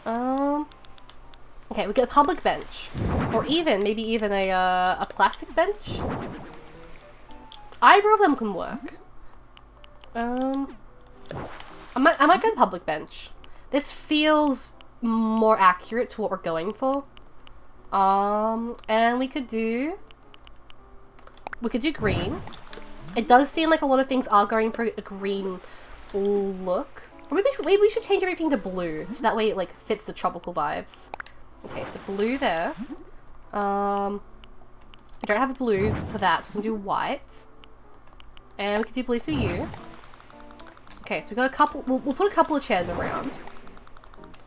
Okay, we get a public bench, or maybe even a plastic bench. Either of them can work. I might go the public bench. This feels more accurate to what we're going for. And we could do green. It does seem like a lot of things are going for a green look. Or maybe we should change everything to blue, so that way it like fits the tropical vibes. Okay, so blue there. We don't have a blue for that, so we can do white. And we can do blue for you. Okay, so we got a couple. We'll put a couple of chairs around.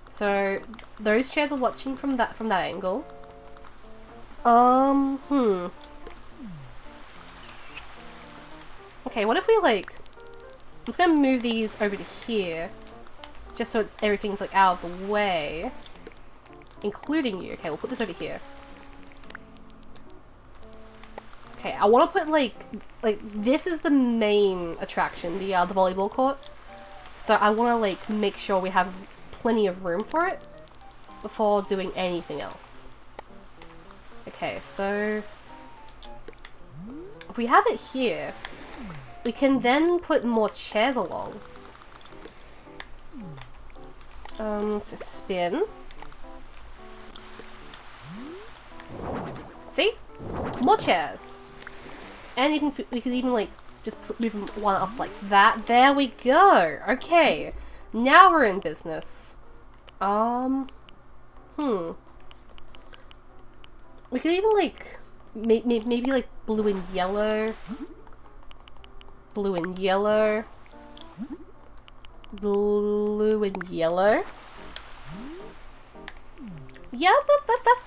So those chairs are watching from that angle. Okay, what if we like? I'm just gonna move these over to here, just so everything's like out of the way, including you. Okay, we'll put this over here. Okay, I want to put like this is the main attraction, the volleyball court. So I want to like make sure we have plenty of room for it before doing anything else. Okay, so if we have it here, we can then put more chairs along. Let's just spin. See? More chairs. And we could even like just move one up like that. There we go. Okay. Now we're in business. We could even like maybe like blue and yellow. Blue and yellow. Blue and yellow. Yeah,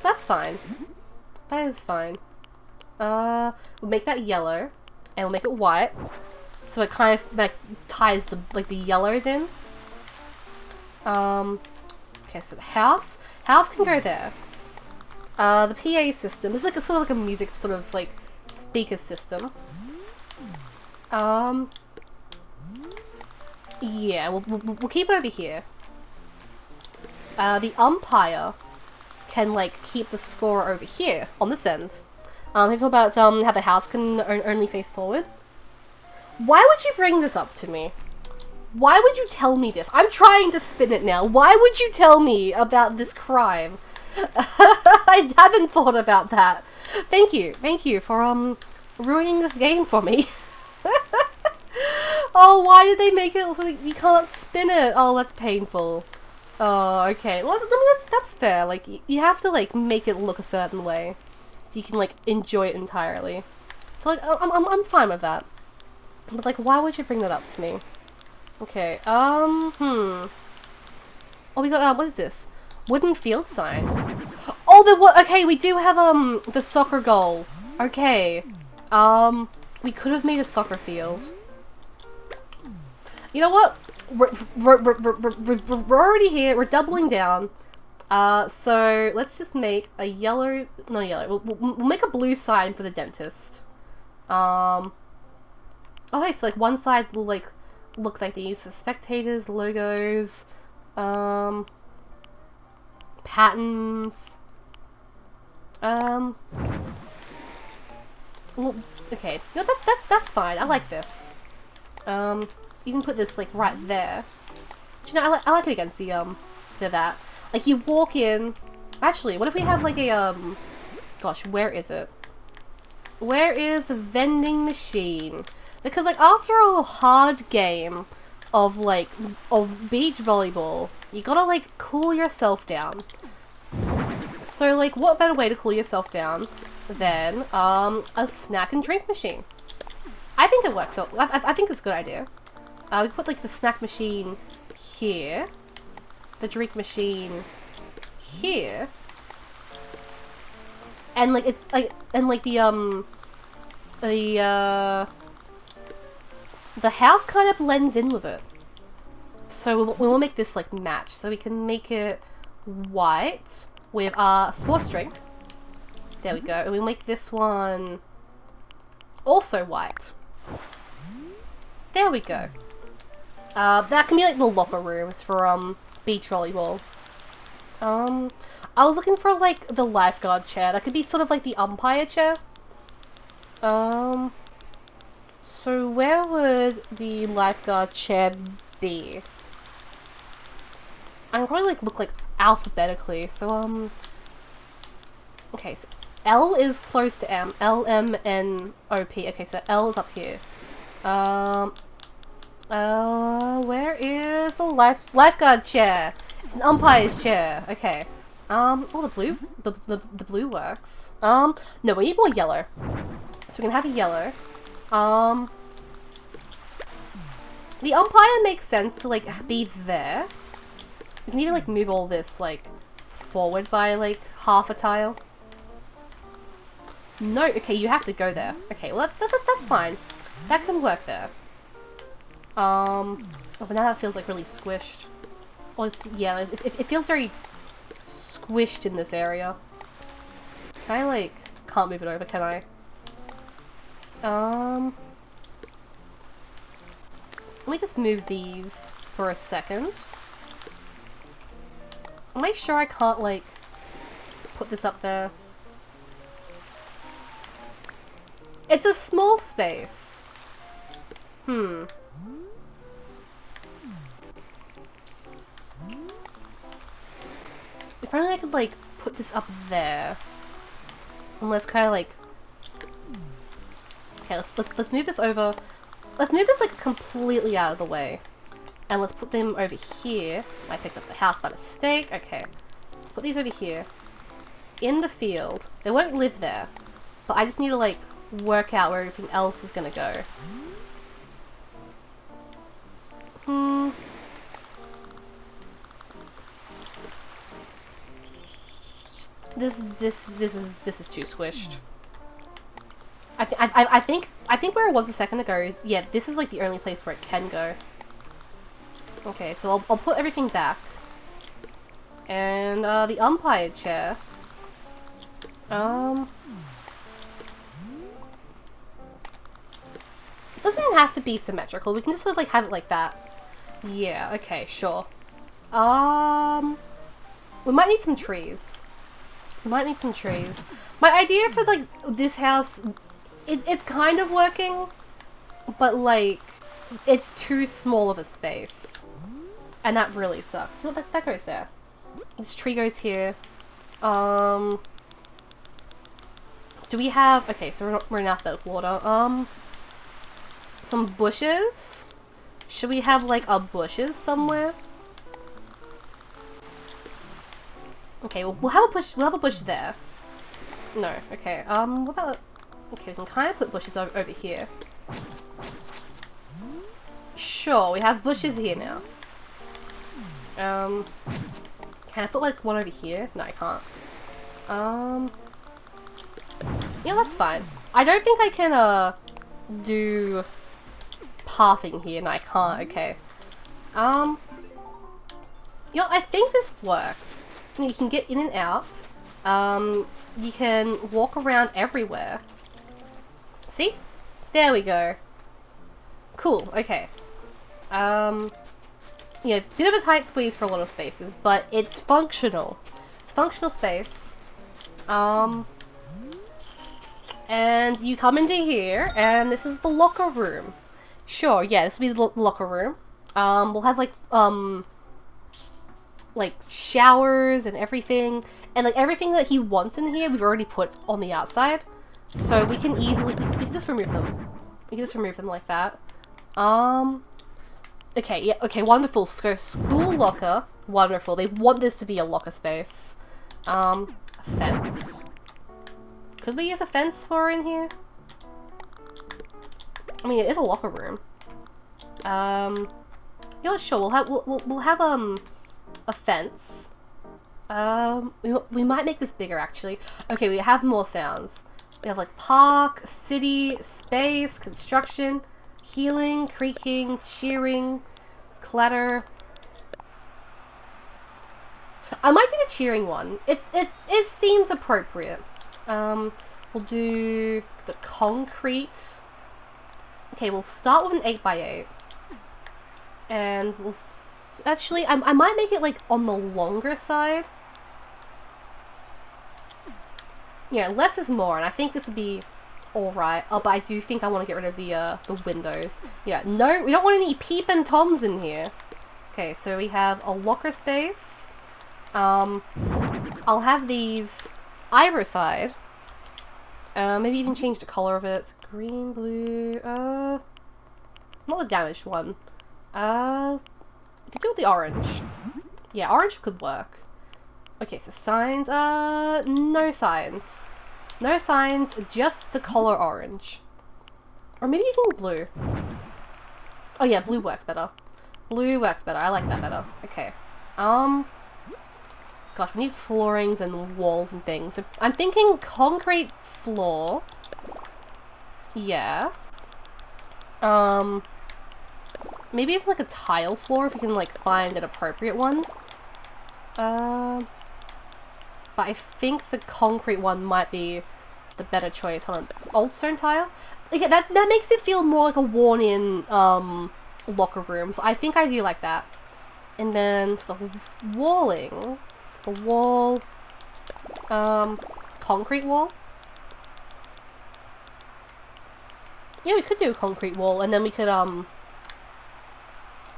that's fine. That is fine. We'll make that yellow, and we'll make it white, so it kind of like ties the yellows in. Okay, so the house can go there. The PA system is like a sort of like a music sort of like speaker system. Yeah, we'll keep it over here. The umpire can like keep the score over here on this end. Think about how the house can only face forward. Why would you bring this up to me? Why would you tell me this? I'm trying to spin it now. Why would you tell me about this crime? I haven't thought about that. Thank you for ruining this game for me. Oh, why did they make it so that you can't spin it? Oh, that's painful. Oh, okay. Well, I mean, that's fair. Like, you have to like make it look a certain way, so you can like enjoy it entirely. So like, I'm fine with that. But like, why would you bring that up to me? Okay. Oh, we got what is this? Wooden field sign. Oh, okay, we do have the soccer goal. Okay. We could have made a soccer field. You know what? We're already here. We're doubling down. So let's just make a yellow. No yellow. We'll make a blue sign for the dentist. Okay, so like one side will like look like these: the spectators, logos, patterns. Well, okay. No, that's fine. I like this. You can put this like right there. But, you know, I like it against the that. Like you walk in. Actually, what if we have like a gosh, where is it? Where is the vending machine? Because like after a hard game of beach volleyball, you gotta like cool yourself down. So like, what better way to cool yourself down than a snack and drink machine? I think it works well. I think it's a good idea. We put like the snack machine here, the drink machine here, and like it's like the house kind of blends in with it. So we will make this like match. So we can make it white with our sports drink. There we go. And we'll make this one also white. There we go. That can be like the locker rooms for beach volleyball. I was looking for like the lifeguard chair. That could be sort of like the umpire chair. So where would the lifeguard chair be? I'm probably like look like alphabetically. So okay, so L is close to M. L, M, N, O, P. Okay, so L is up here. Where is the lifeguard chair? It's an umpire's chair. Okay. Oh, the blue works. No, we need more yellow. So we can have a yellow. The umpire makes sense to like be there. We can even like move all this like forward by like half a tile. No, okay, you have to go there. Okay, well that's fine. That can work there. Oh, but now that feels like really squished. Well, yeah, it feels very squished in this area. Can I like, can't move it over, can I? Let me just move these for a second. Am I sure I can't like, put this up there? It's a small space. If only I could like put this up there. And let's kind of like. Okay, let's move this over. Let's move this like completely out of the way, and let's put them over here. I picked up the house by mistake. Okay, put these over here in the field. They won't live there, but I just need to like work out where everything else is gonna go. This is too squished. I think where it was a second ago, yeah, this is like the only place where it can go. Okay, so I'll put everything back. And the umpire chair. Doesn't have to be symmetrical. We can just sort of like have it like that. Yeah, okay, sure. We might need some trees. We might need some trees. My idea for like this house, it's kind of working, but like it's too small of a space, and that really sucks. You know what, that goes there. This tree goes here. Do we have? Okay, so we're in alphabetical order. Some bushes. Should we have like our bushes somewhere? Okay, well, we'll have a bush. We'll have a bush there. No, okay. What about? Okay, we can kind of put bushes over here. Sure, we have bushes here now. Can I put like one over here? No, I can't. Yeah, that's fine. I don't think I can do pathing here. No, I can't. Okay. You know, I think this works. You can get in and out. You can walk around everywhere. See? There we go. Cool, okay. Yeah, bit of a tight squeeze for a lot of spaces, but it's functional. It's functional space. And you come into here, and this is the locker room. Sure, yeah, this will be the locker room. We'll have like showers and everything, and like everything that he wants in here we've already put on the outside, so we can easily we can just remove them. We can just remove them like that. Okay, yeah, okay, wonderful. So school locker, wonderful. They want this to be a locker space. A fence. Could we use a fence for in here? I mean, it is a locker room. Yeah, sure. We'll have a fence. We might make this bigger actually. Okay, we have more sounds. We have like park, city, space, construction, healing, creaking, cheering, clatter. I might do the cheering one. It seems appropriate. We'll do the concrete. Okay, we'll start with an 8x8. And we'll actually, I might make it like on the longer side. Yeah, less is more, and I think this would be alright. Oh, but I do think I want to get rid of the windows. Yeah, no, we don't want any peeping toms in here. Okay, so we have a locker space. I'll have these either side. Maybe even change the color of it. It's green, blue, not the damaged one. We could do with the orange. Yeah, orange could work. Okay, so signs, no signs. No signs, just the color orange. Or maybe even blue. Oh yeah, blue works better. Blue works better, I like that better. Okay. Gosh, we need floorings and walls and things. So I'm thinking concrete floor. Yeah. Maybe it's like a tile floor if we can like find an appropriate one. But I think the concrete one might be the better choice. Hold on. Old stone tile? Okay, that makes it feel more like a worn-in locker room. So I think I do like that. And then for the walling, the wall, concrete wall. Yeah, we could do a concrete wall, and then we could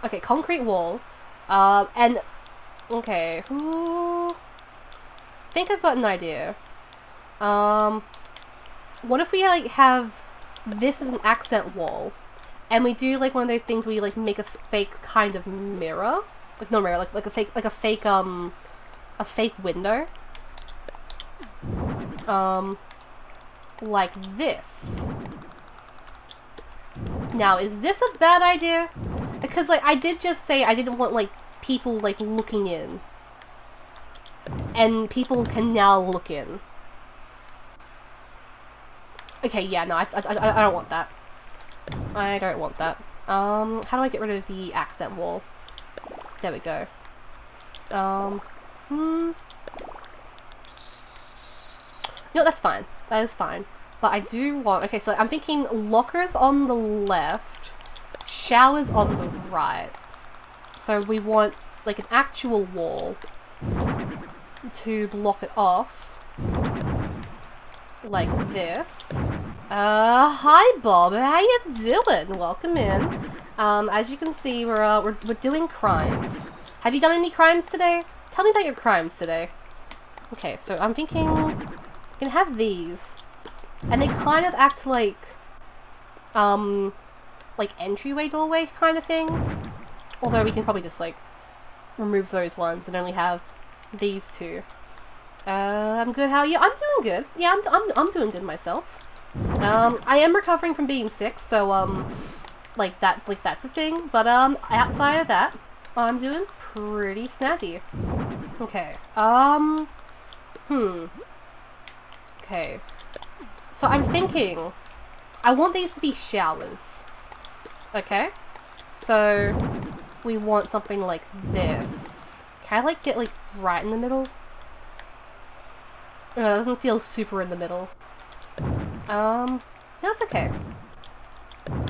okay, concrete wall, and okay, I think I've got an idea. What if we like have this as an accent wall, and we do like one of those things where you like make a fake kind of mirror, like no mirror, like a fake window, like this. Now, is this a bad idea? Because like I did just say I didn't want like people like looking in. and people can now look in. Okay, yeah, no, I don't want that. I don't want that. How do I get rid of the accent wall? There we go. You know, that's fine. That is fine. But I do want... Okay, so I'm thinking lockers on the left, showers on the right. So we want, like, an actual wall to block it off. Like this. Hi Bob, how you doing? Welcome in. As you can see, we're doing crimes. Have you done any crimes today? Tell me about your crimes today. Okay, so I'm thinking you can have these, and they kind of act like entryway doorway kind of things. Although we can probably just like remove those ones and only have these two. I'm good. How are you? I'm doing good. Yeah, I'm doing good myself. I am recovering from being sick, so that's a thing. But outside of that, I'm doing pretty snazzy. Okay. Okay. So I'm thinking, I want these to be showers. Okay. So we want something like this. Can I like get like right in the middle? No, that doesn't feel super in the middle. That's okay.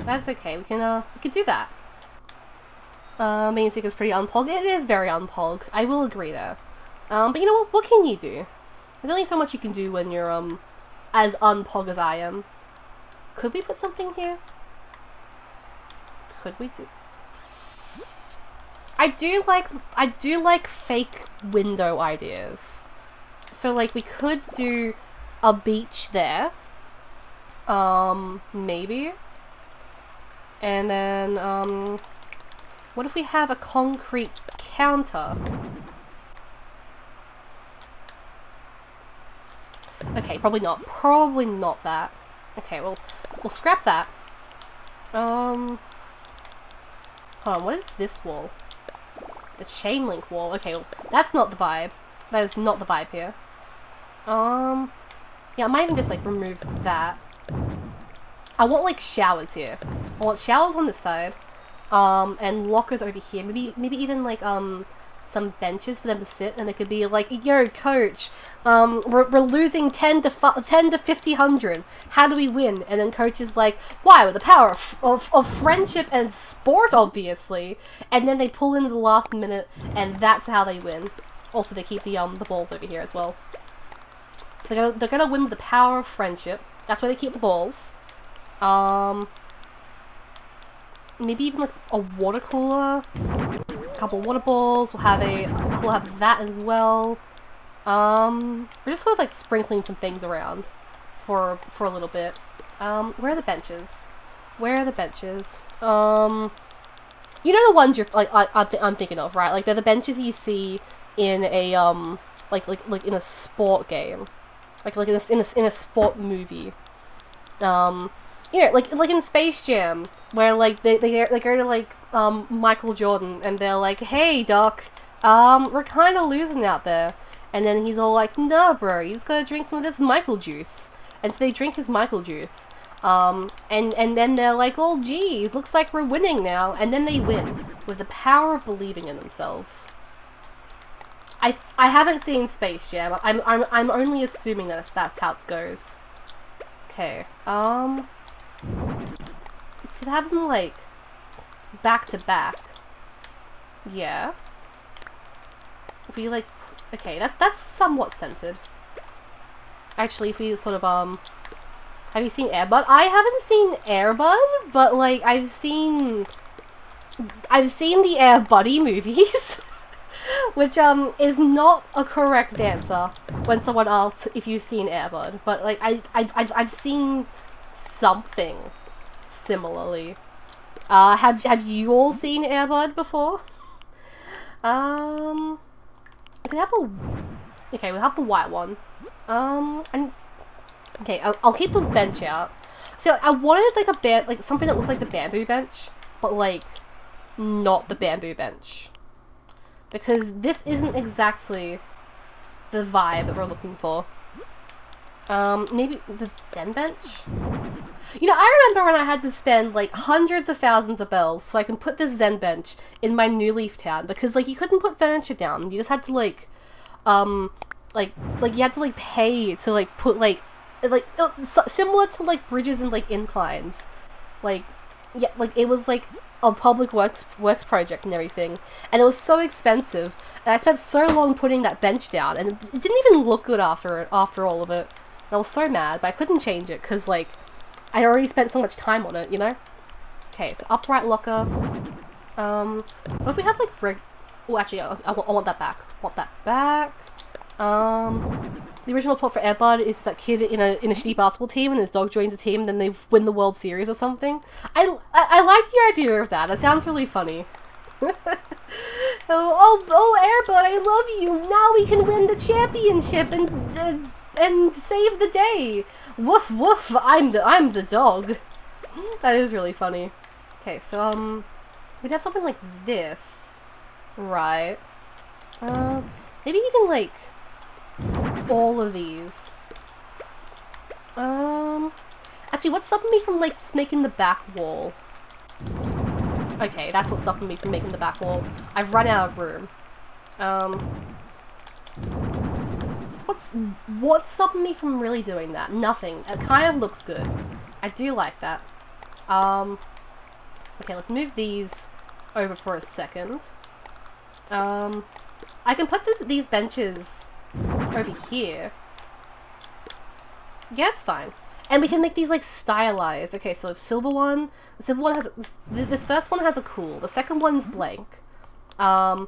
That's okay. We can do that. Music is pretty unpog. It is very unpog. I will agree there. But you know what? What can you do? There's only so much you can do when you're as unpog as I am. Could we put something here? Could we do? I do like fake window ideas. So like we could do a beach there. Maybe. And then what if we have a concrete counter? Okay, probably not. Probably not that. Okay, well, we'll scrap that. Hold on, what is this wall? The chain link wall. Okay, well, that's not the vibe. That is not the vibe here. Yeah, I might even just, like, remove that. I want, like, showers here. I want showers on this side. And lockers over here. Maybe even, like, some benches for them to sit, and they could be like, yo, coach, we're losing 10 to 50-100. How do we win? And then coach is like, why? With the power of friendship and sport, obviously. And then they pull into the last minute, and that's how they win. Also, they keep the balls over here as well. So they're gonna win with the power of friendship. That's why they keep the balls. Maybe even like a water cooler. A couple water balls. We'll have that as well. We're just sort of like sprinkling some things around for a little bit. Where are the benches? Where are the benches? You know the ones you're like I'm thinking of, right? Like they're the benches you see in a like in a sport game, like in a sport movie. You know, like in Space Jam, where like they go to like Michael Jordan and they're like, hey Doc, we're kind of losing out there, and then he's all like, nah bro, you just gotta drink some of this Michael juice, and so they drink his Michael juice, and then they're like, oh geez, looks like we're winning now, and then they win with the power of believing in themselves. I haven't seen Space Jam. I'm only assuming that that's how it goes. Okay. You could have them like back to back. Yeah. If we like, okay, that's somewhat centered. Actually, if we sort of have you seen Air Bud? I haven't seen Air Bud, but like I've seen the Air Buddy movies. Which is not a correct answer when someone asks if you've seen Air Bud, but like I've seen something similarly. Have you all seen Air Bud before? We have okay, we'll have the white one. And okay, I'll keep the bench out. So I wanted like something that looks like the bamboo bench, but like not the bamboo bench. Because this isn't exactly the vibe that we're looking for. Maybe the Zen bench? You know, I remember when I had to spend, like, hundreds of thousands of bells so I can put this Zen bench in my New Leaf town, because, like, you couldn't put furniture down. You just had to, like, you had to, like, pay to, like, put, like, similar to, like, bridges and, like, inclines. Like, yeah, like, it was, like, a public works project and everything, and it was so expensive, and I spent so long putting that bench down, and it didn't even look good after all of it. And I was so mad, but I couldn't change it, because, like, I already spent so much time on it, you know? Okay, so upright locker. What if we have, like, oh, actually, I want that back. The original plot for Air Bud is that kid in a shitty basketball team, and his dog joins the team, and then they win the World Series or something. I like the idea of that. That sounds really funny. oh, Air Bud, I love you. Now we can win the championship and save the day. Woof woof. I'm the dog. That is really funny. Okay, so we'd have something like this, right? Maybe you can like all of these. Actually, what's stopping me from like just making the back wall? Okay, that's what's stopping me from making the back wall. I've run out of room. What's stopping me from really doing that? Nothing. It kind of looks good. I do like that. Okay, let's move these over for a second. I can put these benches over here. Yeah, it's fine. And we can make these like stylized. Okay, so the silver one has this first one has a cool. The second one's blank. The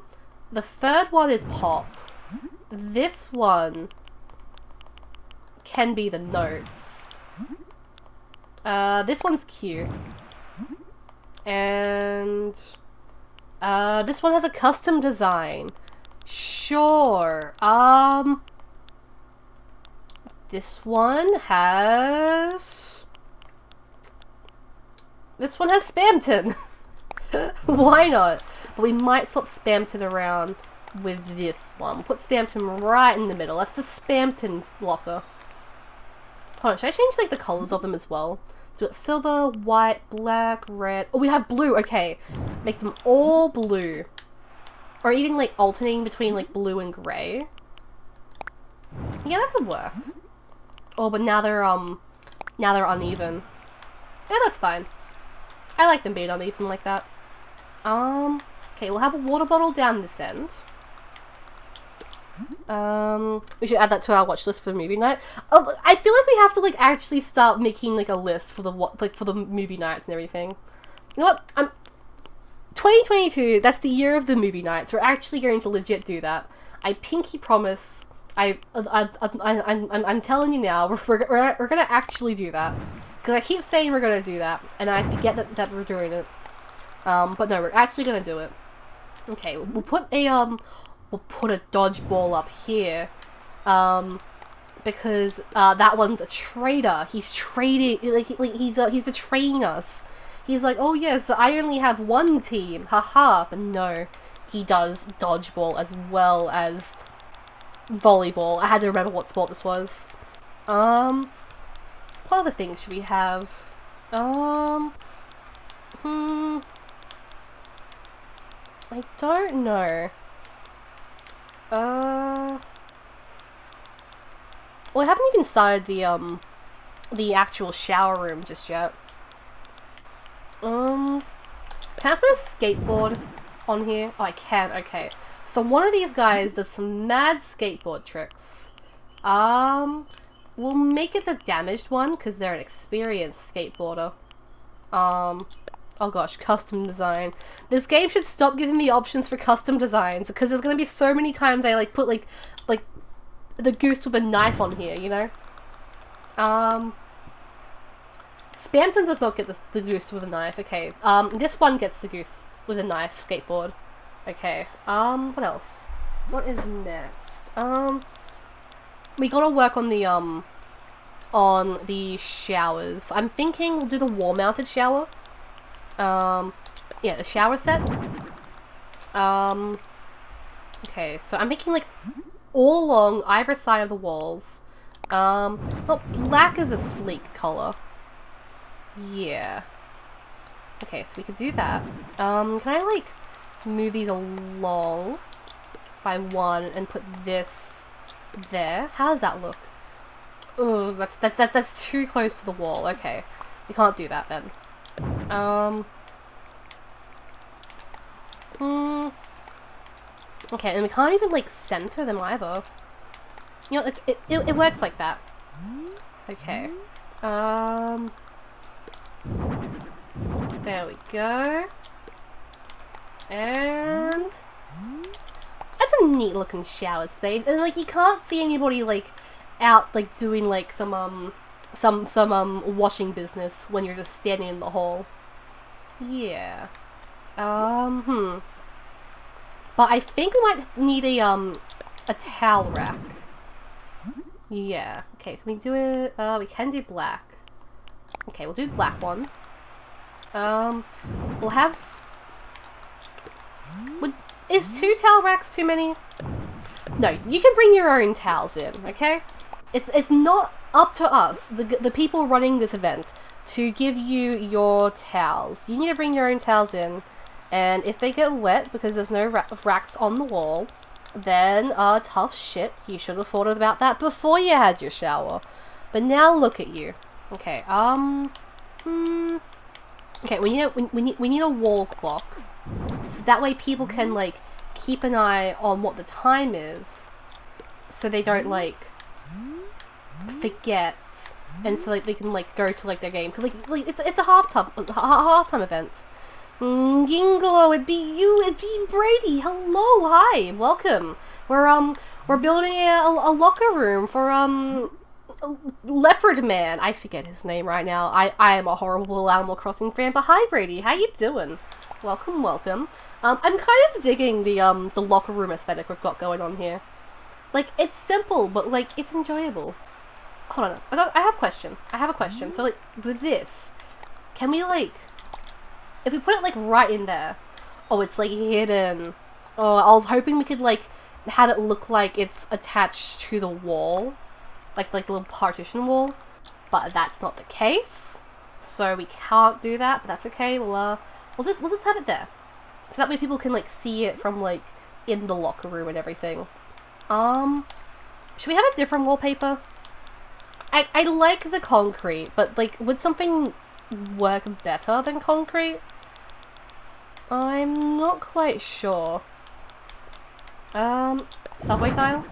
third one is pop. This one can be the notes. This one's cute. And this one has a custom design. Sure. This one has Spamton. Why not? But we might swap Spamton around with this one. We'll put Spamton right in the middle. That's the Spamton locker. Hold on, should I change like the colors of them as well? So it's silver, white, black, red. Oh, we have blue. Okay, make them all blue, or even like alternating between like blue and grey. Yeah, that could work. Oh, but now they're uneven. Yeah, that's fine. I like them being uneven like that. Okay, we'll have a water bottle down this end. We should add that to our watch list for movie night. Oh, I feel like we have to like actually start making like a list for the movie nights and everything. You know what? 2022. That's the year of the movie nights. We're actually going to legit do that. I pinky promise. I'm telling you now. We're gonna actually do that, because I keep saying we're gonna do that, and I forget that we're doing it. But no, we're actually gonna do it. Okay, we'll put a dodgeball up here, because that one's a traitor. He's trading, he's betraying us. He's like, oh yes, I only have one team, haha. But no, he does dodgeball as well as volleyball. I had to remember what sport this was. What other things should we have? I don't know. Well, I haven't even started the actual shower room just yet. Can I put a skateboard on here? Oh, I can. Okay. So one of these guys does some mad skateboard tricks. We'll make it the damaged one, because they're an experienced skateboarder. Oh gosh, custom design. This game should stop giving me options for custom designs, because there's gonna be so many times I like put like the goose with a knife on here, you know? Spamton does not get the goose with a knife. Okay. This one gets the goose with a knife skateboard. Okay. What else? What is next? We gotta work on the showers. I'm thinking we'll do the wall-mounted shower. Yeah, the shower set. Okay, so I'm making like all along either side of the walls. Well, black is a sleek color. Yeah. Okay, so we could do that. Can I, like, move these along by one and put this there? How does that look? Oh, that's too close to the wall. Okay, we can't do that then. Okay, and we can't even, like, center them either. You know, it works like that. Okay. There we go. And that's a neat looking shower space. And like you can't see anybody like out like doing like some washing business when you're just standing in the hall. Yeah. But I think we might need a towel rack. Yeah. Okay, can we do it? We can do black. Okay, we'll do the black one. We'll have... Is 2 towel racks too many? No, you can bring your own towels in, okay? It's not up to us, the people running this event, to give you your towels. You need to bring your own towels in, and if they get wet because there's no racks on the wall, then, tough shit, you should have thought about that before you had your shower. But now look at you. Okay, okay, we need a wall clock, so that way people can like keep an eye on what the time is, so they don't like forget, and so like they can like go to like their game because like it's a halftime event. Ginglo, it'd be you, it'd be Brady. Hello, hi, welcome. We're building a locker room for Leopard Man. I forget his name right now. I am a horrible Animal Crossing fan, but hi Brady, how you doing? Welcome, welcome. I'm kind of digging the locker room aesthetic we've got going on here. Like, it's simple, but like it's enjoyable. Hold on, I have a question. So like with this, can we like, if we put it like right in there, oh it's like hidden. Oh, I was hoping we could like have it look like it's attached to the wall. Like the little partition wall, but that's not the case, so we can't do that. But that's okay. We'll just have it there, so that way people can like see it from like in the locker room and everything. Should we have a different wallpaper? I like the concrete, but like would something work better than concrete? I'm not quite sure. Subway tile.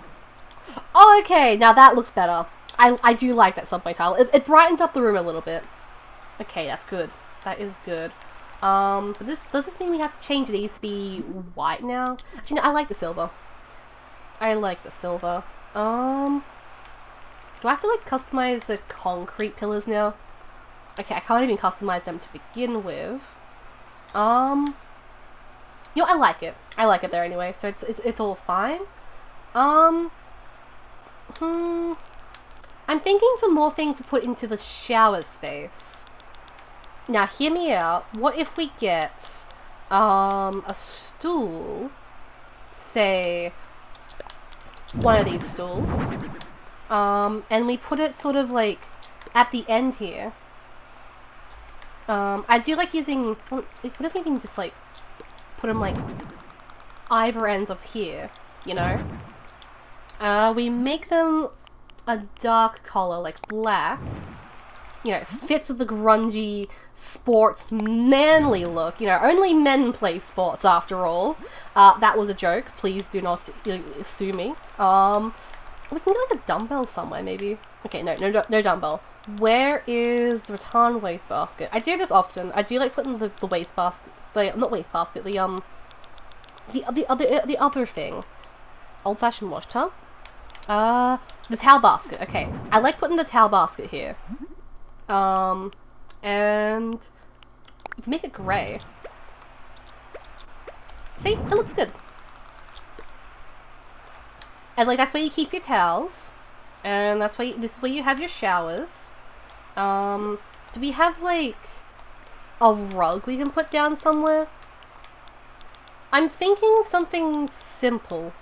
Oh, okay, now that looks better. I do like that subway tile. It brightens up the room a little bit. Okay, that's good. That is good. But does this mean we have to change these to be white now? Actually, no, I like the silver. I like the silver. Do I have to, like, customize the concrete pillars now? Okay, I can't even customize them to begin with. You know, I like it. I like it there anyway, so it's all fine. I'm thinking for more things to put into the shower space. Now, hear me out. What if we get, a stool, say, one of these stools, and we put it sort of, like, at the end here. I do like using, what if we can just, like, put them, like, either ends of here, you know? We make them a dark color, like black. You know, fits with the grungy, sports, manly look. You know, only men play sports after all. That was a joke. Please do not sue me. We can get like a dumbbell somewhere, maybe. Okay, no dumbbell. Where is the rattan wastebasket? I do this often. I do like putting the wastebasket, not wastebasket, the other thing. Old-fashioned wash tub. The towel basket. Okay, I like putting the towel basket here. And make it grey. See, it looks good. And like that's where you keep your towels, and that's where this is where you have your showers. Do we have like a rug we can put down somewhere? I'm thinking something simple.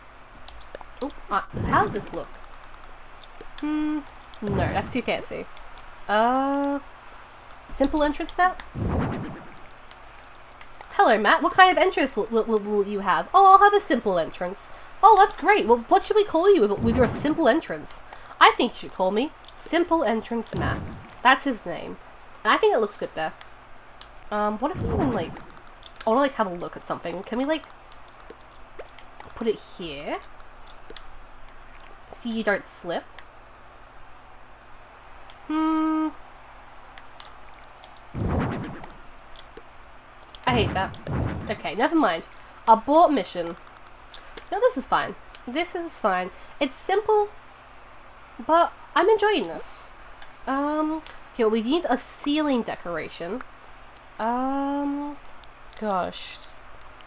Oh, how does this look? No, that's too fancy. Simple entrance map? Hello, Matt. What kind of entrance will you have? Oh, I'll have a simple entrance. Oh, that's great. Well, what should we call you with your simple entrance? I think you should call me Simple Entrance Matt. That's his name. And I think it looks good there. What if we even, like... I want to, like, have a look at something. Can we, like... put it here? So you don't slip? I hate that. Okay, never mind. Abort mission. No, this is fine. This is fine. It's simple, but I'm enjoying this. Okay, we need a ceiling decoration. Gosh.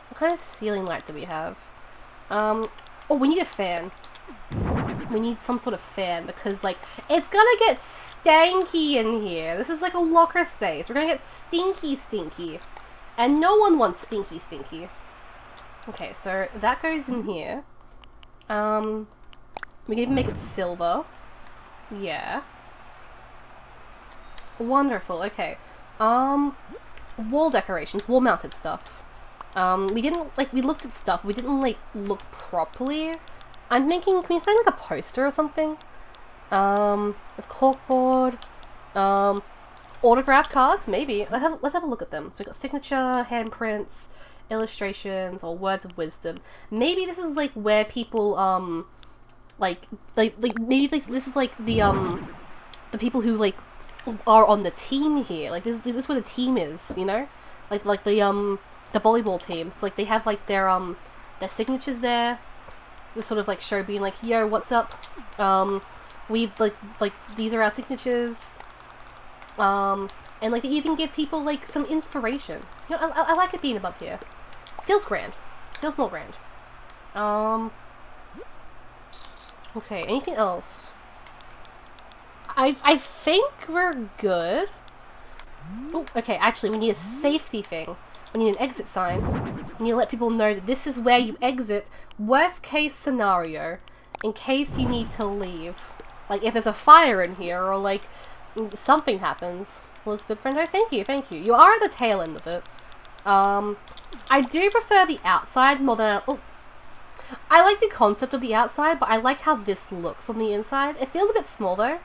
What kind of ceiling light do we have? Oh, we need a fan. We need some sort of fan because, like, it's gonna get stanky in here. This is like a locker space. We're gonna get stinky. And no one wants stinky. Okay, so that goes in here. We can even make it silver. Yeah. Wonderful, okay. Wall decorations, wall mounted stuff. We didn't, like, we looked at stuff, we didn't, like, look properly. I'm thinking, can we find, like, a poster or something? Of corkboard, autograph cards, maybe. Let's have a look at them. So we've got signature, handprints, illustrations, or words of wisdom. Maybe this is, like, where people, like maybe this is, like, the people who, like, are on the team here. Like, this is where the team is, you know? Like the volleyball teams. Like, they have, like, their signatures there. This sort of, like, show being like, yo, what's up? We've, like, these are our signatures. And, like, they even give people, like, some inspiration. You know, I like it being above here. Feels grand. Feels more grand. Okay, anything else? I think we're good. Oh, okay, actually, we need a safety thing. We need an exit sign. We need to let people know that this is where you exit. Worst case scenario. In case you need to leave. Like, if there's a fire in here, or, like, something happens. Looks good, friendo. Thank you. You are at the tail end of it. I do prefer the outside more than... Oh. I like the concept of the outside, but I like how this looks on the inside. It feels a bit small, though.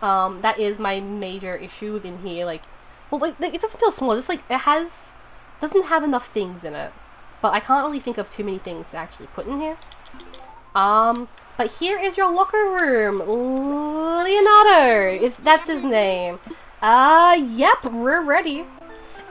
That is my major issue within here. Like, well, like, it doesn't feel small. Just, like, it doesn't have enough things in it. But I can't really think of too many things to actually put in here. But here is your locker room. Leonardo! That's his name. Yep, we're ready.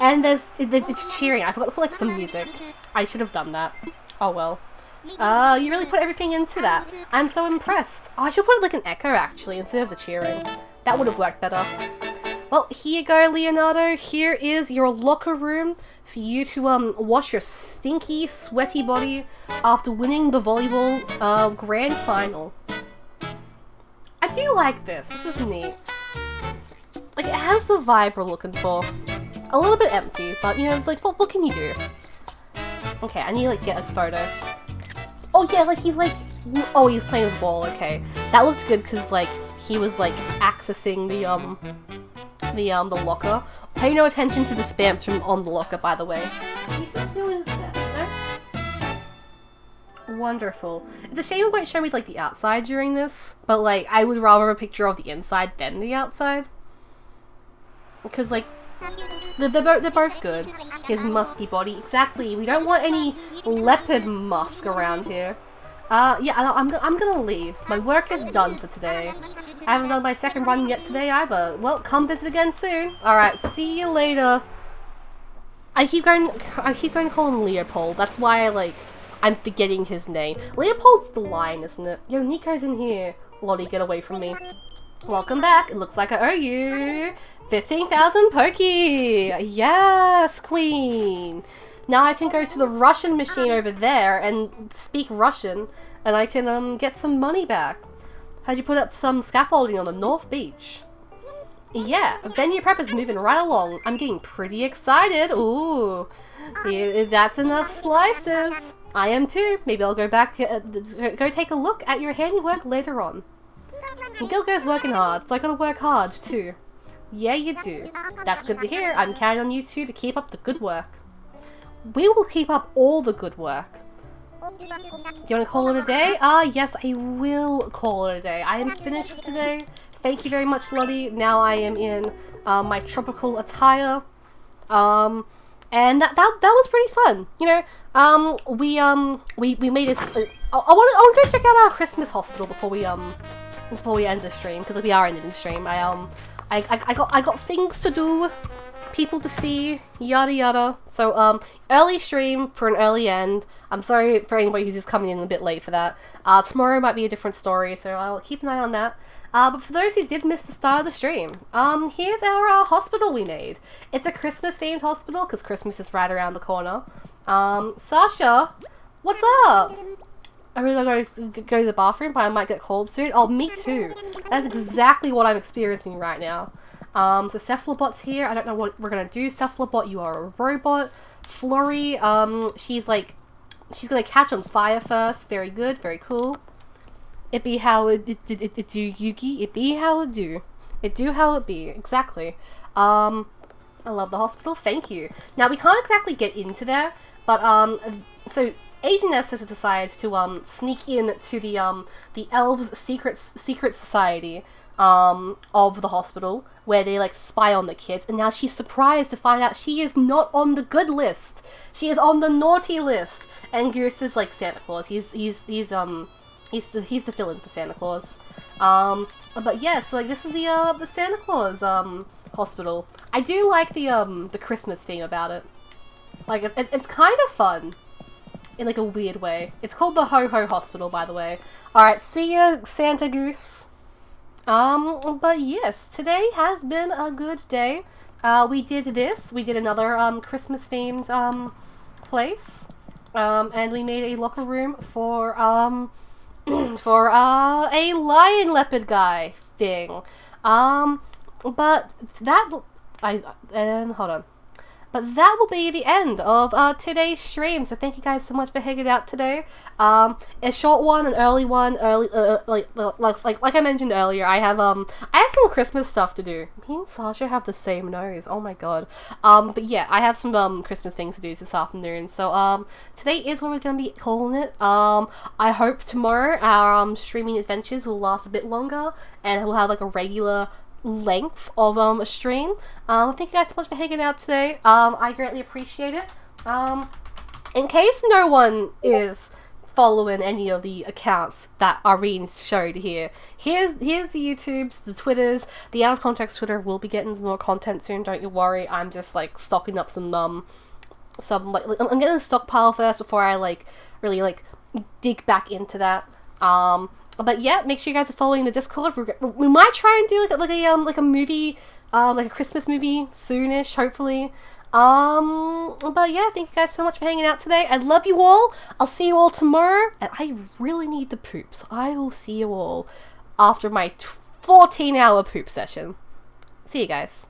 And it's cheering. I forgot to put, like, some music. I should have done that. Oh, well. You really put everything into that. I'm so impressed. Oh, I should put, like, an echo, actually, instead of the cheering. That would have worked better. Well, here you go, Leonardo. Here is your locker room for you to, wash your stinky, sweaty body after winning the volleyball, grand final. I do like this. This is neat. Like, it has the vibe we're looking for. A little bit empty, but, you know, like, what can you do? Okay, I need to, like, get a photo. Oh, yeah, like, he's, like... Oh, he's playing with ball, okay. That looked good, because, like, he was, like, accessing the the locker. Pay no attention to the spams from on the locker, by the way. He's just doing his best, you know? Wonderful. It's a shame it won't show me, like, the outside during this, but, like, I would rather a picture of the inside than the outside. Because, like, they're both good. His musky body. Exactly. We don't want any leopard musk around here. Yeah, I'm gonna leave. My work is done for today. I haven't done my second run yet today either. Well, come visit again soon. Alright, see you later. I keep going to call him Leopold. That's why I'm forgetting his name. Leopold's the lion, isn't it? Yo, Nico's in here. Lottie, get away from me. Welcome back. It looks like I owe you 15,000 Pokey. Yes, queen. Now I can go to the Russian machine over there and speak Russian, and I can get some money back. How'd you put up some scaffolding on the North Beach? Yeah, venue prep is moving right along. I'm getting pretty excited. Ooh, yeah, that's enough slices. I am too. Maybe I'll go back, go take a look at your handiwork later on. Gilgo's working hard, so I gotta work hard too. Yeah, you do. That's good to hear. I'm counting on you two to keep up the good work. We will keep up all the good work. Do you want to call it a day? Yes, I will call it a day. I am finished for today. Thank you very much, Lottie. Now I am in my tropical attire. And that was pretty fun. You know, we made this. I want to go check out our Christmas hospital before we end the stream, because we are ending the stream. I got things to do, people to see, yada yada. So early stream for an early end. I'm sorry for anybody who's just coming in a bit late for that. Tomorrow might be a different story, so I'll keep an eye on that. But for those who did miss the start of the stream, here's our hospital we made. It's a Christmas themed hospital because Christmas is right around the corner. Sasha, what's up? I really want to go to the bathroom, but I might get cold soon. Oh, me too. That's exactly what I'm experiencing right now. So Cephalobot's here. I don't know what we're gonna do. Cephalobot, you are a robot. Florrie, she's gonna catch on fire first. Very good, very cool. It be how it do, Yugi. It be how it do. It do how it be. Exactly. I love the hospital. Thank you. Now, we can't exactly get into there, but, so Agent S has decided to, sneak in to the Elves' secret society, of the hospital, where they, like, spy on the kids, and now she's surprised to find out she is not on the good list. She is on the naughty list. And Goose is, like, Santa Claus. He's the villain for Santa Claus. But yeah, so like this is the Santa Claus hospital. I do like the Christmas theme about it. Like it's kind of fun in like a weird way. It's called the Ho Ho Hospital, by the way. All right, see ya, Santa Goose. But yes, today has been a good day. We did this. We did another Christmas themed place. And we made a locker room for for a lion leopard guy thing. But that hold on. But that will be the end of today's stream. So thank you guys so much for hanging out today. A short one, an early one, like I mentioned earlier, I have some Christmas stuff to do. Me and Sasha have the same nose. Oh my god. But yeah, I have some Christmas things to do this afternoon. So today is when we're gonna be calling it. I hope tomorrow our streaming adventures will last a bit longer, and we'll have like a regular length of a stream. Thank you guys so much for hanging out today. I greatly appreciate it. In case no one is following any of the accounts that Irene showed here, here's the YouTubes, the Twitters. The Out of Context Twitter will be getting some more content soon, don't you worry. I'm just like stocking up some like I'm getting a stockpile first before I like really like dig back into that. But yeah, make sure you guys are following the Discord. We might try and do like a movie, like a Christmas movie soonish, hopefully. But yeah, thank you guys so much for hanging out today. I love you all. I'll see you all tomorrow, and I really need to poop, so I will see you all after my 14-hour poop session. See you guys.